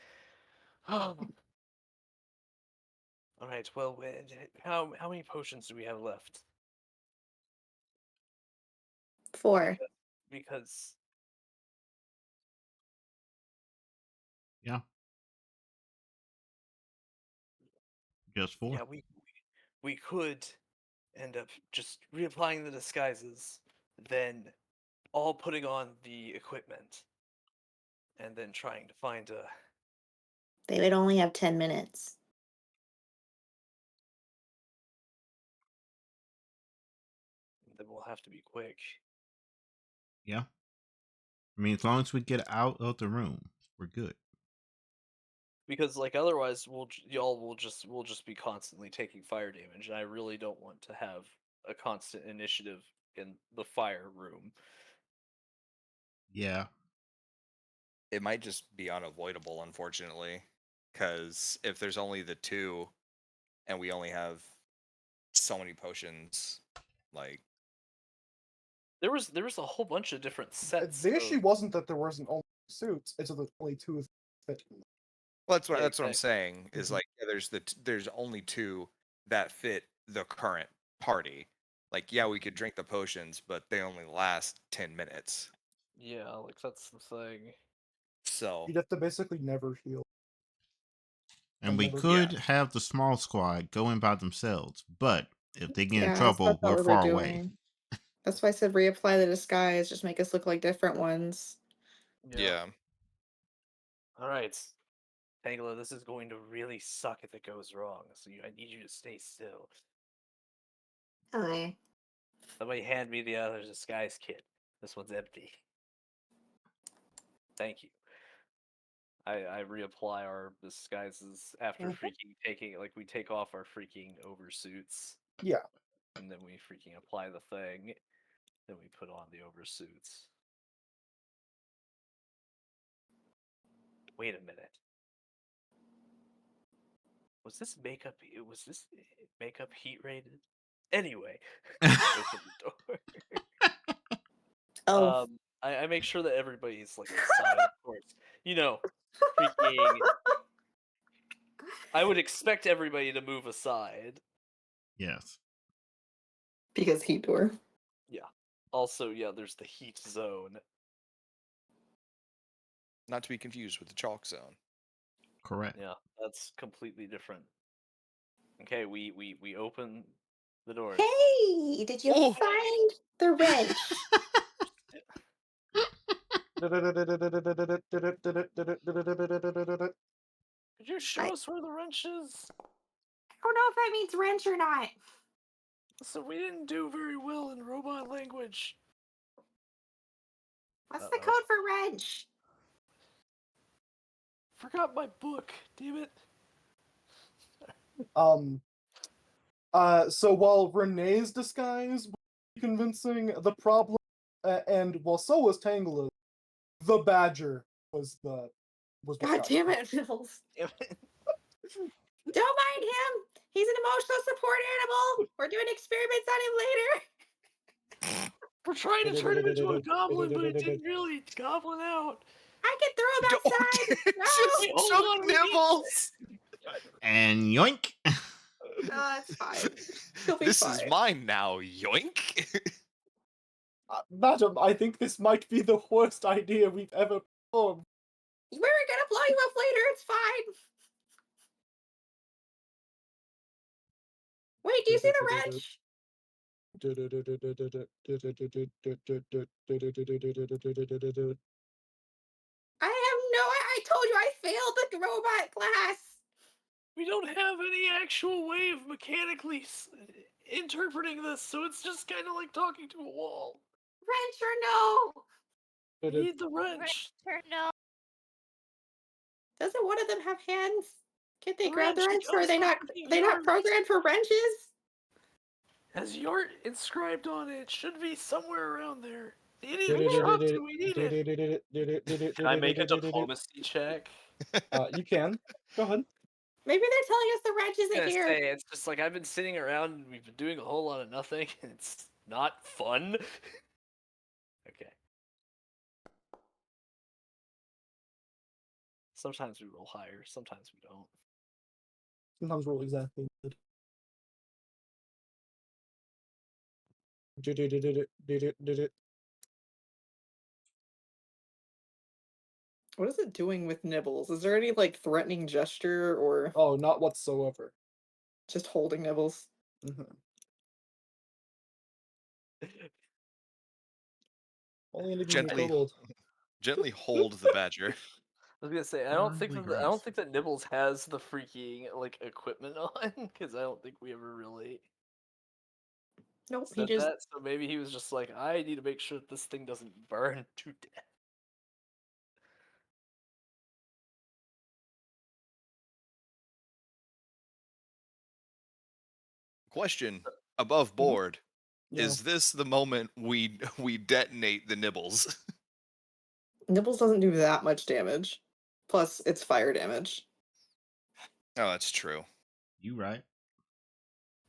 All right. Well, how many potions do we have left? 4. Because Yeah. Just 4. yeah, we could end up just reapplying the disguises, then all putting on the equipment, and then trying to find a. They would only have 10 minutes. Then we'll have to be quick. Yeah. I mean, as long as we get out of the room, we're good. Because like otherwise y'all will just be constantly taking fire damage, and I really don't want to have a constant initiative in the fire room. Yeah. It might just be unavoidable, unfortunately, because if there's only the two, and we only have so many potions, like There was a whole bunch of different sets. The issue wasn't that there wasn't only two suits; it's that only two fit. well, Yeah, that's what I'm exactly. saying. Is Mhm. like there's only two that fit the current party. Like yeah, we could drink the potions, but they only last 10 minutes. Yeah, like that's the thing. So You'd have to basically never heal. And And we never could have the small squad go in by themselves, but if they get in Yeah, that's trouble, about we're what we're far away. doing. That's why I said reapply the disguise, just make us look like different ones. yeah. All right, Tangela, this is going to really suck if it goes wrong. So I need you to stay still. Okay. Somebody hand me the other disguise kit. This one's empty. Thank you. I reapply our disguises after Mhm. freaking taking we take off our freaking oversuits. Yeah. And then we freaking apply the thing. Then we put on the oversuits. Wait a minute. Was this makeup heat rated? Anyway, open the door. Oh, I make sure that everybody's like inside, of course. You know, freaking. I would expect everybody to move aside. Yes. Because heat door. Yeah. Also, yeah, there's the heat zone. Not to be confused with the chalk zone. Correct. Yeah, that's completely different. Okay, we open the doors. hey, did you Oh! find the wrench? Could you show I us where the wrench is? don't know if that means wrench or not. So we didn't do very well in robot language. What's the Uh-oh. code for wrench? Forgot my book. Damn it. So while Renee's disguise was convincing, the problem, and while so was Tangela, the badger was what God got damn you. it, Nils. Damn it. Don't mind him. He's an emotional support animal. We're doing experiments on him later. We're trying to turn him into a goblin, but it didn't really goblin out. I can throw him Don't outside. No. just Hold took on, we need- nibbles. And yoink. No, that's fine. He'll be This fine. is mine now. Yoink. Madam, I think this might be the worst idea we've ever performed. We're gonna blow you up later. It's fine. Wait, do you see the wrench? I have no. I told you I failed the robot class. We don't have any actual way of mechanically interpreting this, so it's just kind of like talking to a wall. Wrench or no? We need the wrench. Turn no. Doesn't one of them have hands? Can't they The grab the wrench wrench? Or are comes they from not? freaking They not yarn. programmed for wrenches? Has yart inscribed on it. It should be somewhere around there. The idiot dropped it. We need it. Can I make a diplomacy check? You can. Go ahead. Maybe they're telling us the wrench I isn't was gonna here. say, it's just like I've been sitting around and we've been doing a whole lot of nothing, and it's not fun. Okay. Sometimes we roll higher, sometimes we don't. Sometimes roll exactly good. What is it doing with Nibbles? Is there any like threatening gesture or Oh, not whatsoever. just holding Nibbles? Mhm. Only in the Gently. kobold. Gently hold the badger. I was gonna say I don't think that Nibbles has the freaking like equipment on because I don't think we ever really Nope, he said just that. So maybe he was just like, I need to make sure that this thing doesn't burn to death. Question above board. Yeah. Is this the moment we detonate the nibbles? Nibbles doesn't do that much damage. Plus, it's fire damage. Oh, that's true. You right.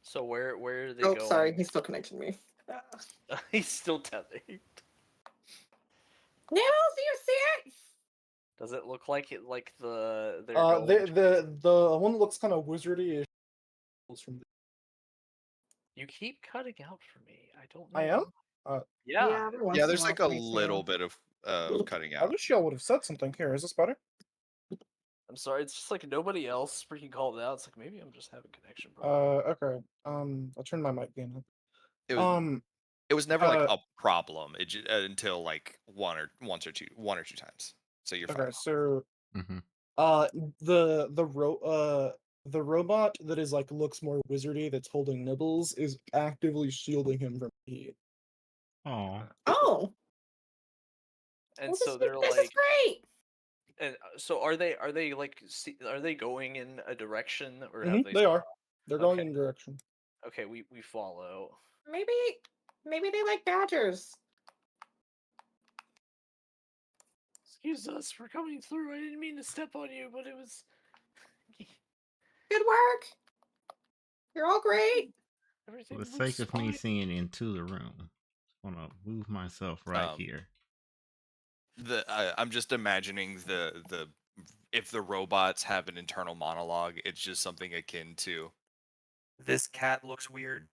So where are they Oh, going? sorry, he still connected me. He's still tethered. Nibbles, do you see it? Does it look like it? Like they're The going? the one that looks kind of wizardy is from. You keep cutting out for me. I don't know. I am. Yeah. every once Yeah, in there's while like for a me, too. little bit of cutting I out. wish y'all would have said something here. Is this better? I'm sorry. It's just like nobody else freaking called out. It's like maybe I'm just having connection problems. Okay. I'll turn my mic gain It up. was, it was never like a problem until like one or two times. So you're fine. Okay, so Mm-hmm. the robot that is like looks more wizardy that's holding Nibbles is actively shielding him from heat. Oh. Oh, And well, so this they're is like, great. and so are they like are they going in a direction or have they? They are. They're going Okay. in direction. Okay, we follow. Maybe they like badgers. Excuse us for coming through. I didn't mean to step on you, but it was. Good work. You're all great. For Everything the looks sake of me fine. seeing into the room, I'm gonna move myself right Um, here. I'm just imagining the if the robots have an internal monologue, it's just something akin to this cat looks weird.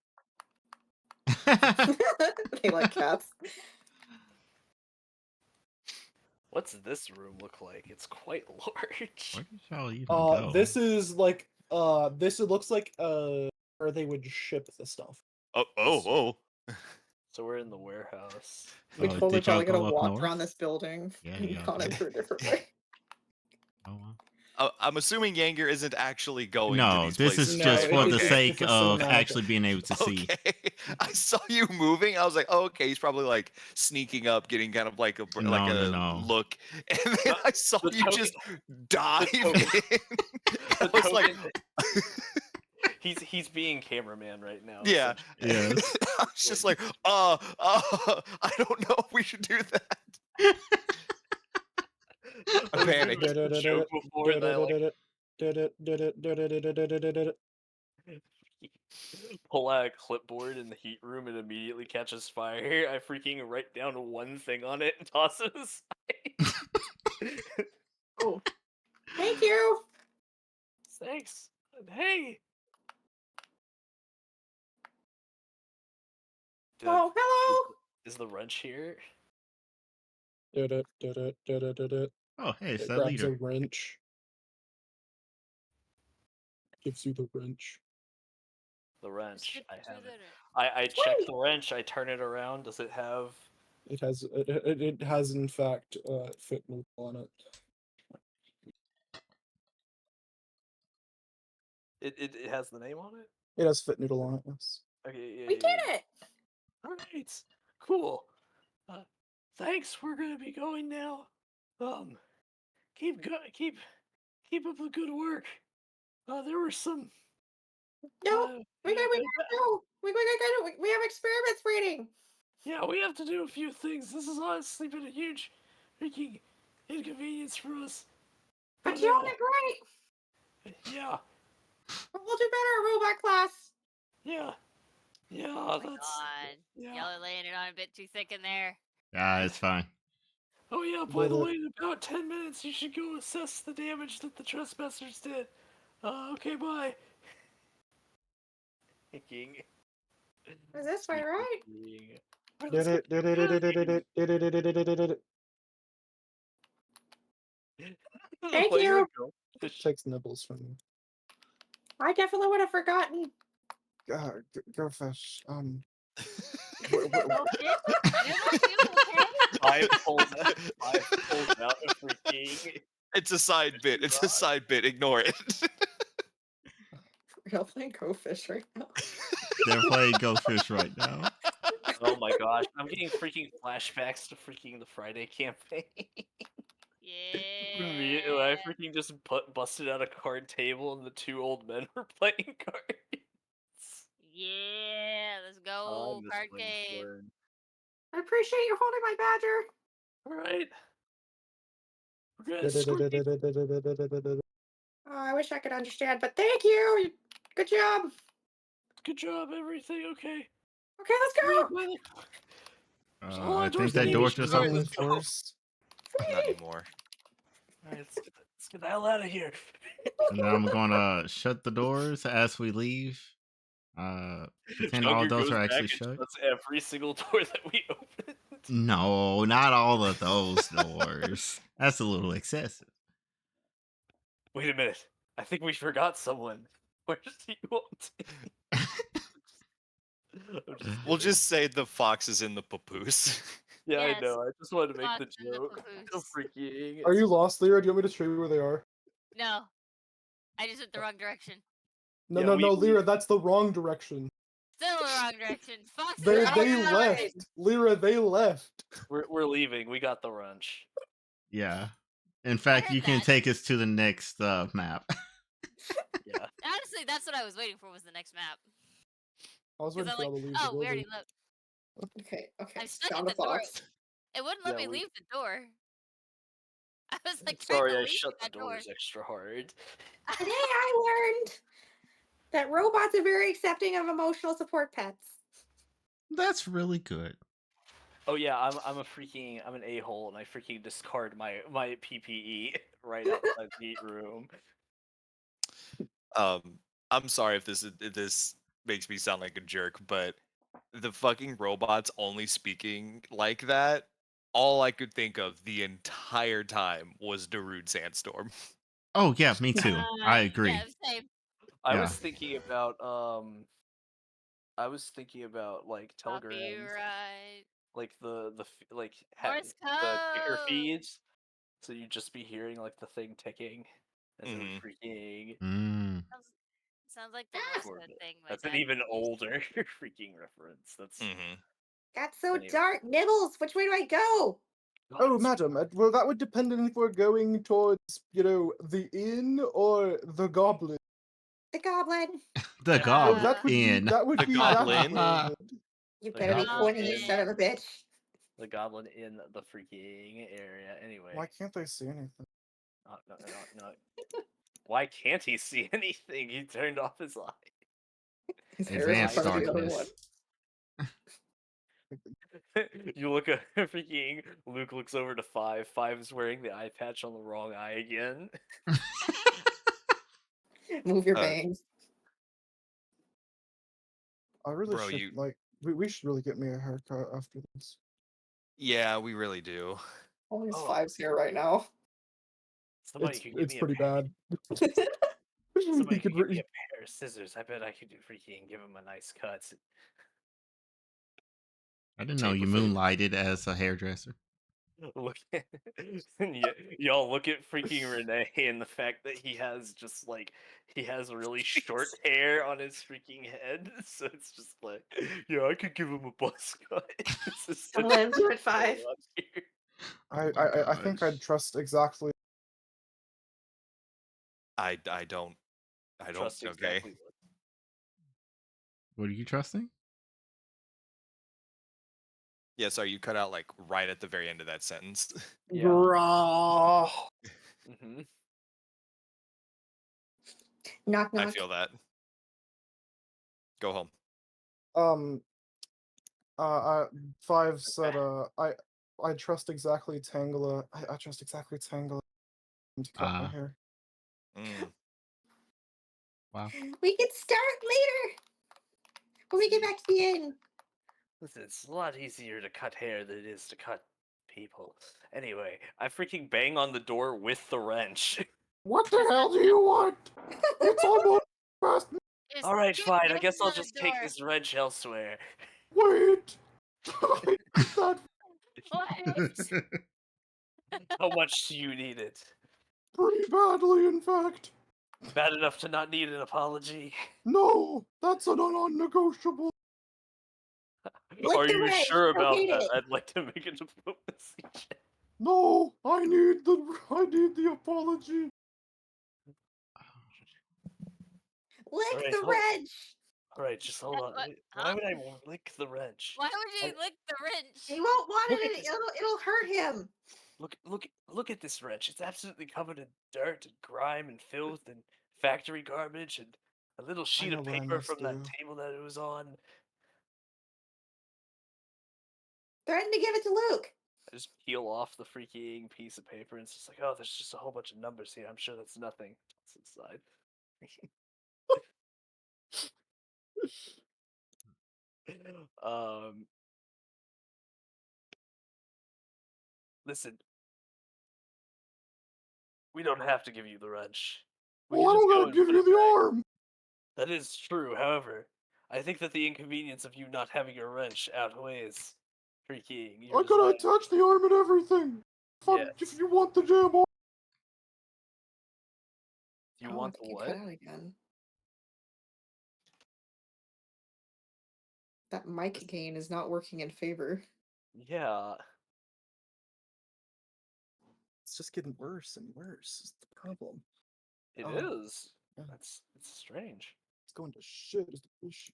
They like cats. What's this room look like? It's quite large. Where did y'all even go? This is like this it looks like where they would ship the stuff. Oh. So we're in the warehouse. We totally did y'all probably gotta go up walk north? around this building Yeah, and y'all gone in did. through a different way. Oh, wow. I'm assuming Yanger isn't actually going to No, these this places. is No, just for the it's sake for of cinematic. actually being able to see. Okay. I saw you moving. I was like, oh, okay, he's probably like sneaking up, getting kind of like a No. look, and then I saw the you token- just dive token- in. The I was like, token- he's being cameraman right now. yeah. essentially. Yes. I was just like, I don't know if we should do that. I was panicked. gonna make the joke before that pull out a clipboard in the heat room and immediately catches fire. I freaking write down one thing on it and toss it aside. Oh, thank you. Thanks. Hey. Oh, hello. Is the wrench here? It Oh, hey, it's that grabs a leader. wrench. Gives you the wrench. The wrench. I have it. it. I check the wrench. I turn it around. Does it have? It has in fact fit noodle on it. It has the name on it. It has fit noodle on it. Yes. Okay. Yeah, We yeah, did yeah. it. All right. Cool. Thanks. We're gonna be going now. Keep up the good work. There were some. No, we gotta go. We have experiments reading. Yeah, we have to do a few things. This has honestly been a huge freaking inconvenience for us. But you did great. Yeah, We'll do better, robot class. yeah, yeah. Oh my That's god. yeah. Y'all are laying it on a bit too thick in there. Ah, it's fine. Oh yeah. By the But, way, in about 10 minutes, you should go assess the damage that the trespassers did. Okay, bye. King. Is this way, right? Thank you. Takes nibbles from you. I definitely would have forgotten. Go fish. Oh shit. You okay? I pulled out a freaking. It's a side bit. It's a side bit. Ignore it. We're all playing Go Fish right now. They're playing Go Fish right now. Oh my gosh, I'm getting freaking flashbacks to freaking the Friday campaign. Immediately, I Yeah. freaking just busted out a card table and the two old men were playing cards. Yeah. Let's Oh, go. Card game. I appreciate you holding my badger. Alright. We're gonna escort you. Oh, I wish I could understand, but thank you. Good job. Good job, everything okay? Okay, let's go. Hold on, I doors think that need door to be just shut. opened. Let's go. Not anymore. Alright, let's get the hell out of here. And then I'm gonna shut the doors as we leave. Pretend all Junker those goes are back actually and shut. shuts every single door that we opened. No, not all of those doors. That's a little excessive. Wait a minute. I think we forgot someone. Where's he? We'll just say the fox is in the papoose. Yeah, I Yes. know. I just wanted to make the Fox in the joke. So papoose. freaking. Are you lost, Lyra? Do you want me to show you where they are? No. I just went the wrong direction. No, Yeah, no, we- no, Lyra, that's the wrong direction. Still the wrong direction. Fox They is Outside. left. Lyra, they left. We're leaving. We got the wrench. Yeah. In fact, heard you can that. take us to the next map. Yeah. Honestly, that's what I was waiting for was the next map. I was 'Cause waiting I'm for like, y'all to leave oh, the we already building. looked. Okay, I'm stuck found at a the door. fox. It wouldn't let Yeah, me leave the door. I was like trying Sorry, to I leave shut the that door. doors extra hard. Today I learned that robots are very accepting of emotional support pets. That's really good. Oh yeah, I'm an a-hole and I freaking discard my PPE right outside the room. I'm sorry if this makes me sound like a jerk, but the fucking robots only speaking like that, all I could think of the entire time was Darude Sandstorm. Oh yeah, me too. I agree. Yeah, same. I Yeah. was thinking about like telegrams, Copyright. like like Morse the ticker code. feeds. So you'd just be hearing like the thing ticking as it would Mhm. freaking. Mm. Sounds like the Ah, Morse Or code thing my that's an dad even used. older freaking reference. That's Mhm. got so Anyway. dark. Nibbles, which way do I go? Oh, madam, well, that would depend on if we're going towards, the inn or the goblin. The goblin. The Yeah. Oh, goblin. that would be The that would goblin? very good. You The better be goblin 20, you in son of a bitch. the goblin in the freaking area. Anyway, Why can't they see anything? no. Why can't he see anything? He turned off his light. His hair is in Advanced front of the other one. darkness. You look at freaking Luke looks over to Five. Five is wearing the eye patch on the wrong eye again. Move your Uh, bangs. I really Bro, should you we should really get me a haircut after this. yeah, we really do. Only his Oh. 5's here right now. Somebody could give It's me pretty bad. Somebody He could could give me re- a pair of scissors. I bet I could freaking give him a nice cut. I didn't know Tape you of it. moonlighted as a hairdresser. Look at y'all look at freaking Renee and the fact that he has just like he has really short hair on his freaking head, so it's just like, yeah, I could give him a buzz cut. This is Don't let him do it, 5. going on here. I think I'd trust exactly. I don't Trust okay. exactly what. What are you trusting? Yeah, sorry, you cut out like right at the very end of that sentence. Yeah. Bruh. Mm-hmm. Knock, I knock. feel that. Go home. Five said, I trust exactly Tangela. I trust exactly Tangela to cut my hair. Mm. Wow. We can start later when we get back to the inn. Listen, it's a lot easier to cut hair than it is to cut people. Anyway, I freaking bang on the door with the wrench. What the hell do you want? It's almost past. Just All right, keep fine. I banging guess I'll on the just take door. this wrench elsewhere. Wait. I need that What? How much do you need it? pretty badly, in fact. Bad enough to not need an apology? No, that's a non-negotiable. Lick Are the you wrench. sure Don't about hate that? it. I'd like to make a diplomacy check. No, I need the apology. Lick the Alright, wrench. alright, just hold on. What? Why Huh? would I lick the wrench? Why would you I- lick the wrench? He won't want Look at it. this. It'll hurt him. Look at this wrench. It's absolutely covered in dirt and grime and filth and factory garbage and a little sheet know of what I paper must from that do. table that it was on. Threaten to give it to Luke. I just peel off the freaking piece of paper and it's just like, oh, there's just a whole bunch of numbers here. I'm sure that's nothing. It's inside. um, Listen, we don't have to give you the wrench. We Well, can I just don't go gotta and give put you it the back. arm. That is true. However, I think that the inconvenience of you not having a wrench outweighs freaking your I gotta desire. attach the arm and everything. If Yes. you want the damn arm. You Oh, want I the think you what? cut out again. That mic gain is not working in favor. Yeah. It's just getting worse and worse. Is the problem. It Oh, is. yeah. It's strange. It's going to shit. Is the issue.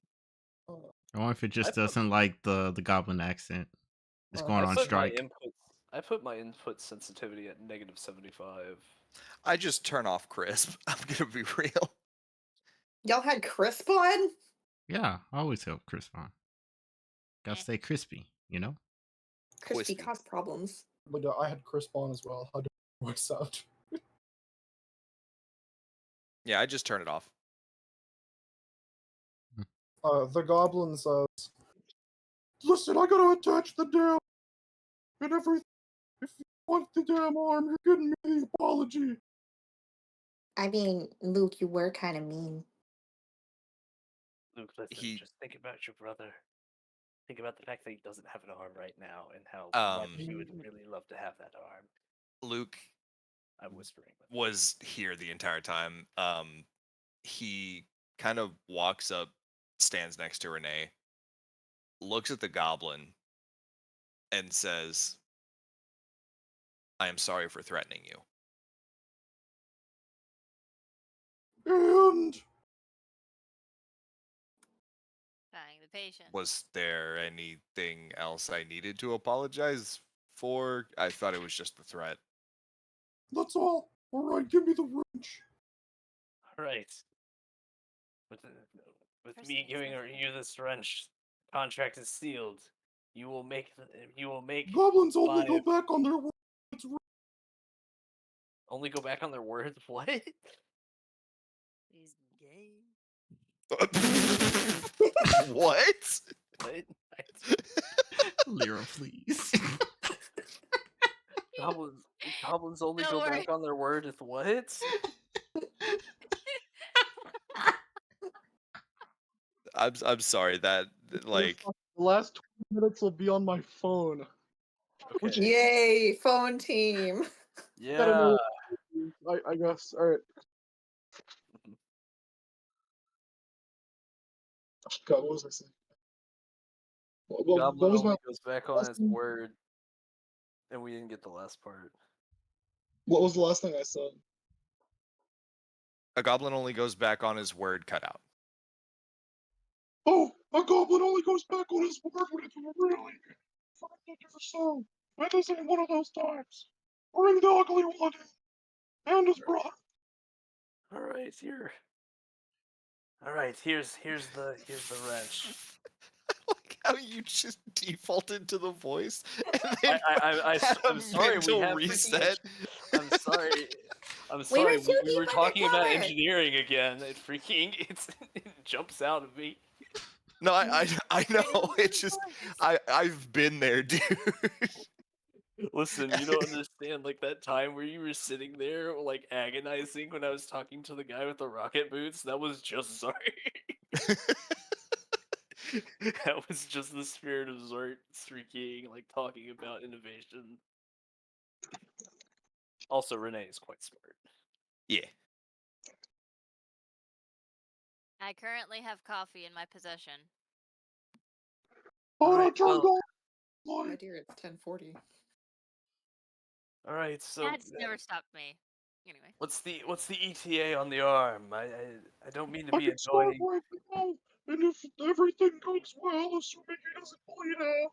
I wonder if it I just put doesn't like the goblin accent. It's going I on put my strike. inputs. I put my input sensitivity at -75. I just turn off crisp. I'm gonna be real. Y'all had crisp on? Yeah, always help crisp on. Gotta Eh. stay crispy, you know? Crispy Quispy. cause problems. But I had crisp on as well. How do it works out? Yeah, I just turn it off. The goblin says, "Listen, I gotta attach the dam and everything. If you want the damn arm, you're getting me the apology." I mean, Luke, you were kind of mean. Luke, listen, He- just think about your brother. Think about the fact that he doesn't have an arm right now and how much he would really love to have that arm. Luke I'm whispering. was here the entire time. He kind of walks up, stands next to Renee, looks at the goblin, and says, "I am sorry for threatening you." And Buying the patience. Was there anything else I needed to apologize for? I thought it was just the threat. that's all. Alright, give me the wrench. All right. With Person me is giving nothing. you this wrench, contract is sealed. You will make Goblins only go 5. back on their word. Only go back on their words. What? He's gay. What? What? Lyra, please. Goblins only Don't go worry. back on their word with what? I'm sorry that like The last 20 minutes will be on my phone. Which Okay. Yay, phone team. gotta Yeah. know. I guess. Alright. God, what was I saying? What Goblin was my only goes back on last his thing? word, and we didn't get the last part. What was the last thing I said? a goblin only goes back on his word cut out. Oh, a goblin only goes back on his word when it's really so. This ain't one of those times. Bring the ugly one in, and his brother. All right, here. All right, here's the wrench. Like how you just defaulted to the voice and then had a I'm sorry. We mental have reset. I'm sorry. I'm We sorry. were too We were deep talking about undercover. engineering again. It freaking it jumps out of me. No, I know. It's just I've been there, dude. Listen, you don't understand. Like that time where you were sitting there, like agonizing when I was talking to the guy with the rocket boots. That was just sorry. That was just the spirit of Zort streaking, like talking about innovation. Also, Renee is quite smart. Yeah. I currently have coffee in my possession. Alright, well, My dear, it's 10:40. alright. So, That's never stopped me. Anyway. what's the ETA on the arm? I don't mean to I be can start annoying. right now, and if everything goes well, assuming he doesn't bleed out,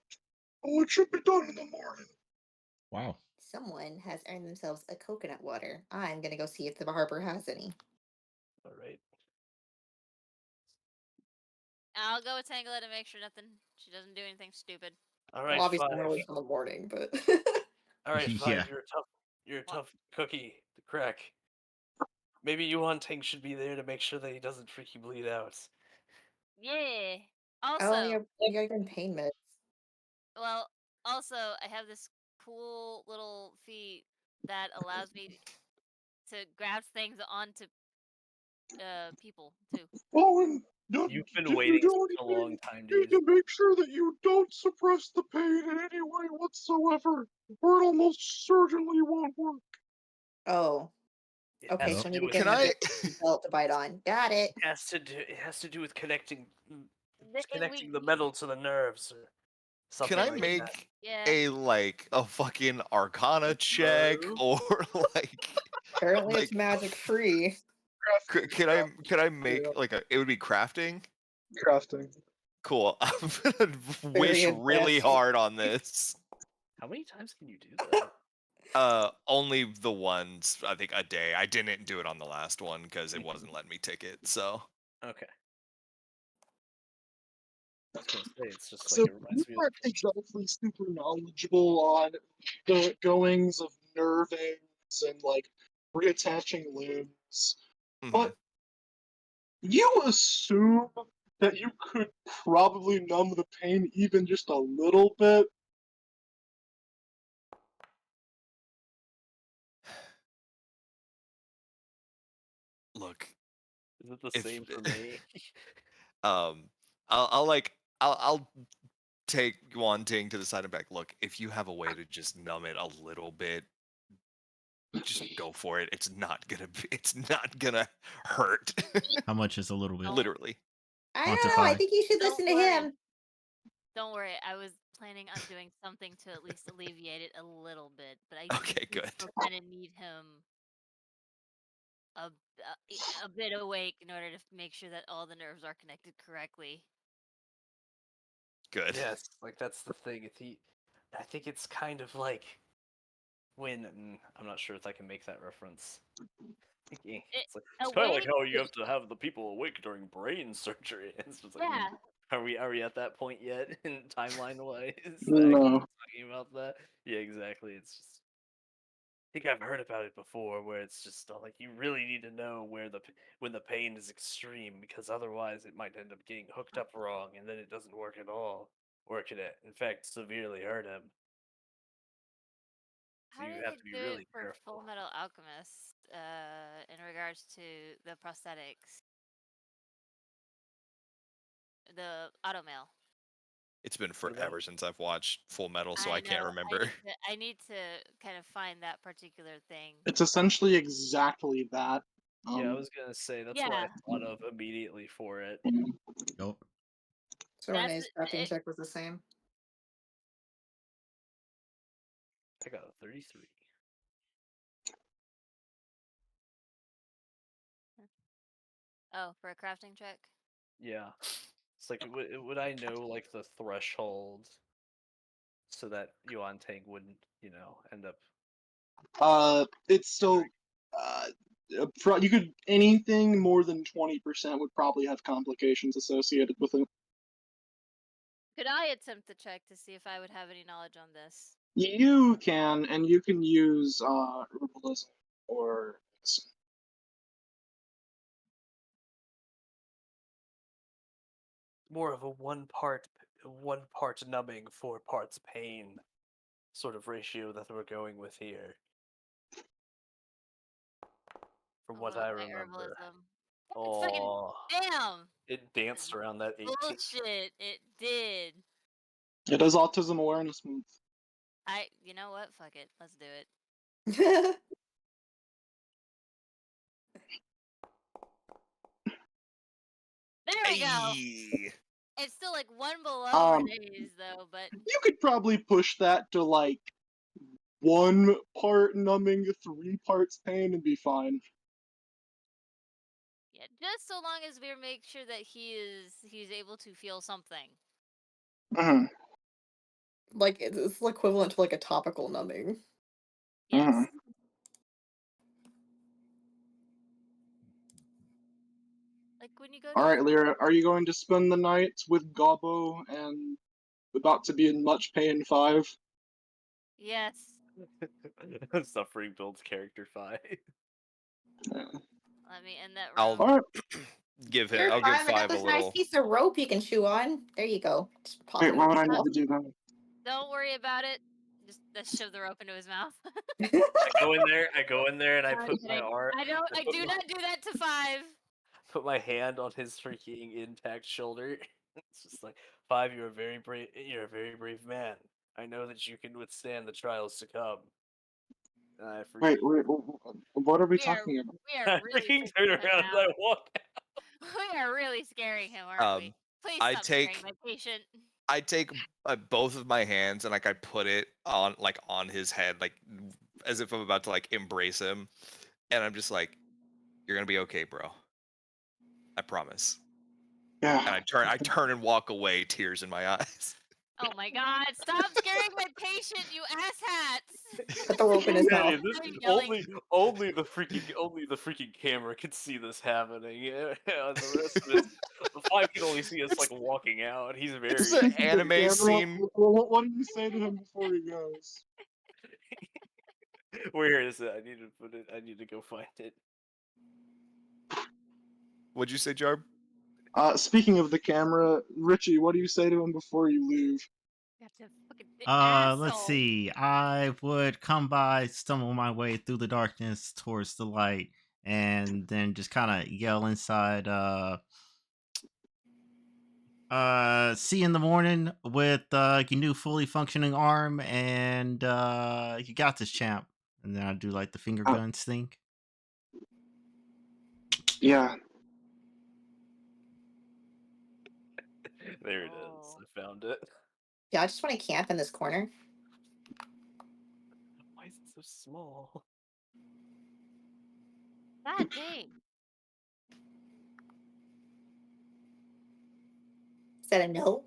oh, it should be done in the morning. Wow. Someone has earned themselves a coconut water. I'm gonna go see if the harbor has any. Alright. I'll go with Tanglet and make sure she doesn't do anything stupid. Well, Alright, obviously, 5. I'm gonna wait till the morning, but Alright, 5. Yeah. You're a tough cookie to crack. Maybe Yuan Ting should be there to make sure that he doesn't freaking bleed out. Yeah. oh, Also, you gotta get pain meds. well, also I have this cool little feat that allows me to grab things onto people too. Oh, and You've been did you waiting do such a long anything? time, You dude. can make sure that you don't suppress the pain in any way whatsoever, or it almost certainly won't work. Oh, It okay. has Yep. So I to need do to with get Can him a I big belt to bite on. Got it. it has to do with connecting We the metal to the nerves or can something I like that. make yeah. a fucking Arcana check No. or like Apparently, it's like magic free. can I make like a it would be crafting? Crafting. Cool. I'm gonna Very wish really advanced. hard on this. How many times can you do that? Only the ones, I think, a day. I didn't do it on the last one because it wasn't letting me tick it. So Okay. I was gonna say it's just like So it you reminds me of. aren't exactly super knowledgeable on the goings of nervings and like reattaching limbs, mhm. but you assume that you could probably numb the pain even just a little bit. Look, Is it the if same for me? um, I'll take wanting to the side and back. Look, if you have a way to just numb it a little bit, just go for it. It's not gonna hurt. How much is a little bit? Don't- Literally. I don't know. I Quantify. think you should Don't listen to worry. him. Don't worry, I was planning on doing something to at least alleviate it a little bit, but I Okay, do good. still kind of need him a bit awake in order to make sure that all the nerves are connected correctly. Good. Yes, like that's the thing. I think it's kind of like when I'm not sure if I can make that reference. It's kind of like Awake? how you have to have the people awake during brain surgery. It's just like, Yeah. are we at that point yet in timeline wise? No. Talking about that? Yeah, exactly. It's just. I think I've heard about it before, where it's just like you really need to know when the pain is extreme, because otherwise it might end up getting hooked up wrong, and then it doesn't work at all, or it could, in fact, severely hurt him. So How you did have they to be do it really for careful. Full Metal Alchemist in regards to the prosthetics? The automail. It's been What about forever since I've watched Full Metal, so I can't know. remember. I need to kind of find that particular thing. It's essentially exactly that. Yeah, I was gonna say that's what I Yeah. thought of immediately for it. Nope. So That's Renee's crafting it. check was the same. I got a 33. Oh, for a crafting check? Yeah, it's like would I know like the threshold so that Yuan Tang wouldn't end up. It's still you could anything more than 20% would probably have complications associated with it. Could I attempt the check to see if I would have any knowledge on this? You can, and you can use herbalism or More of a one part numbing, 4 parts pain sort of ratio that we're going with here. From what Along I with my remember. herbalism. Oh, Damn! it danced around that 18. Bullshit! It did. it is Autism Awareness Month. You know what? Fuck it. Let's do it. There we go. Ayy. It's still like one below Um, Renee's though, but You could probably push that to like 1 part numbing, 3 parts pain, and be fine. yeah, just so long as we make sure that he's able to feel something. Mhm, Like it's equivalent to like a topical numbing. Yes. mhm. Like when you go All to right, Lyra, are you going to spend the night with Gobbo and about to be in much pain 5? Yes. Suffering builds character 5. Let me end that I'll room. All right. give him. You're I'll give fine. I got 5 a this nice little. piece of rope you can chew on. There you go. Just pop Wait, it why in would I need yourself. to do that? Don't worry about it. Just shove the rope into his mouth. I go in there and I I'm put my kidding. arm. I do not do that to 5. Put my hand on his freaking intact shoulder. It's just like, 5, you're a very brave. You're a very brave man. I know that you can withstand the trials to come. And I freaking, Wait, what are we We are talking about? we I are really freaking turn freaking him around and out. I walk. We are really scaring him, aren't we? Um, Please I stop scaring take my patient. I take both of my hands and like I put it on his head, like as if I'm about to like embrace him, and I'm just like, "You're gonna be okay, bro. I promise." And Yeah. I turn and walk away, tears in my eyes. Oh my god, stop scaring my patient, you asshats! Put the rope in his Manny, mouth. this I'm is yelling. only the freaking camera can see this happening. Yeah, the rest of it, the 5 can only see us like walking out. He's very. This is an Speaking of anime camera, scene. what do you say to him before he goes? Where is it? I need to put it. I need to go find it. What'd you say, Jarb? Speaking of the camera, Richie, what do you say to him before you leave? That's a fucking asshole. Let's see. I would come by, stumble my way through the darkness towards the light, and then just kind of yell inside, see you in the morning with your new fully functioning arm, and you got this, champ. And then I do like the finger guns thing. Yeah. There it is. Oh. I found it. Yeah, I just want to camp in this corner. Why is it so small? God dang. Is that a no?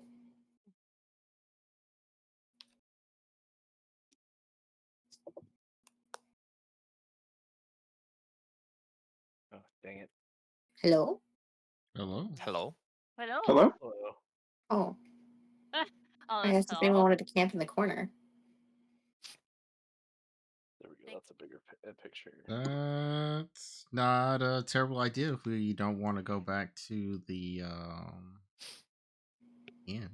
Oh, dang it. Hello? Hello. Hello. Hello. Hello? Hello. Oh, Oh, I that's asked if anyone all. wanted to camp in the corner. There we go. That's a bigger picture. That's not a terrible idea if we don't want to go back to the inn.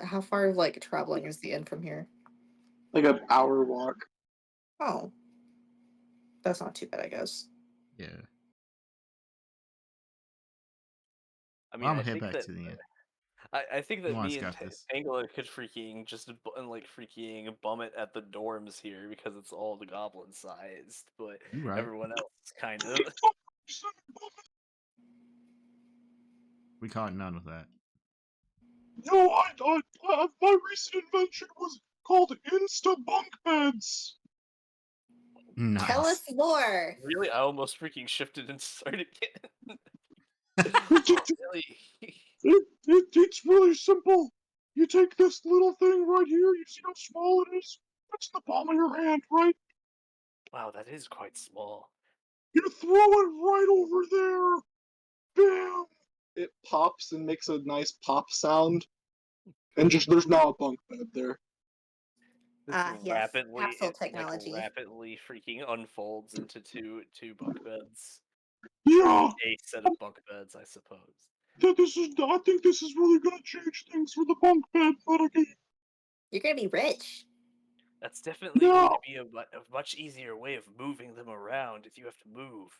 How far like traveling is the inn from here? Like an hour walk. Oh, that's not too bad, I guess. Yeah. I Well, mean, I'm I gonna head think back that to the inn. I think that Nuance me and got this. Pangela could freaking just like freaking bum it at the dorms here because it's all the goblin sized, but You right. everyone else is kind of. We caught none of that. No, my recent invention was called Insta Bunk Beds. Nice. Tell us more. Really, I almost freaking shifted and started again. Really? It's really simple. You take this little thing right here, you see how small it is? That's the palm of your hand, right? Wow, that is quite small. You throw it right over there. Bam! It pops and makes a nice pop sound. And just there's now a bunk bed there. This Yes, rapidly, capsule it technology. rapidly freaking unfolds into two bunk beds. Yeah! A set of bunk beds, I suppose. I think this is really gonna change things for the bunk bed, but again, You're gonna be rich. That's definitely Yeah. going to be a much easier way of moving them around if you have to move.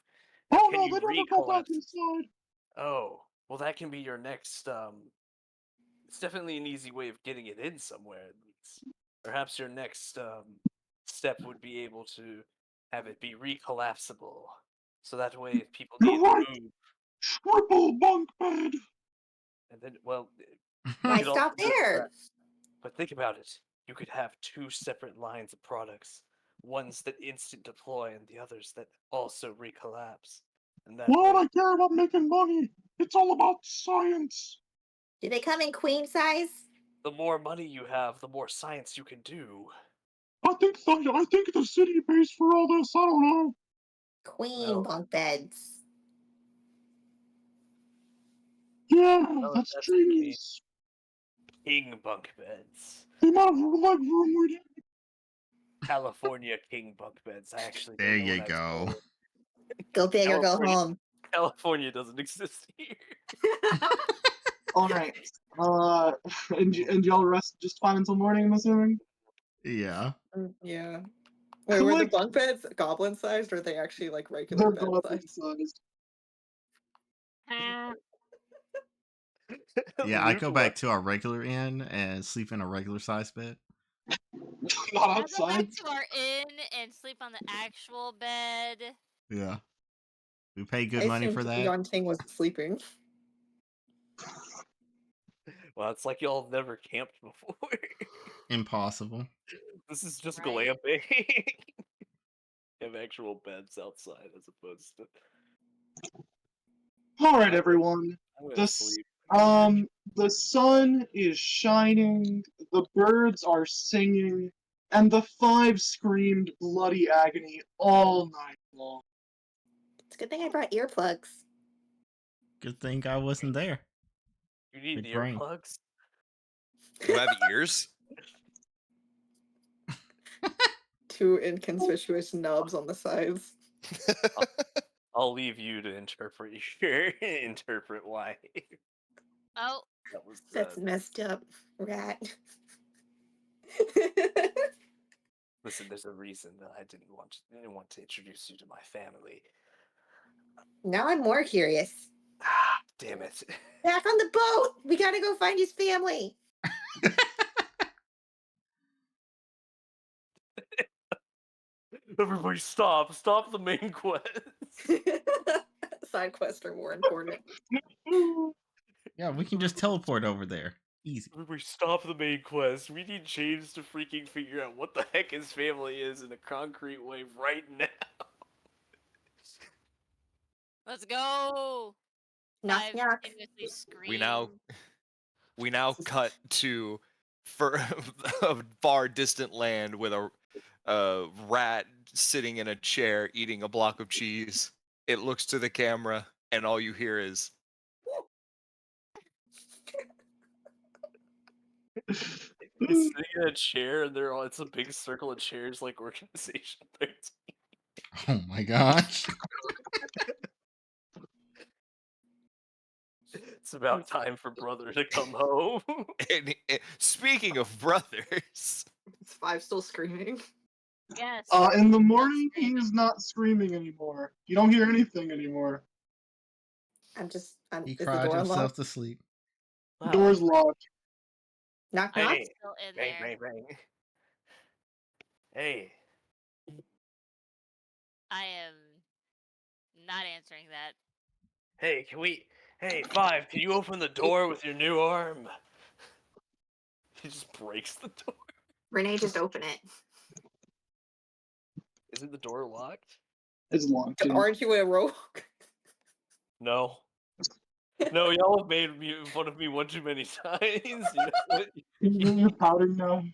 Now, oh can no, you they never go back recollapse? inside. Oh, well, that can be your next. It's definitely an easy way of getting it in somewhere at least. Perhaps your next step would be able to have it be recollapsible, so that way if people You're need right. to move, Triple bunk bed. and then well, Why could also stop do there? that. But think about it. You could have 2 separate lines of products. Ones that instant deploy and the others that also recollapse. And that Why way, would I care about making money? It's all about science. Do they come in queen size? the more money you have, the more science you can do. I think the city pays for all this. I don't know. Queen Well, bunk beds. Yeah, well, if that's that's the case, genius. king bunk beds. The amount of leg room we need. California king bunk beds. I actually There don't know you what go. Go big or go California, home. California doesn't exist here. All right. And y'all rest just fine until morning, I'm assuming. Yeah. Yeah. Wait, were the Like bunk beds goblin sized or are they actually like regular they're bed goblin sized? sized. Ah, Yeah, I Luke go back left. to our regular inn and sleep in a regular size bed. Not I'll go back outside. to our inn and sleep on the actual bed. Yeah. We pay good I money assumed for that. Yon Ting was sleeping. Well, it's like y'all have never camped before. Impossible. This is just Right. glamping. Have actual beds outside as opposed to. All right, everyone. I'm gonna This sleep. The sun is shining, the birds are singing, and the five screamed bloody agony all night long. It's a good thing I brought earplugs. Good thing I wasn't there. You need Big brain. earplugs? You have ears? Two inconspicuous nubs on the sides. I'll leave you to interpret your interpret why. Oh, That was That's messed up, rat. listen, there's a reason that I didn't want to introduce you to my family. Now I'm more curious. Ah, damn it. Back on the boat! We gotta go find his family. Everybody stop the main quest. Side quests are more important. Yeah, we can just teleport over there. Easy. Everybody stop the main quest. We need James to freaking figure out what the heck his family is in a concrete way right now. let's go. Knock, Five knock. continuously scream. We now cut to for a far distant land with a rat sitting in a chair eating a block of cheese. It looks to the camera, and all you hear is He's sitting in a chair, and it's a big circle of chairs like Organization 13. Oh my gosh. It's about time for brother to come home. and speaking of brothers, Is Five still screaming? Yes. In the still morning, he screaming. is not screaming anymore. You don't hear anything anymore. I'm He is the cried door himself unlocked? to sleep. Wow. Door's locked. Knock, knock. Hey, Still in bang, there. bang, bang. Hey, I am not answering that. hey, Hey, Five, can you open the door with your new arm? He just breaks the door. Renee, just open it. Isn't the door locked? It's locked. Yeah. Aren't you a rogue? No. No, y'all have made fun of me one too many times. You know what? You're pouting now.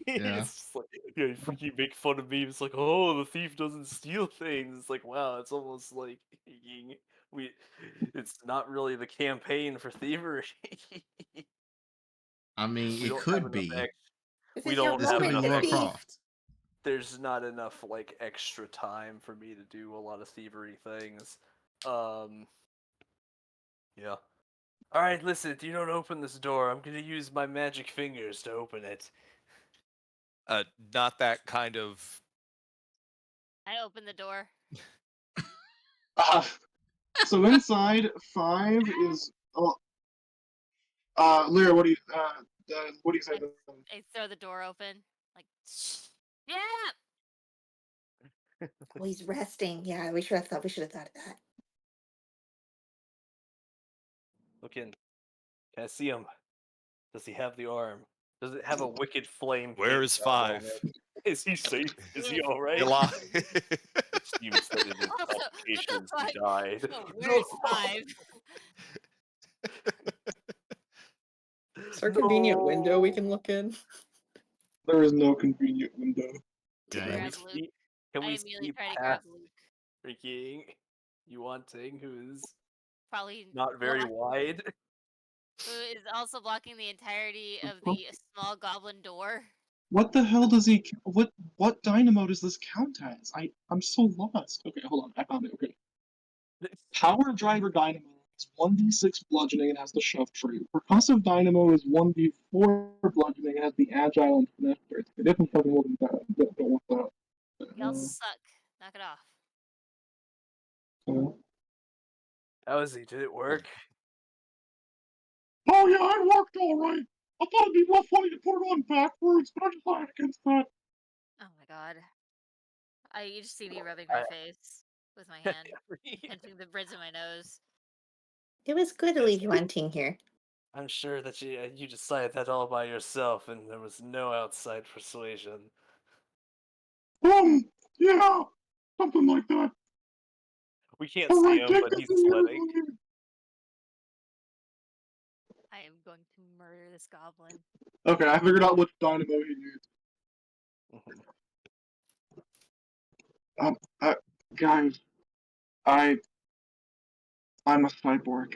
Yeah. It's just like, you freaking make fun of me. It's like, oh, the thief doesn't steal things. It's like, wow, it's almost like we. It's not really the campaign for thievery. I mean, We it don't have could enough be. This we is your don't This have could be moment enough to Laura extra, thief. Croft. there's not enough like extra time for me to do a lot of thievery things. Yeah. All right, listen. If you don't open this door, I'm gonna use my magic fingers to open it. not that kind of. I open the door. So inside, Five is. Oh, Lyra, what do you say? I throw the door open. Like, yeah. Oh, he's resting. Yeah, we should have thought of that. Look in. Can I see him? Does he have the arm? Does it have a wicked flame? Where paint is job on Five? it? Is he safe? Is he all right? You lie. It seems that in his Also, what the complications he fuck? died. No, where's Five? Is there a convenient window we can look in? There is no convenient window. Yeah, Can we Grab Luke. see? Can I we immediately see try to grab past Luke. freaking Yuanting, who's Probably not very block- wide? who is also blocking the entirety of the small goblin door. What the hell does he? What dynamo does this count as? I'm so lost. Okay, hold on. I found it. Okay. Power driver dynamo is 1d6 bludgeoning and has the shove trait. Percussive dynamo is 1d4 bludgeoning and has the agile and finesse traits. It doesn't fucking work with that. Don't want that. Y'all suck. Knock it off. How is he? Did it work? Oh yeah, it worked all right. I thought it'd be more funny to put it on backwards, but I decided against that. Oh my god. You just see me rubbing my I- face with my hand, pinching the bridge of my nose. It was good to leave you hunting here. I'm sure that you decided that all by yourself, and there was no outside persuasion. Yeah, something like that. We can't see him, but he's sweating. I I am going to murder this goblin. Okay, I figured out which dynamo he needs. Mhm. Guys, I'm a cyborg.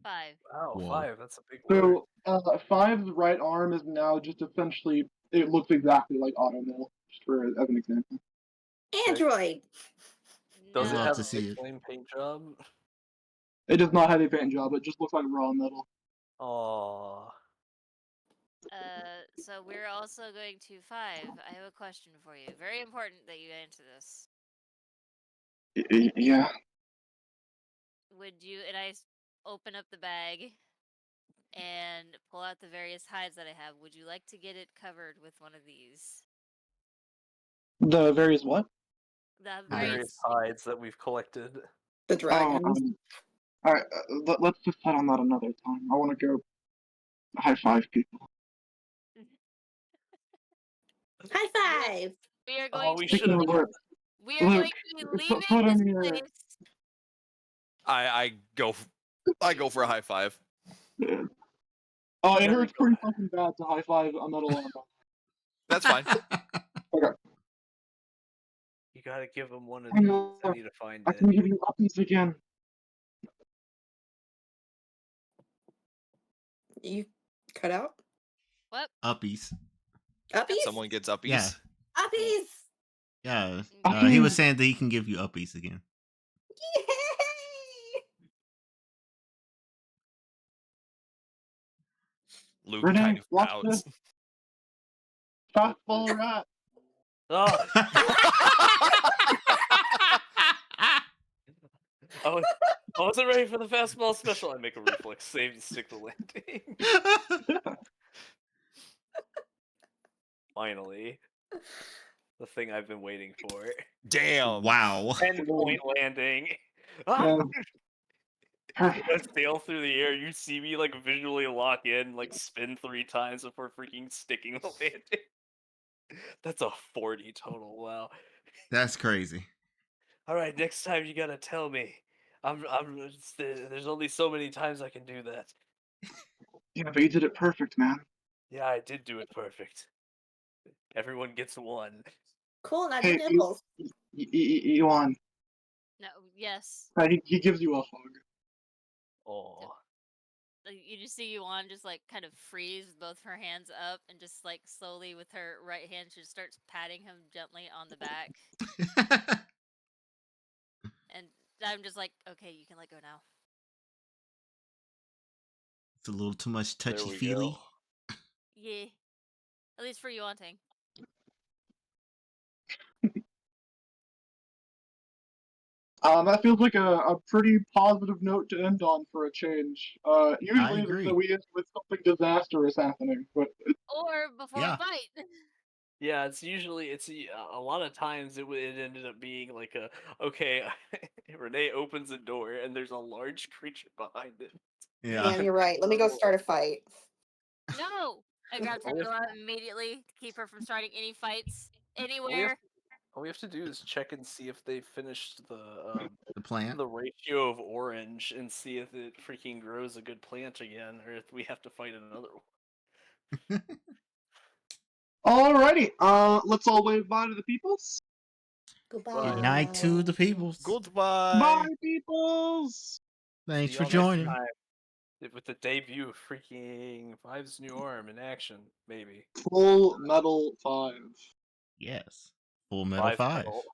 5. Wow, Whoa. 5. That's a big word. So, Five's right arm is now just essentially, it looks exactly like Automill, just as an example. Android. Does it Love have to a see big it. flame paint job? It does not have a paint job, it just looks like raw metal. Aww. So we're also going to 5. I have a question for you. Very important that you answer this. Yeah. Would you, and open up the bag and pull out the various hides that I have. Would you like to get it covered with one of these? The various what? The Hides. Various hides that we've collected. The Oh, dragons. alright, let's decide on that another time. I want to go high five people. High five. We are Oh, going we to be should have. we are going Luke, to be put leaving in this your. place. I go for a high five. Oh, it Gotta hurts go. pretty fucking bad to high five a metal arm. That's fine. You gotta give him one of Hang these. on, I need to find I it. can give you uppies again. You cut out? What? Uppies. Uppies? Someone gets uppies. Yeah. Uppies. Yeah. Mm. He was Uppies! saying that he can give you uppies again. Yay! Luke Renee, kind of watch pouts. this. Fastball rat. Oh, I wasn't ready for the fastball special. I make a reflex save to stick the landing. Finally. The thing I've been waiting for. Damn. Wow. 10-point landing. Um, I sail through the air. You see me like visually lock in, like spin 3 times before freaking sticking the landing. That's a 40 total. Wow. That's crazy. All right, next time you gotta tell me. There's only so many times I can do that. yeah, but you did it perfect, man. Yeah, I did do it perfect. Everyone gets 1. Cool, not Hey, your nipples. Yuan. No, yes. He gives you a hug. Oh, Like, you just see Yuan just like kind of freeze with both her hands up and just like slowly with her right hand she just starts patting him gently on the back. And I'm just like, okay, you can let go now. It's a little too much there touchy we feely. go. Yeah. At least for Yuan Tang. That feels like a pretty positive note to end on for a change. Usually agree. we end with something disastrous happening, but Or before Yeah. we fight. Yeah, it's usually a lot of times it ended up being like okay, Renee opens a door and there's a large creature behind it. Yeah, Yeah. you're right. Let me go start a fight. No! I grabbed her Oh, yes. Noah immediately to keep her from starting any fights All we have, anywhere. all we have to do is check and see if they finished The plant. the ratio of orange and see if it freaking grows a good plant again, or if we have to fight another one. alrighty. Let's all wave bye to the peoples. Goodbye. Good night to the peoples. Goodbye. Bye, peoples. Thanks See for y'all next joining. time. With the debut of freaking Five's new arm in action, maybe. Full Metal 5. Yes. Full Metal Five 5. metal.